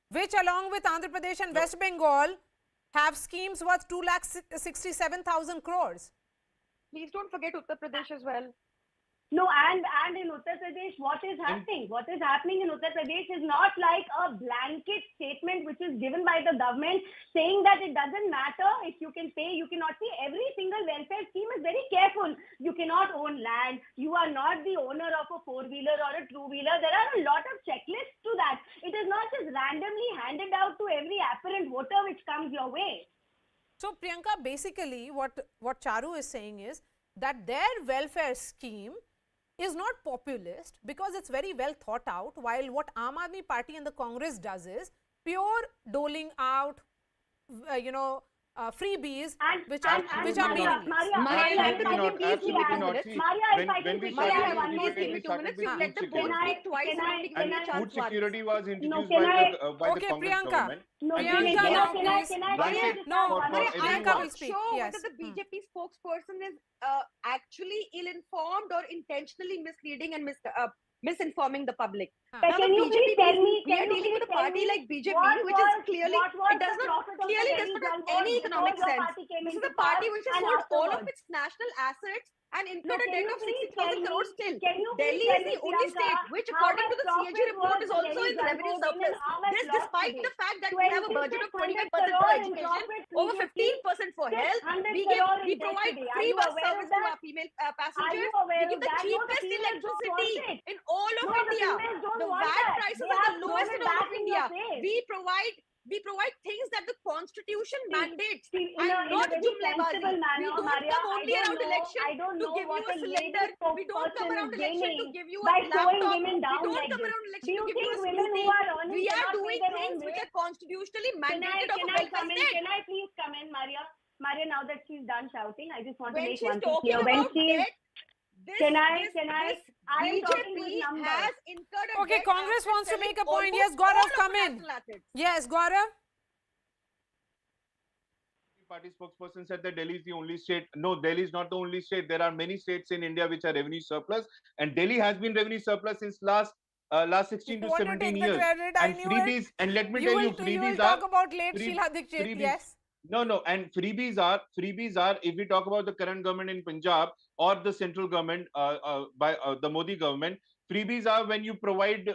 which along with Andhra Pradesh and West Bengal have schemes worth 2,67,000 crores. Please don't forget Uttar Pradesh as well. No, and in Uttar Pradesh, what is happening? What is happening in Uttar Pradesh is not like a blanket statement which is given by the government saying that it doesn't matter if you can pay, you cannot pay. Every single welfare scheme is very careful. You cannot own land. You are not the owner of a four-wheeler or a two-wheeler. There are a lot of checklists to that. It is not just randomly handed out to every apparent voter which comes your way. So, Priyanka, basically what Charu is saying is that their welfare scheme is not populist because it's very well thought out, while what Aam Aadmi Party and the Congress does is pure doling out, freebies, which Maria, are meaningless. Absolutely not. Absolutely not. See, when we started one more thing, we 2 minutes. You let the both security. speak twice. You don't give me a chance Food once. security was introduced by the Okay, Congress Priyanka. government. Priyanka, now please. Maria, I'm Priyanka will not speak. sure Yes. whether the BJP spokesperson is actually ill-informed or intentionally misleading and misinforming the public. Now, Can you please tell me? We are dealing with a party like BJP, which is clearly it does not have any economic sense. This is a party which has sold all of its national assets and incurred a debt of 60,000 crores still. Delhi is the only state which, according to the CAG report, is also in revenue surplus. This despite the fact that we have a budget of 25% for education, over 15% for health. We provide free bus service to our female passengers. We give the cheapest electricity in all of India. The VAT prices are the lowest in all of India. We provide things that the constitution mandates and not jumlebazi. We don't come only around election to give you a cylinder. We don't come around election to give you a laptop. We don't come around election to give you a scooty. We are doing things which are constitutionally mandated of a welfare state. Can I please come in, Maria? Maria, now that she's done shouting, I just want to make one thing Talking clear. about debt, BJP has incurred a Okay, debt Congress after wants to selling make a point. Yes, almost Gaurav, all of come our in. national assets. Yes, Gaurav. Party spokesperson said that Delhi is the only state. No, Delhi is not the only state. There are many states in India which are revenue surplus, and Delhi has been revenue surplus since last 16 to 17 years. And freebies, and let me tell you, freebies are talk about late Sheila Dikshit. Yes. No, and freebies are if we talk about the current government in Punjab or the central government by the Modi government, freebies are when you provide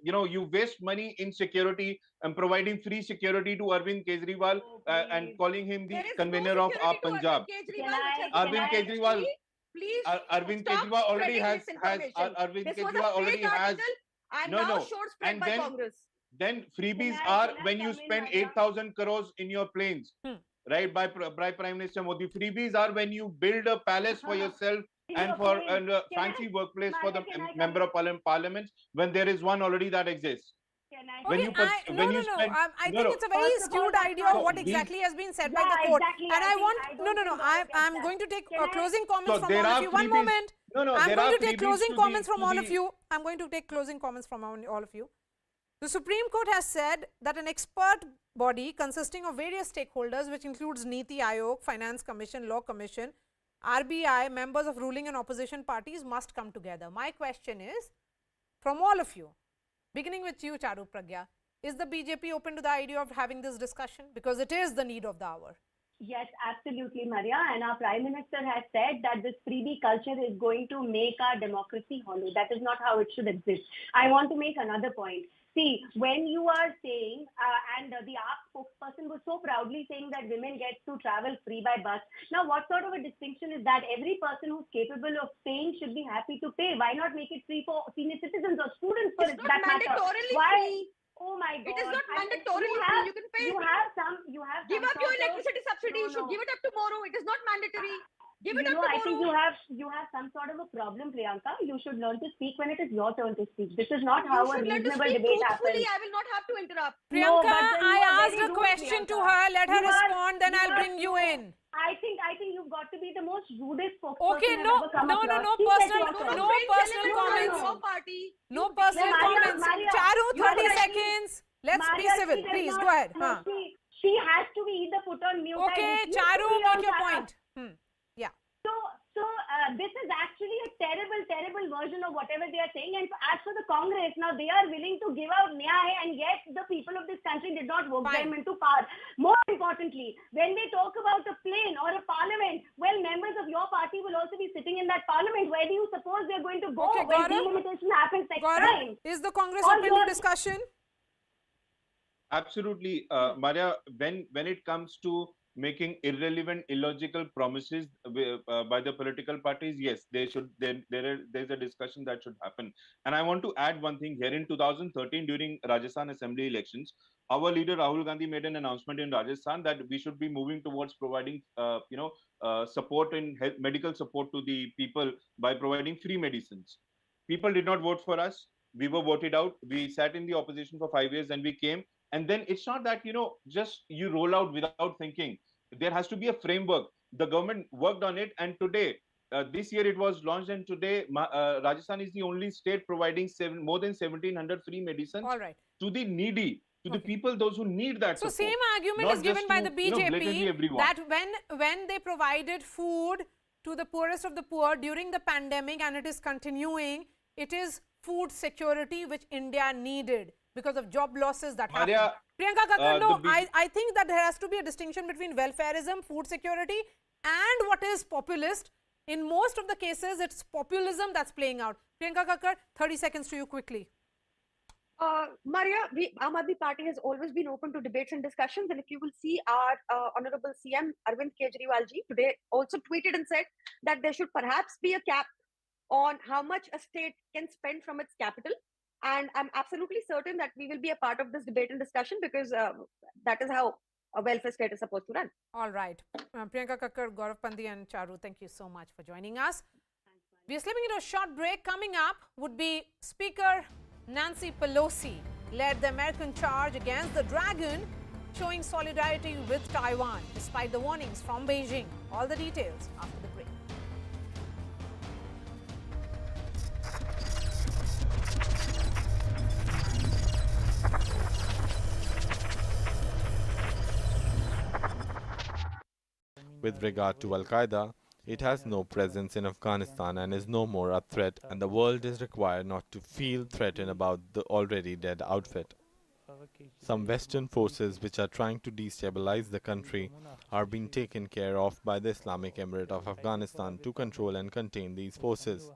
you waste money in security and providing free security to Arvind Kejriwal and calling him the convener of our Punjab. Arvind Kejriwal. Please, Arvind Kejriwal already has Arvind Kejriwal already has and by Congress. Then freebies are when you spend 8,000 crores in your planes, right? By Prime Minister Modi. Freebies are when you build a palace for yourself and for a fancy workplace for the member of parliament when there is one already that exists. I think it's a very skewed idea of what exactly has been said by the court. And I want, I'm going to take closing comments from all of you. One moment. I'm going to take closing comments from all of you. I'm going to take closing comments from all of you. The Supreme Court has said that an expert body consisting of various stakeholders, which includes Niti Aayog, Finance Commission, Law Commission, RBI, members of ruling and opposition parties must come together. My question is, from all of you, beginning with you, Charu Pragya, is the BJP open to the idea of having this discussion? Because it is the need of the hour. Yes, absolutely, Maria. And our Prime Minister has said that this freebie culture is going to make our democracy hollow. That is not how it should exist. I want to make another point. See, when you are saying, and the AAP spokesperson was so proudly saying that women get to travel free by bus. Now, what sort of a distinction is that? Every person who's capable of paying should be happy to pay. Why not make it free for senior citizens or students for that matter? Mandatorily Why? Free. Oh my God! It is not mandatorily free. You can pay. You have some. Give up your electricity subsidy. You should give it up tomorrow. It is not mandatory. Give it up tomorrow. I think you have some sort of a problem, Priyanka. You should learn to speak when it is your turn to speak. This is not how a reasonable debate happens. I will not have to interrupt. Priyanka, I asked a question to her. Let her respond. Then I'll bring you in. I think you've got to be the most rudest spokesperson. Okay, no personal comments. No personal comments. Charu, 30 seconds. Let's be civil. Please go ahead. She has to be either put on mute. Okay, Charu, make your point. Yeah. So this is actually a terrible version of whatever they are saying. And as for the Congress, now they are willing to give out nyay, and yet the people of this country did not vote them into power. More importantly, when they talk about a plane or a parliament, well, members of your party will also be sitting in that parliament. Where do you suppose they're going to go when delimitation happens next time? Is the Congress open to discussion? Absolutely, Maria. When it comes to making irrelevant, illogical promises by the political parties, yes, there's a discussion that should happen. And I want to add one thing here. In 2013, during Rajasthan Assembly elections, our leader Rahul Gandhi made an announcement in Rajasthan that we should be moving towards providing, support and medical support to the people by providing free medicines. People did not vote for us. We were voted out. We sat in the opposition for 5 years and we came. And then it's not that, just you roll out without thinking. There has to be a framework. The government worked on it, and today, this year it was launched, and today Rajasthan is the only state providing more than 1,700 free medicines to the needy, to the people, those who need that So support. same argument Not is given just by to, the blatantly BJP everyone. that when they provided food to the poorest of the poor during the pandemic, and it is continuing, it is food security which India needed because of job losses that happened. Maria, Priyanka Kakkar, no, the I think that there has to be a distinction between welfareism, food security, and what is populist. In most of the cases, it's populism that's playing out. Priyanka Kakkar, 30 seconds to you quickly. Maria, Aam Aadmi Party has always been open to debates and discussions. And if you will see, our Honorable CM Arvind Kejriwal ji today also tweeted and said that there should perhaps be a cap on how much a state can spend from its capital. And I'm absolutely certain that we will be a part of this debate and discussion, because that is how a welfare state is supposed to run. All right. Priyanka Kakkar, Gaurav Pandey and Charu, thank you so much for joining us. We are slipping into a short break. Coming up would be Speaker Nancy Pelosi led the American charge against the dragon, showing solidarity with Taiwan despite the warnings from Beijing. All the details after the break. With regard to Al-Qaeda, it has no presence in Afghanistan and is no more a threat, and the world is required not to feel threatened about the already dead outfit. Some Western forces which are trying to destabilize the country are being taken care of by the Islamic Emirate of Afghanistan to control and contain these forces.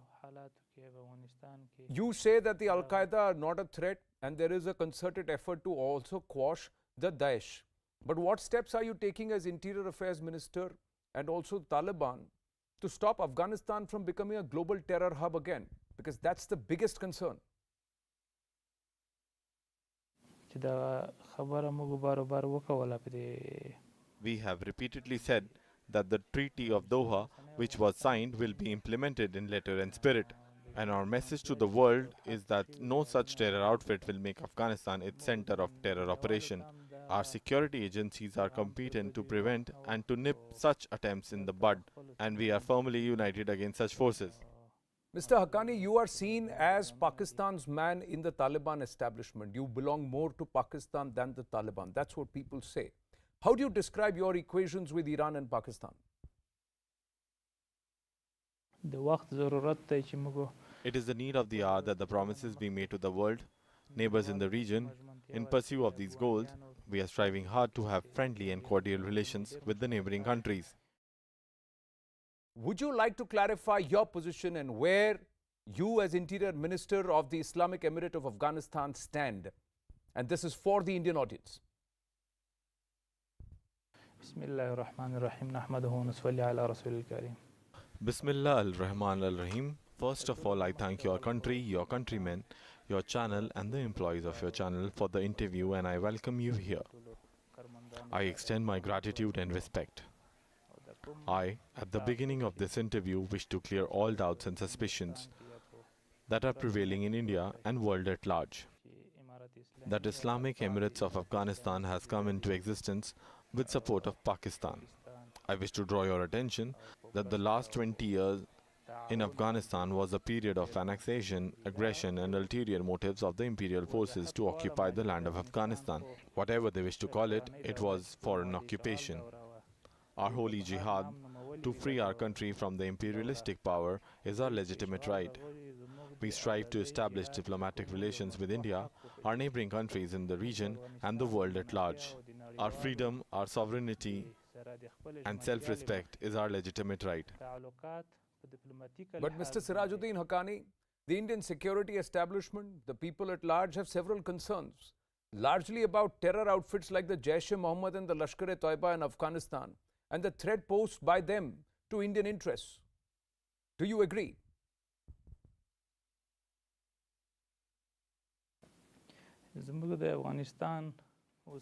You say that the Al-Qaeda are not a threat and there is a concerted effort to also quash the Daesh. But what steps are you taking as Interior Affairs Minister and also Taliban to stop Afghanistan from becoming a global terror hub again? Because that's the biggest concern. We have repeatedly said that the Treaty of Doha, which was signed, will be implemented in letter and spirit. And our message to the world is that no such terror outfit will make Afghanistan its center of terror operation. Our security agencies are competent to prevent and to nip such attempts in the bud, and we are firmly united against such forces. Mr. Haqqani, you are seen as Pakistan's man in the Taliban establishment. You belong more to Pakistan than the Taliban. That's what people say. How do you describe your equations with Iran and Pakistan? It is the need of the hour that the promises be made to the world, neighbors in the region. In pursuit of these goals, we are striving hard to have friendly and cordial relations with the neighboring countries. Would you like to clarify your position and where you as Interior Minister of the Islamic Emirate of Afghanistan stand? And this is for the Indian audience. Bismillah al-Rahman al-Rahim. First of all, I thank your country, your countrymen, your channel and the employees of your channel for the interview, and I welcome you here. I extend my gratitude and respect. I, at the beginning of this interview, wish to clear all doubts and suspicions that are prevailing in India and world at large. That Islamic Emirates of Afghanistan has come into existence with support of Pakistan. I wish to draw your attention that the last 20 years in Afghanistan was a period of annexation, aggression and ulterior motives of the imperial forces to occupy the land of Afghanistan. Whatever they wish to call it, it was for an occupation. Our holy jihad to free our country from the imperialistic power is our legitimate right. We strive to establish diplomatic relations with India, our neighboring countries in the region and the world at large. Our freedom, our sovereignty and self-respect is our legitimate right. But Mr. Sirajuddin Haqqani, the Indian security establishment, the people at large have several concerns, largely about terror outfits like the Jaish-e-Mohammed and the Lashkar-e-Taiba in Afghanistan and the threat posed by them to Indian interests. Do you agree?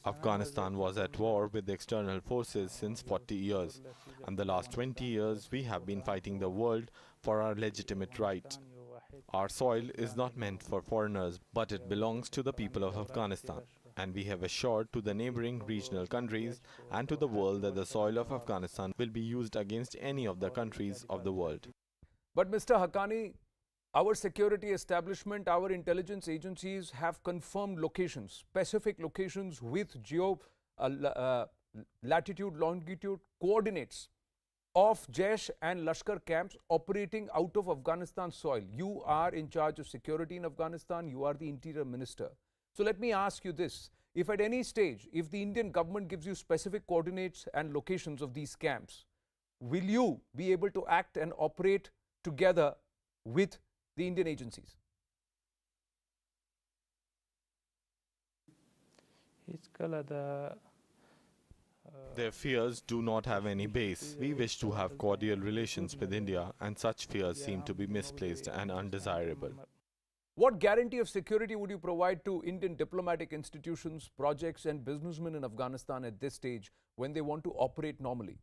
Afghanistan was at war with the external forces since 40 years, and the last 20 years we have been fighting the world for our legitimate right. Our soil is not meant for foreigners, but it belongs to the people of Afghanistan. And we have assured to the neighboring regional countries and to the world that the soil of Afghanistan will be used against any of the countries of the world. But Mr. Haqqani, our security establishment, our intelligence agencies have confirmed locations, specific locations with latitude, longitude coordinates of Jaish and Lashkar camps operating out of Afghanistan soil. You are in charge of security in Afghanistan. You are the interior minister. So let me ask you this. If at any stage, if the Indian government gives you specific coordinates and locations of these camps, will you be able to act and operate together with the Indian agencies? Their fears do not have any base. We wish to have cordial relations with India, and such fears seem to be misplaced and undesirable. What guarantee of security would you provide to Indian diplomatic institutions, projects and businessmen in Afghanistan at this stage when they want to operate normally?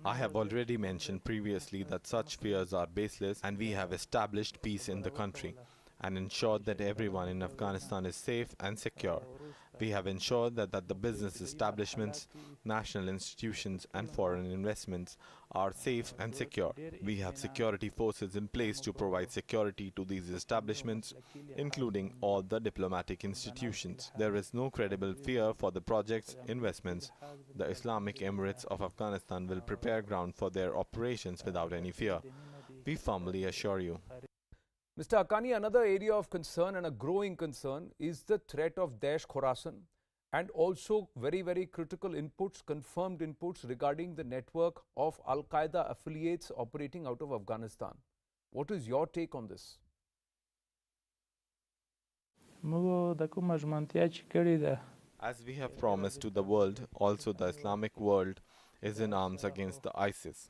I have already mentioned previously that such fears are baseless, and we have established peace in the country and ensured that everyone in Afghanistan is safe and secure. We have ensured that the business establishments, national institutions and foreign investments are safe and secure. We have security forces in place to provide security to these establishments, including all the diplomatic institutions. There is no credible fear for the projects, investments. The Islamic Emirates of Afghanistan will prepare ground for their operations without any fear. We firmly assure you. Mr. Haqqani, another area of concern and a growing concern is the threat of Daesh Khorasan and also very, very critical inputs, confirmed inputs regarding the network of Al-Qaeda affiliates operating out of Afghanistan. What is your take on this? As we have promised to the world, also the Islamic world is in arms against the ISIS.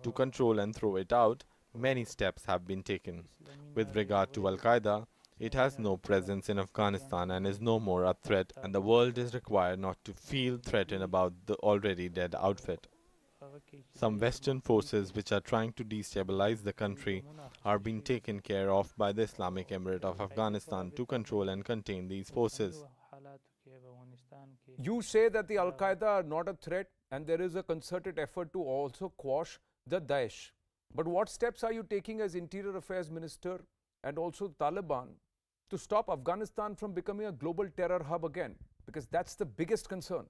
To control and throw it out, many steps have been taken. With regard to Al-Qaeda, it has no presence in Afghanistan and is no more a threat, and the world is required not to feel threatened about the already dead outfit. Some Western forces which are trying to destabilize the country are being taken care of by the Islamic Emirate of Afghanistan to control and contain these forces. You say that the Al-Qaeda are not a threat and there is a concerted effort to also quash the Daesh. But what steps are you taking as Interior Affairs Minister and also Taliban to stop Afghanistan from becoming a global terror hub again? Because that's the biggest concern.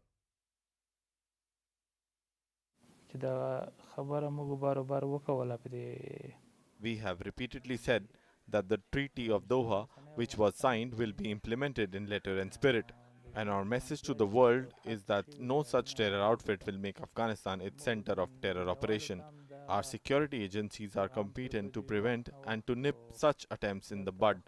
We have repeatedly said that the Treaty of Doha, which was signed, will be implemented in letter and spirit. And our message to the world is that no such terror outfit will make Afghanistan its center of terror operation. Our security agencies are competent to prevent and to nip such attempts in the bud.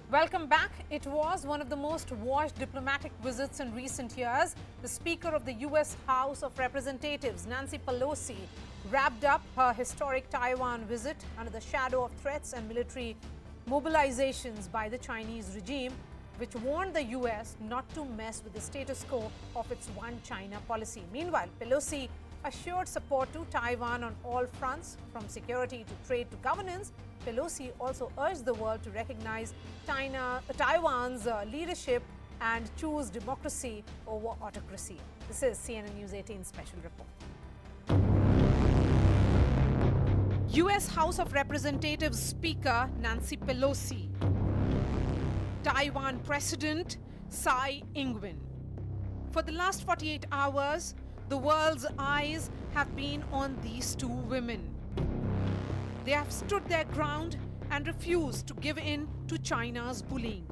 Welcome back. It was one of the most watched diplomatic visits in recent years. The Speaker of the US House of Representatives, Nancy Pelosi, wrapped up her historic Taiwan visit under the shadow of threats and military mobilizations by the Chinese regime, which warned the US not to mess with the status quo of its One China policy. Meanwhile, Pelosi assured support to Taiwan on all fronts, from security to trade to governance. Pelosi also urged the world to recognize Taiwan's leadership and choose democracy over autocracy. This is CNN News 18 special report. US House of Representatives Speaker Nancy Pelosi, Taiwan President Tsai Ing-wen. For the last 48 hours, the world's eyes have been on these two women. They have stood their ground and refused to give in to China's bullying.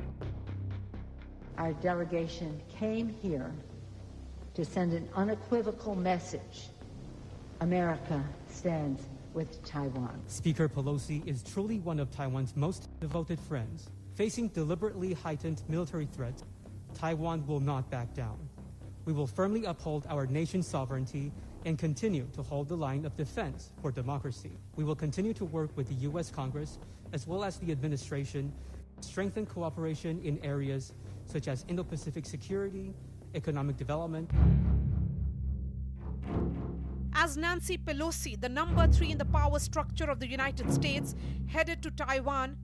Our delegation came here to send an unequivocal message. America stands with Taiwan. Speaker Pelosi is truly one of Taiwan's most devoted friends. Facing deliberately heightened military threats, Taiwan will not back down. We will firmly uphold our nation's sovereignty and continue to hold the line of defense for democracy. We will continue to work with the U.S. Congress as well as the administration, strengthen cooperation in areas such as Indo-Pacific security, economic development. As Nancy Pelosi, the number 3 in the power structure of the United States, headed to Taiwan,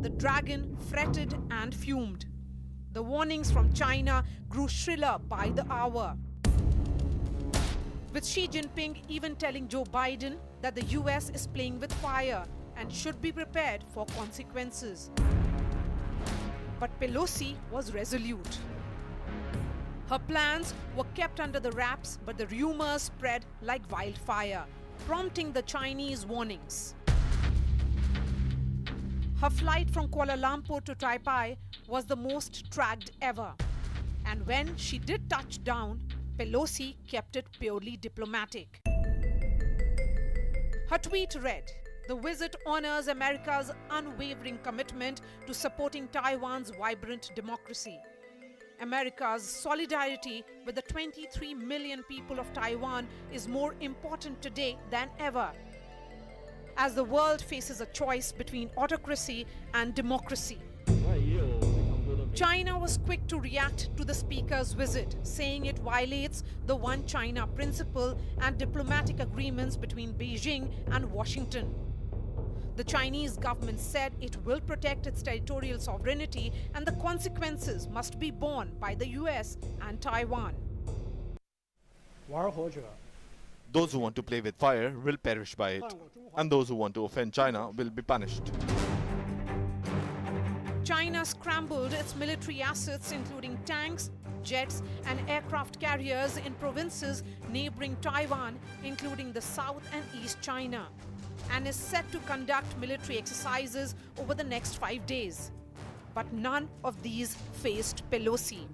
the dragon fretted and fumed. The warnings from China grew shriller by the hour, with Xi Jinping even telling Joe Biden that the US is playing with fire and should be prepared for consequences. But Pelosi was resolute. Her plans were kept under the wraps, but the rumors spread like wildfire, prompting the Chinese warnings. Her flight from Kuala Lumpur to Taipei was the most tracked ever. And when she did touch down, Pelosi kept it purely diplomatic. Her tweet read, "The visit honors America's unwavering commitment to supporting Taiwan's vibrant democracy. America's solidarity with the 23 million people of Taiwan is more important today than ever, as the world faces a choice between autocracy and democracy." China was quick to react to the speaker's visit, saying it violates the One China principle and diplomatic agreements between Beijing and Washington. The Chinese government said it will protect its territorial sovereignty and the consequences must be borne by the US and Taiwan. Those who want to play with fire will perish by it, and those who want to offend China will be punished. China scrambled its military assets, including tanks, jets, and aircraft carriers in provinces neighboring Taiwan, including the South and East China, and is set to conduct military exercises over the next 5 days. But none of these faced Pelosi.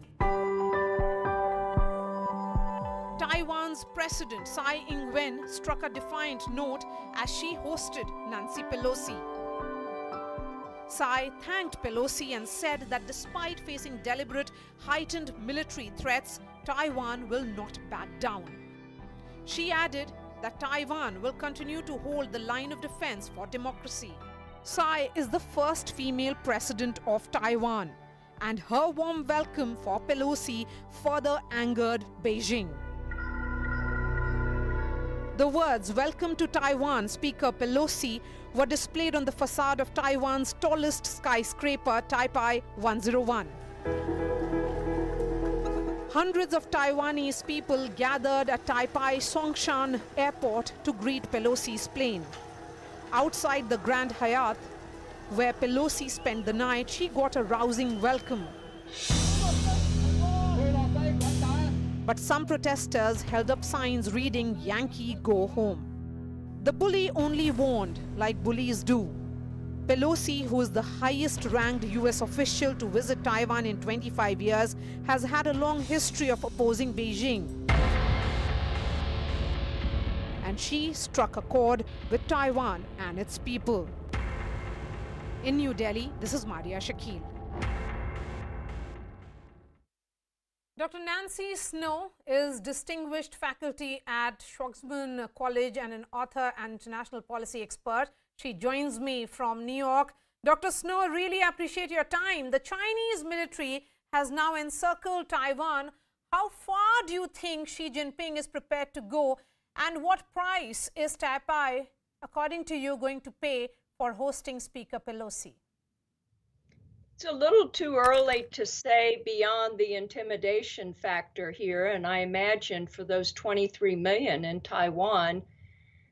Taiwan's President Tsai Ing-wen struck a defiant note as she hosted Nancy Pelosi. Tsai thanked Pelosi and said that despite facing deliberate, heightened military threats, Taiwan will not back down. She added that Taiwan will continue to hold the line of defense for democracy. Tsai is the first female president of Taiwan, and her warm welcome for Pelosi further angered Beijing. The words "Welcome to Taiwan, Speaker Pelosi" were displayed on the facade of Taiwan's tallest skyscraper, Taipei 101. Hundreds of Taiwanese people gathered at Taipei Songshan Airport to greet Pelosi's plane. Outside the Grand Hyatt, where Pelosi spent the night, she got a rousing welcome. But some protesters held up signs reading "Yankee, go home." The bully only warned, like bullies do. Pelosi, who is the highest-ranked US official to visit Taiwan in 25 years, has had a long history of opposing Beijing. And she struck a chord with Taiwan and its people. In New Delhi, this is Maria Shakil. Dr. Nancy Snow is distinguished faculty at Schwarzman College and an author and international policy expert. She joins me from New York. Dr. Snow, I really appreciate your time. The Chinese military has now encircled Taiwan. How far do you think Xi Jinping is prepared to go, and what price is Taipei, according to you, going to pay for hosting Speaker Pelosi? It's a little too early to say beyond the intimidation factor here, and I imagine for those 23 million in Taiwan,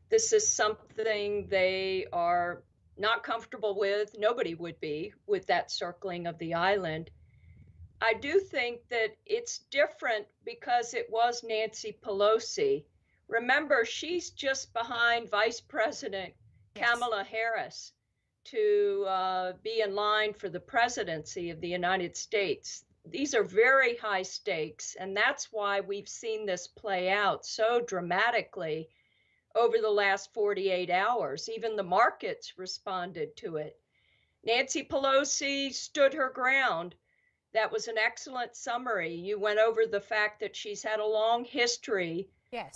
this is something they are not comfortable with. Nobody would be with that circling of the island. I do think that it's different because it was Nancy Pelosi. Remember, she's just behind Vice President Kamala Harris to be in line for the presidency of the United States. These are very high stakes, and that's why we've seen this play out so dramatically over the last 48 hours. Even the markets responded to it. Nancy Pelosi stood her ground. That was an excellent summary. You went over the fact that she's had a long history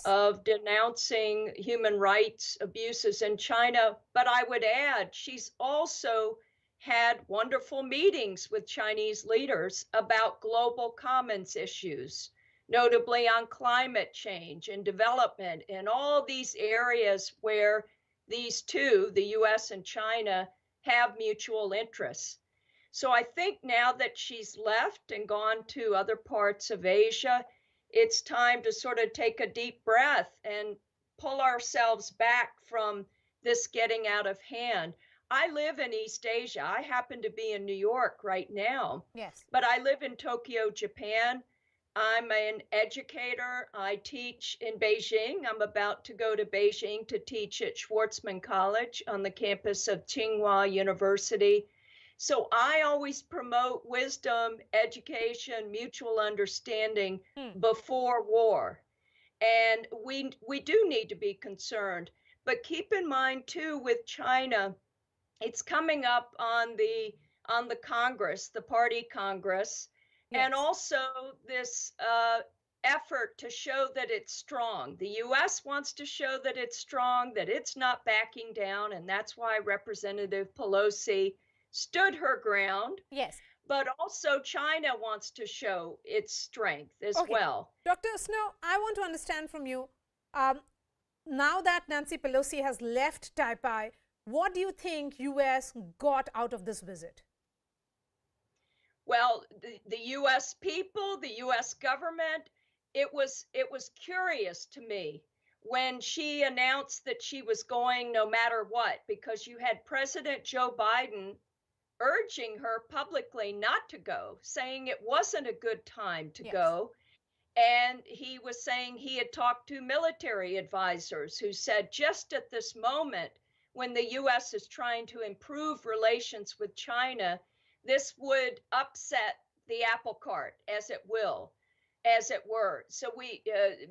of denouncing human rights abuses in China. But I would add, she's also had wonderful meetings with Chinese leaders about global commons issues, notably on climate change and development and all these areas where these two, the US and China, have mutual interests. So I think now that she's left and gone to other parts of Asia, it's time to sort of take a deep breath and pull ourselves back from this getting out of hand. I live in East Asia. I happen to be in New York right now. Yes. But I live in Tokyo, Japan. I'm an educator. I teach in Beijing. I'm about to go to Beijing to teach at Schwarzman College on the campus of Tsinghua University. So I always promote wisdom, education, mutual understanding before war. And we do need to be concerned. But keep in mind too, with China, it's coming up on the Congress, the party Congress, and also this effort to show that it's strong. The U.S. wants to show that it's strong, that it's not backing down, and that's why Representative Pelosi stood her ground. Yes. But also China wants to show its strength as well. Dr. Snow, I want to understand from you, now that Nancy Pelosi has left Taipei, what do you think U.S. got out of this visit? Well, the U.S. people, the U.S. government, it was curious to me when she announced that she was going no matter what, because you had President Joe Biden urging her publicly not to go, saying it wasn't a good time to go. And he was saying he had talked to military advisors who said just at this moment, when the U.S. is trying to improve relations with China, this would upset the apple cart, as it were. So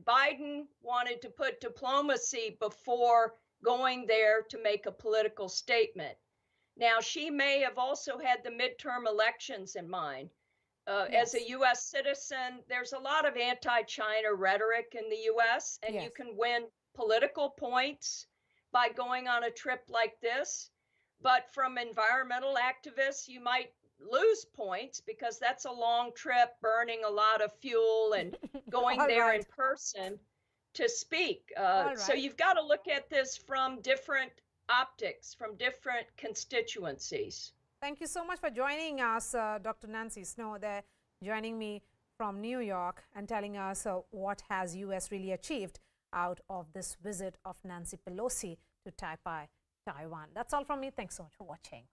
Biden wanted to put diplomacy before going there to make a political statement. Now, she may have also had the midterm elections in mind. As a U.S. citizen, there's a lot of anti-China rhetoric in the U.S., and you can win political points by going on a trip like this. But from environmental activists, you might lose points because that's a long trip, burning a lot of fuel and going there in person to speak. So you've got to look at this from different optics, from different constituencies. Thank you so much for joining us, Dr. Nancy Snow, there, joining me from New York and telling us what has U.S. really achieved out of this visit of Nancy Pelosi to Taipei, Taiwan. That's all from me. Thanks so much for watching.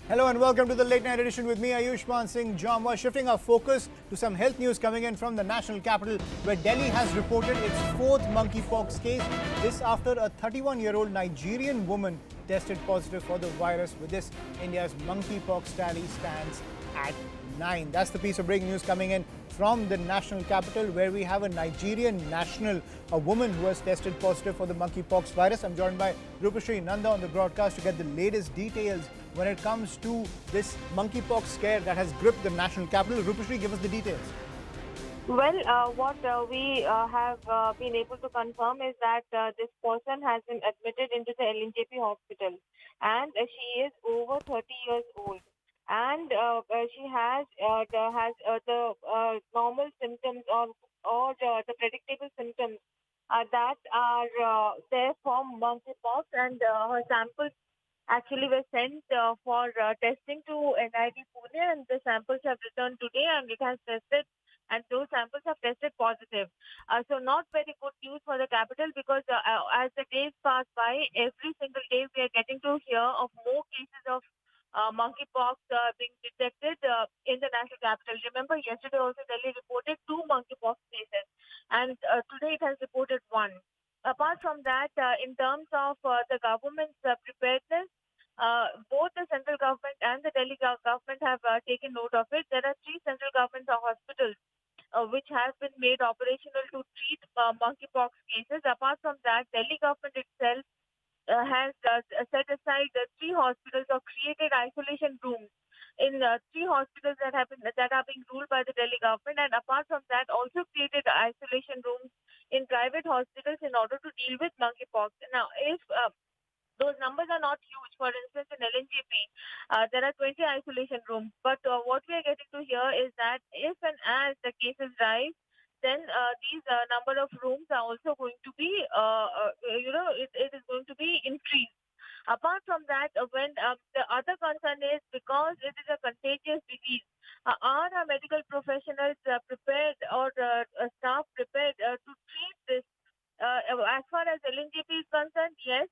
Hello and welcome to the late night edition with me, Ayushman Singh Jamwa. Shifting our focus to some health news coming in from the national capital, where Delhi has reported its 4th monkeypox case. This after a 31-year-old Nigerian woman tested positive for the virus. With this, India's monkeypox tally stands at 9. That's the piece of breaking news coming in from the national capital, where we have a Nigerian national, a woman who has tested positive for the monkeypox virus. I'm joined by Rupashri Nanda on the broadcast to get the latest details when it comes to this monkeypox scare that has gripped the national capital. Rupashri, give us the details. Well, what we have been able to confirm is that this person has been admitted into the LNJP hospital, and she is over 30 years old. And she has the normal symptoms or the predictable symptoms that are there from monkeypox, and her samples actually were sent for testing to NIT Pune, and the samples have returned today, and it has tested, and those samples have tested positive. So not very good news for the capital, because as the days pass by, every single day we are getting to hear of more cases of monkeypox being detected in the national capital. Remember, yesterday also Delhi reported 2 monkeypox cases, and today it has reported 1. Apart from that, in terms of the government's preparedness, both the central government and the Delhi government have taken note of it. There are 3 central government hospitals which have been made operational to treat monkeypox cases. Apart from that, Delhi government itself has set aside 3 hospitals or created isolation rooms in 3 hospitals that are being ruled by the Delhi government, and apart from that, also created isolation rooms in private hospitals in order to deal with monkeypox. Now, if those numbers are not huge. For instance, in LNGP, there are 20 isolation rooms. But what we are getting to hear is that if and as the cases rise, then these number of rooms are also going to be, it is going to be increased. Apart from that, when the other concern is because it is a contagious disease, are our medical professionals prepared or staff prepared to treat this? As far as LNGP is concerned, yes,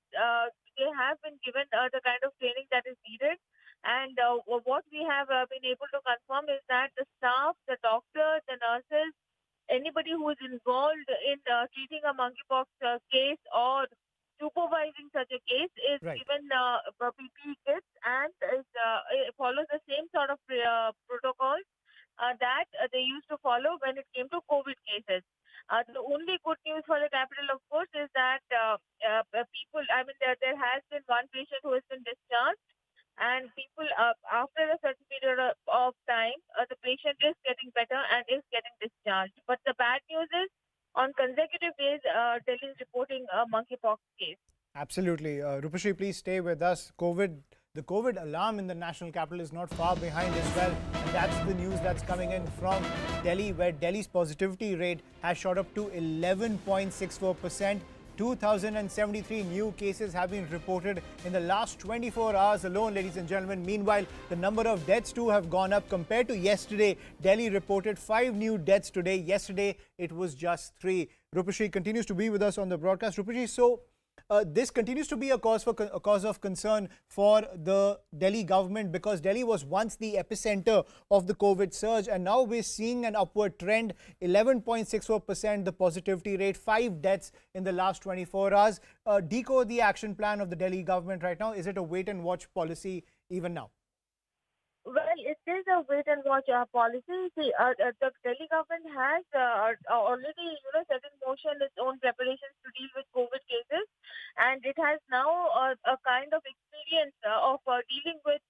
they have been given the kind of training that is needed. And what we have been able to confirm is that the staff, the doctors, the nurses, anybody who is involved in treating a monkeypox case or supervising such a case is given PPE kits and follows the same sort of protocols that they used to follow when it came to COVID cases. The only good news for the capital, of course, is that there has been one patient who has been discharged, and people, after a certain period of time, the patient is getting better and is getting discharged. But the bad news is, on consecutive days, Delhi is reporting a monkeypox case. Absolutely. Rupashri, please stay with us. The COVID alarm in the national capital is not far behind as well. And that's the news that's coming in from Delhi, where Delhi's positivity rate has shot up to 11.64%. 2,073 new cases have been reported in the last 24 hours alone, ladies and gentlemen. Meanwhile, the number of deaths too have gone up compared to yesterday. Delhi reported 5 new deaths today. Yesterday, it was just 3. Rupashri continues to be with us on the broadcast. Rupashri, so this continues to be a cause of concern for the Delhi government, because Delhi was once the epicenter of the COVID surge, and now we're seeing an upward trend. 11.64% the positivity rate, 5 deaths in the last 24 hours. Decode the action plan of the Delhi government right now. Is it a wait and watch policy even now? Well, it is a wait and watch policy. See, the Delhi government has already, set in motion its own preparations to deal with COVID cases, and it has now a kind of experience of dealing with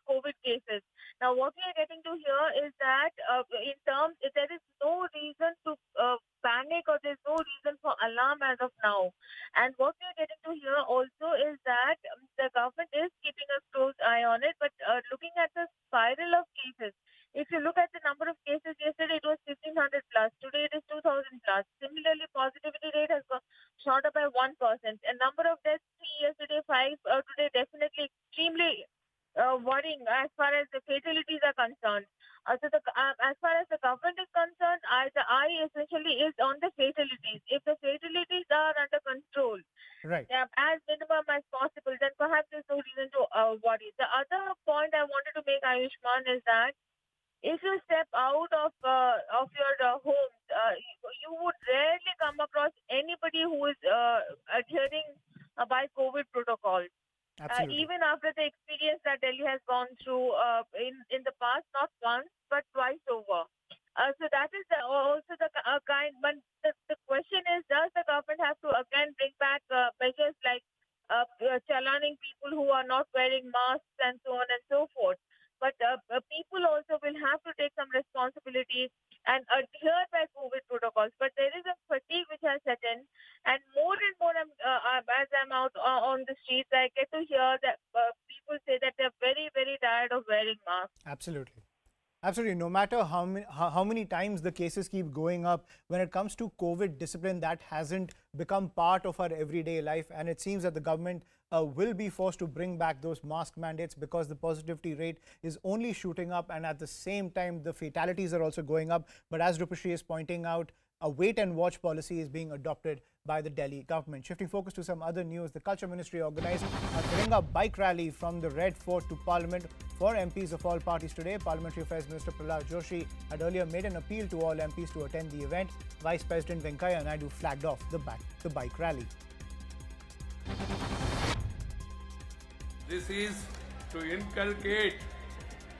COVID cases. Now, what we are getting to hear is that there is no reason to panic, or there's no reason for alarm as of now. And what we are getting to hear also is that the government is keeping a close eye on it, but looking at the spiral of cases, if you look at the number of cases yesterday, it was 1,500 plus. Today, it is 2,000 plus. Similarly, positivity rate has shot up by 1%. And number of deaths, 3 yesterday, 5 today, definitely extremely worrying as far as the fatalities are concerned. As far as the government is concerned, the eye essentially is on the fatalities. If the fatalities are under control, as minimum as possible, then perhaps there's no reason to worry. The other point I wanted to make, Ayushman, is that if you step out of your homes, you would rarely come across anybody who is adhering by COVID protocols. Even after the experience that Delhi has gone through in the past, not once but twice over. So that is also the kind. But the question is, does the government have to again bring back measures like chalaning people who are not wearing masks and so on and so forth? But people also will have to take some responsibility and adhere by COVID protocols. But there is a fatigue which has set in, and more as I'm out on the streets, I get to hear that people say that they're very, very tired of wearing masks. Absolutely. Absolutely. No matter how many times the cases keep going up, when it comes to COVID discipline, that hasn't become part of our everyday life. And it seems that the government will be forced to bring back those mask mandates, because the positivity rate is only shooting up, and at the same time the fatalities are also going up. But as Rupashri is pointing out, a wait and watch policy is being adopted by the Delhi government. Shifting focus to some other news, the Culture Ministry organized a Tiranga bike rally from the Red Fort to Parliament for MPs of all parties today. Parliamentary Affairs Minister Prahlad Joshi had earlier made an appeal to all MPs to attend the event. Vice President Venkaiah Naidu flagged off the bike rally. This is to inculcate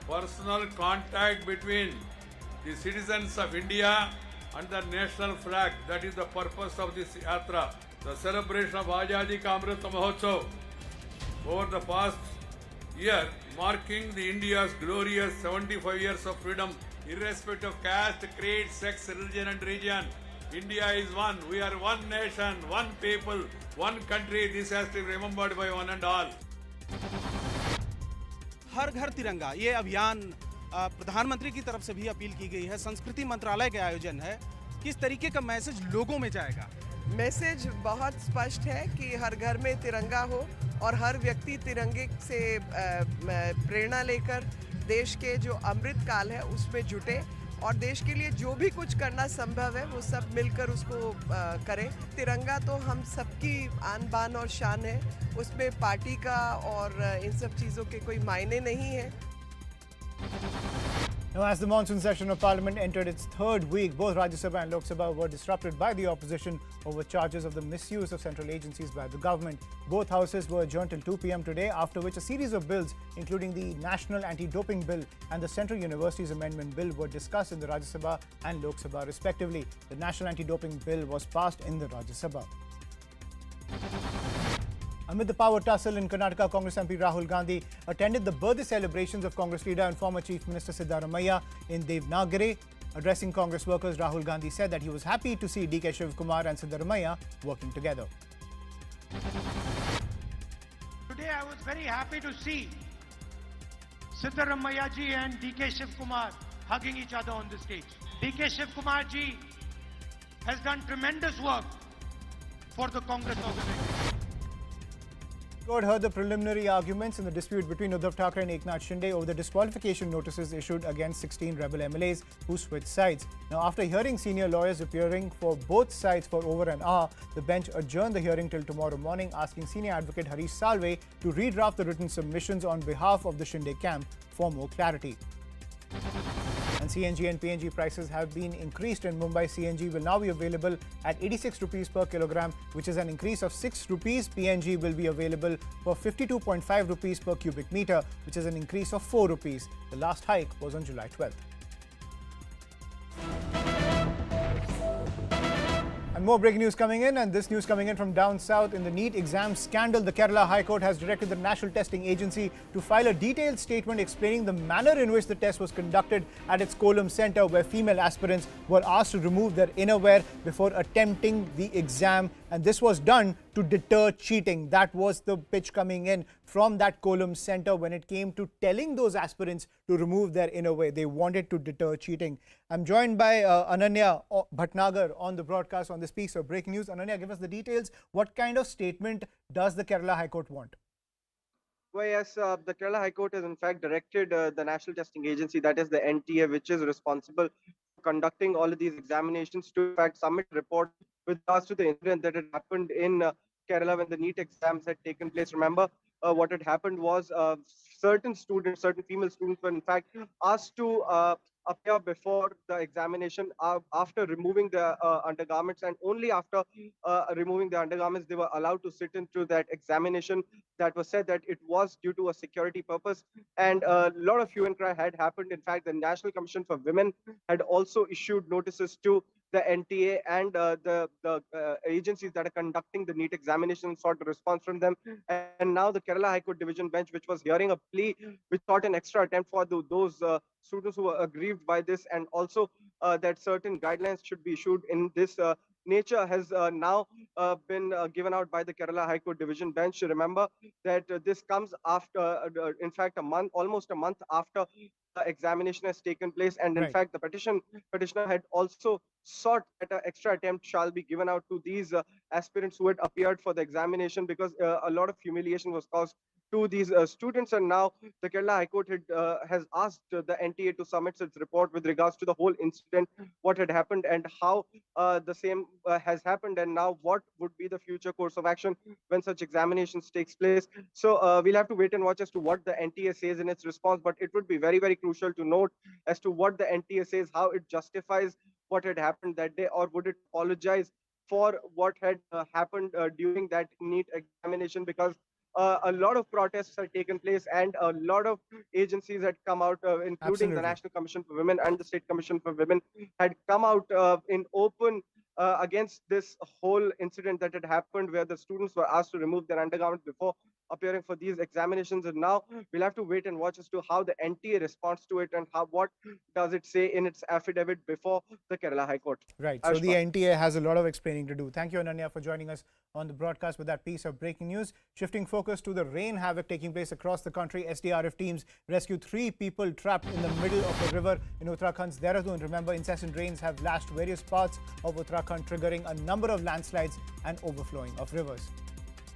personal contact between the citizens of India and the national flag. That is the purpose of this yatra. The celebration of Azadi Ka Amrit Mahotsav over the past year, marking the India's glorious 75 years of freedom, irrespective of caste, creed, sex, religion and region. India is one. We are one nation, one people, one country. This has to be remembered by one and all. हर घर तिरंगा ये अभियान प्रधानमंत्री की तरफ से भी appeal की गई है, संस्कृति मंत्रालय के आयोजन है। किस तरीके का मैसेज लोगों में जाएगा? मैसेज बहुत स्पष्ट है कि हर घर में तिरंगा हो और हर व्यक्ति तिरंगे से प्रेरणा लेकर देश के जो अमृत काल है उसमें जुटे और देश के लिए जो भी कुछ करना संभव है वो सब मिलकर उसको करें। तिरंगा तो हम सबकी आन बान और शान है, उसमें पार्टी का और इन सब चीज़ों के कोई मायने नहीं है। Now, as the monsoon session of Parliament entered its third week, both Rajya Sabha and Lok Sabha were disrupted by the opposition over charges of the misuse of central agencies by the government. Both houses were adjourned till 2 p.m. today, after which a series of bills, including the National Anti-Doping Bill and the Central Universities Amendment Bill, were discussed in the Rajya Sabha and Lok Sabha respectively. The National Anti-Doping Bill was passed in the Rajya Sabha. Amid the power tussle in Karnataka, Congress MP Rahul Gandhi attended the birthday celebrations of Congress leader and former Chief Minister Siddaramaiah in Devnagare. Addressing Congress workers, Rahul Gandhi said that he was happy to see DK Shivkumar and Siddaramaiah working together. Today I was very happy to see Siddaramaiah ji and DK Shivkumar hugging each other on the stage. DK Shivkumar ji has done tremendous work for the Congress organization. Court heard the preliminary arguments in the dispute between Uddhav Thackeray and Eknath Shinde over the disqualification notices issued against 16 rebel MLAs who switched sides. Now, after hearing senior lawyers appearing for both sides for over an hour, the bench adjourned the hearing till tomorrow morning, asking senior advocate Harish Salve to redraft the written submissions on behalf of the Shinde camp for more clarity. And CNG and PNG prices have been increased in Mumbai. CNG will now be available at 86 rupees per kilogram, which is an increase of 6 rupees. PNG will be available for 52.5 rupees per cubic meter, which is an increase of 4 rupees. The last hike was on July 12th. And more breaking news coming in, and this news coming in from down south. In the NEET exam scandal, the Kerala High Court has directed the National Testing Agency to file a detailed statement explaining the manner in which the test was conducted at its Kollam centre, where female aspirants were asked to remove their innerwear before attempting the exam. And this was done to deter cheating. That was the pitch coming in from that Kollam centre when it came to telling those aspirants to remove their innerwear. They wanted to deter cheating. I'm joined by Ananya Bhatnagar on the broadcast on this piece of breaking news. Ananya, give us the details. What kind of statement does the Kerala High Court want? Well, yes, the Kerala High Court has in fact directed the National Testing Agency, that is the NTA, which is responsible for conducting all of these examinations, to in fact submit a report with regards to the incident that had happened in Kerala when the NEET exams had taken place. Remember, what had happened was certain students, certain female students were in fact asked to appear before the examination after removing their undergarments, and only after removing the undergarments they were allowed to sit into that examination. That was said that it was due to a security purpose, and a lot of hue and cry had happened. In fact, the National Commission for Women had also issued notices to the NTA and the agencies that are conducting the NEET examination, sought a response from them. And now the Kerala High Court Division Bench, which was hearing a plea, which sought an extra attempt for those students who were aggrieved by this, and also that certain guidelines should be issued in this nature, has now been given out by the Kerala High Court Division Bench. Remember that this comes after, in fact, almost a month after the examination has taken place, and in fact the petitioner had also sought that an extra attempt shall be given out to these aspirants who had appeared for the examination, because a lot of humiliation was caused to these students. And now the Kerala High Court has asked the NTA to submit its report with regards to the whole incident, what had happened and how the same has happened, and now what would be the future course of action when such examinations takes place. So we'll have to wait and watch as to what the NTA says in its response, but it would be very, very crucial to note as to what the NTA says, how it justifies what had happened that day, or would it apologize for what had happened during that NEET examination, because a lot of protests had taken place and a lot of agencies had come out, including the National Commission for Women and the State Commission for Women, had come out in open against this whole incident that had happened, where the students were asked to remove their undergarments before appearing for these examinations. And now we'll have to wait and watch as to how the NTA responds to it and what does it say in its affidavit before the Kerala High Court. Right. So the NTA has a lot of explaining to do. Thank you, Ananya, for joining us on the broadcast with that piece of breaking news. Shifting focus to the rain havoc taking place across the country, SDRF teams rescued 3 people trapped in the middle of a river in Uttarakhand's Dehradun. Remember, incessant rains have lashed various parts of Uttarakhand, triggering a number of landslides and overflowing of rivers.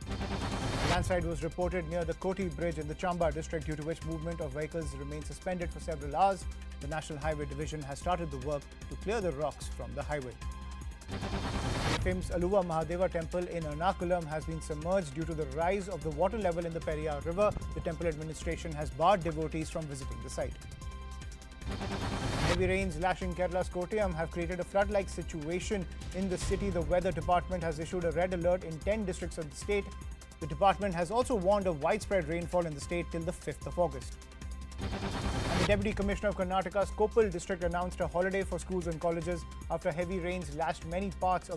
The landslide was reported near the Koti Bridge in the Chamba district, due to which movement of vehicles remained suspended for several hours. The National Highway Division has started the work to clear the rocks from the highway. The famous Aluva Mahadeva temple in Ernakulam has been submerged due to the rise of the water level in the Periyar River. The temple administration has barred devotees from visiting the site. Heavy rains lashing Kerala's Kottayam have created a flood-like situation in the city. The weather department has issued a red alert in 10 districts of the state. The department has also warned of widespread rainfall in the state till the 5th of August. And the Deputy Commissioner of Karnataka's Koppal district announced a holiday for schools and colleges after heavy rains lashed many parts of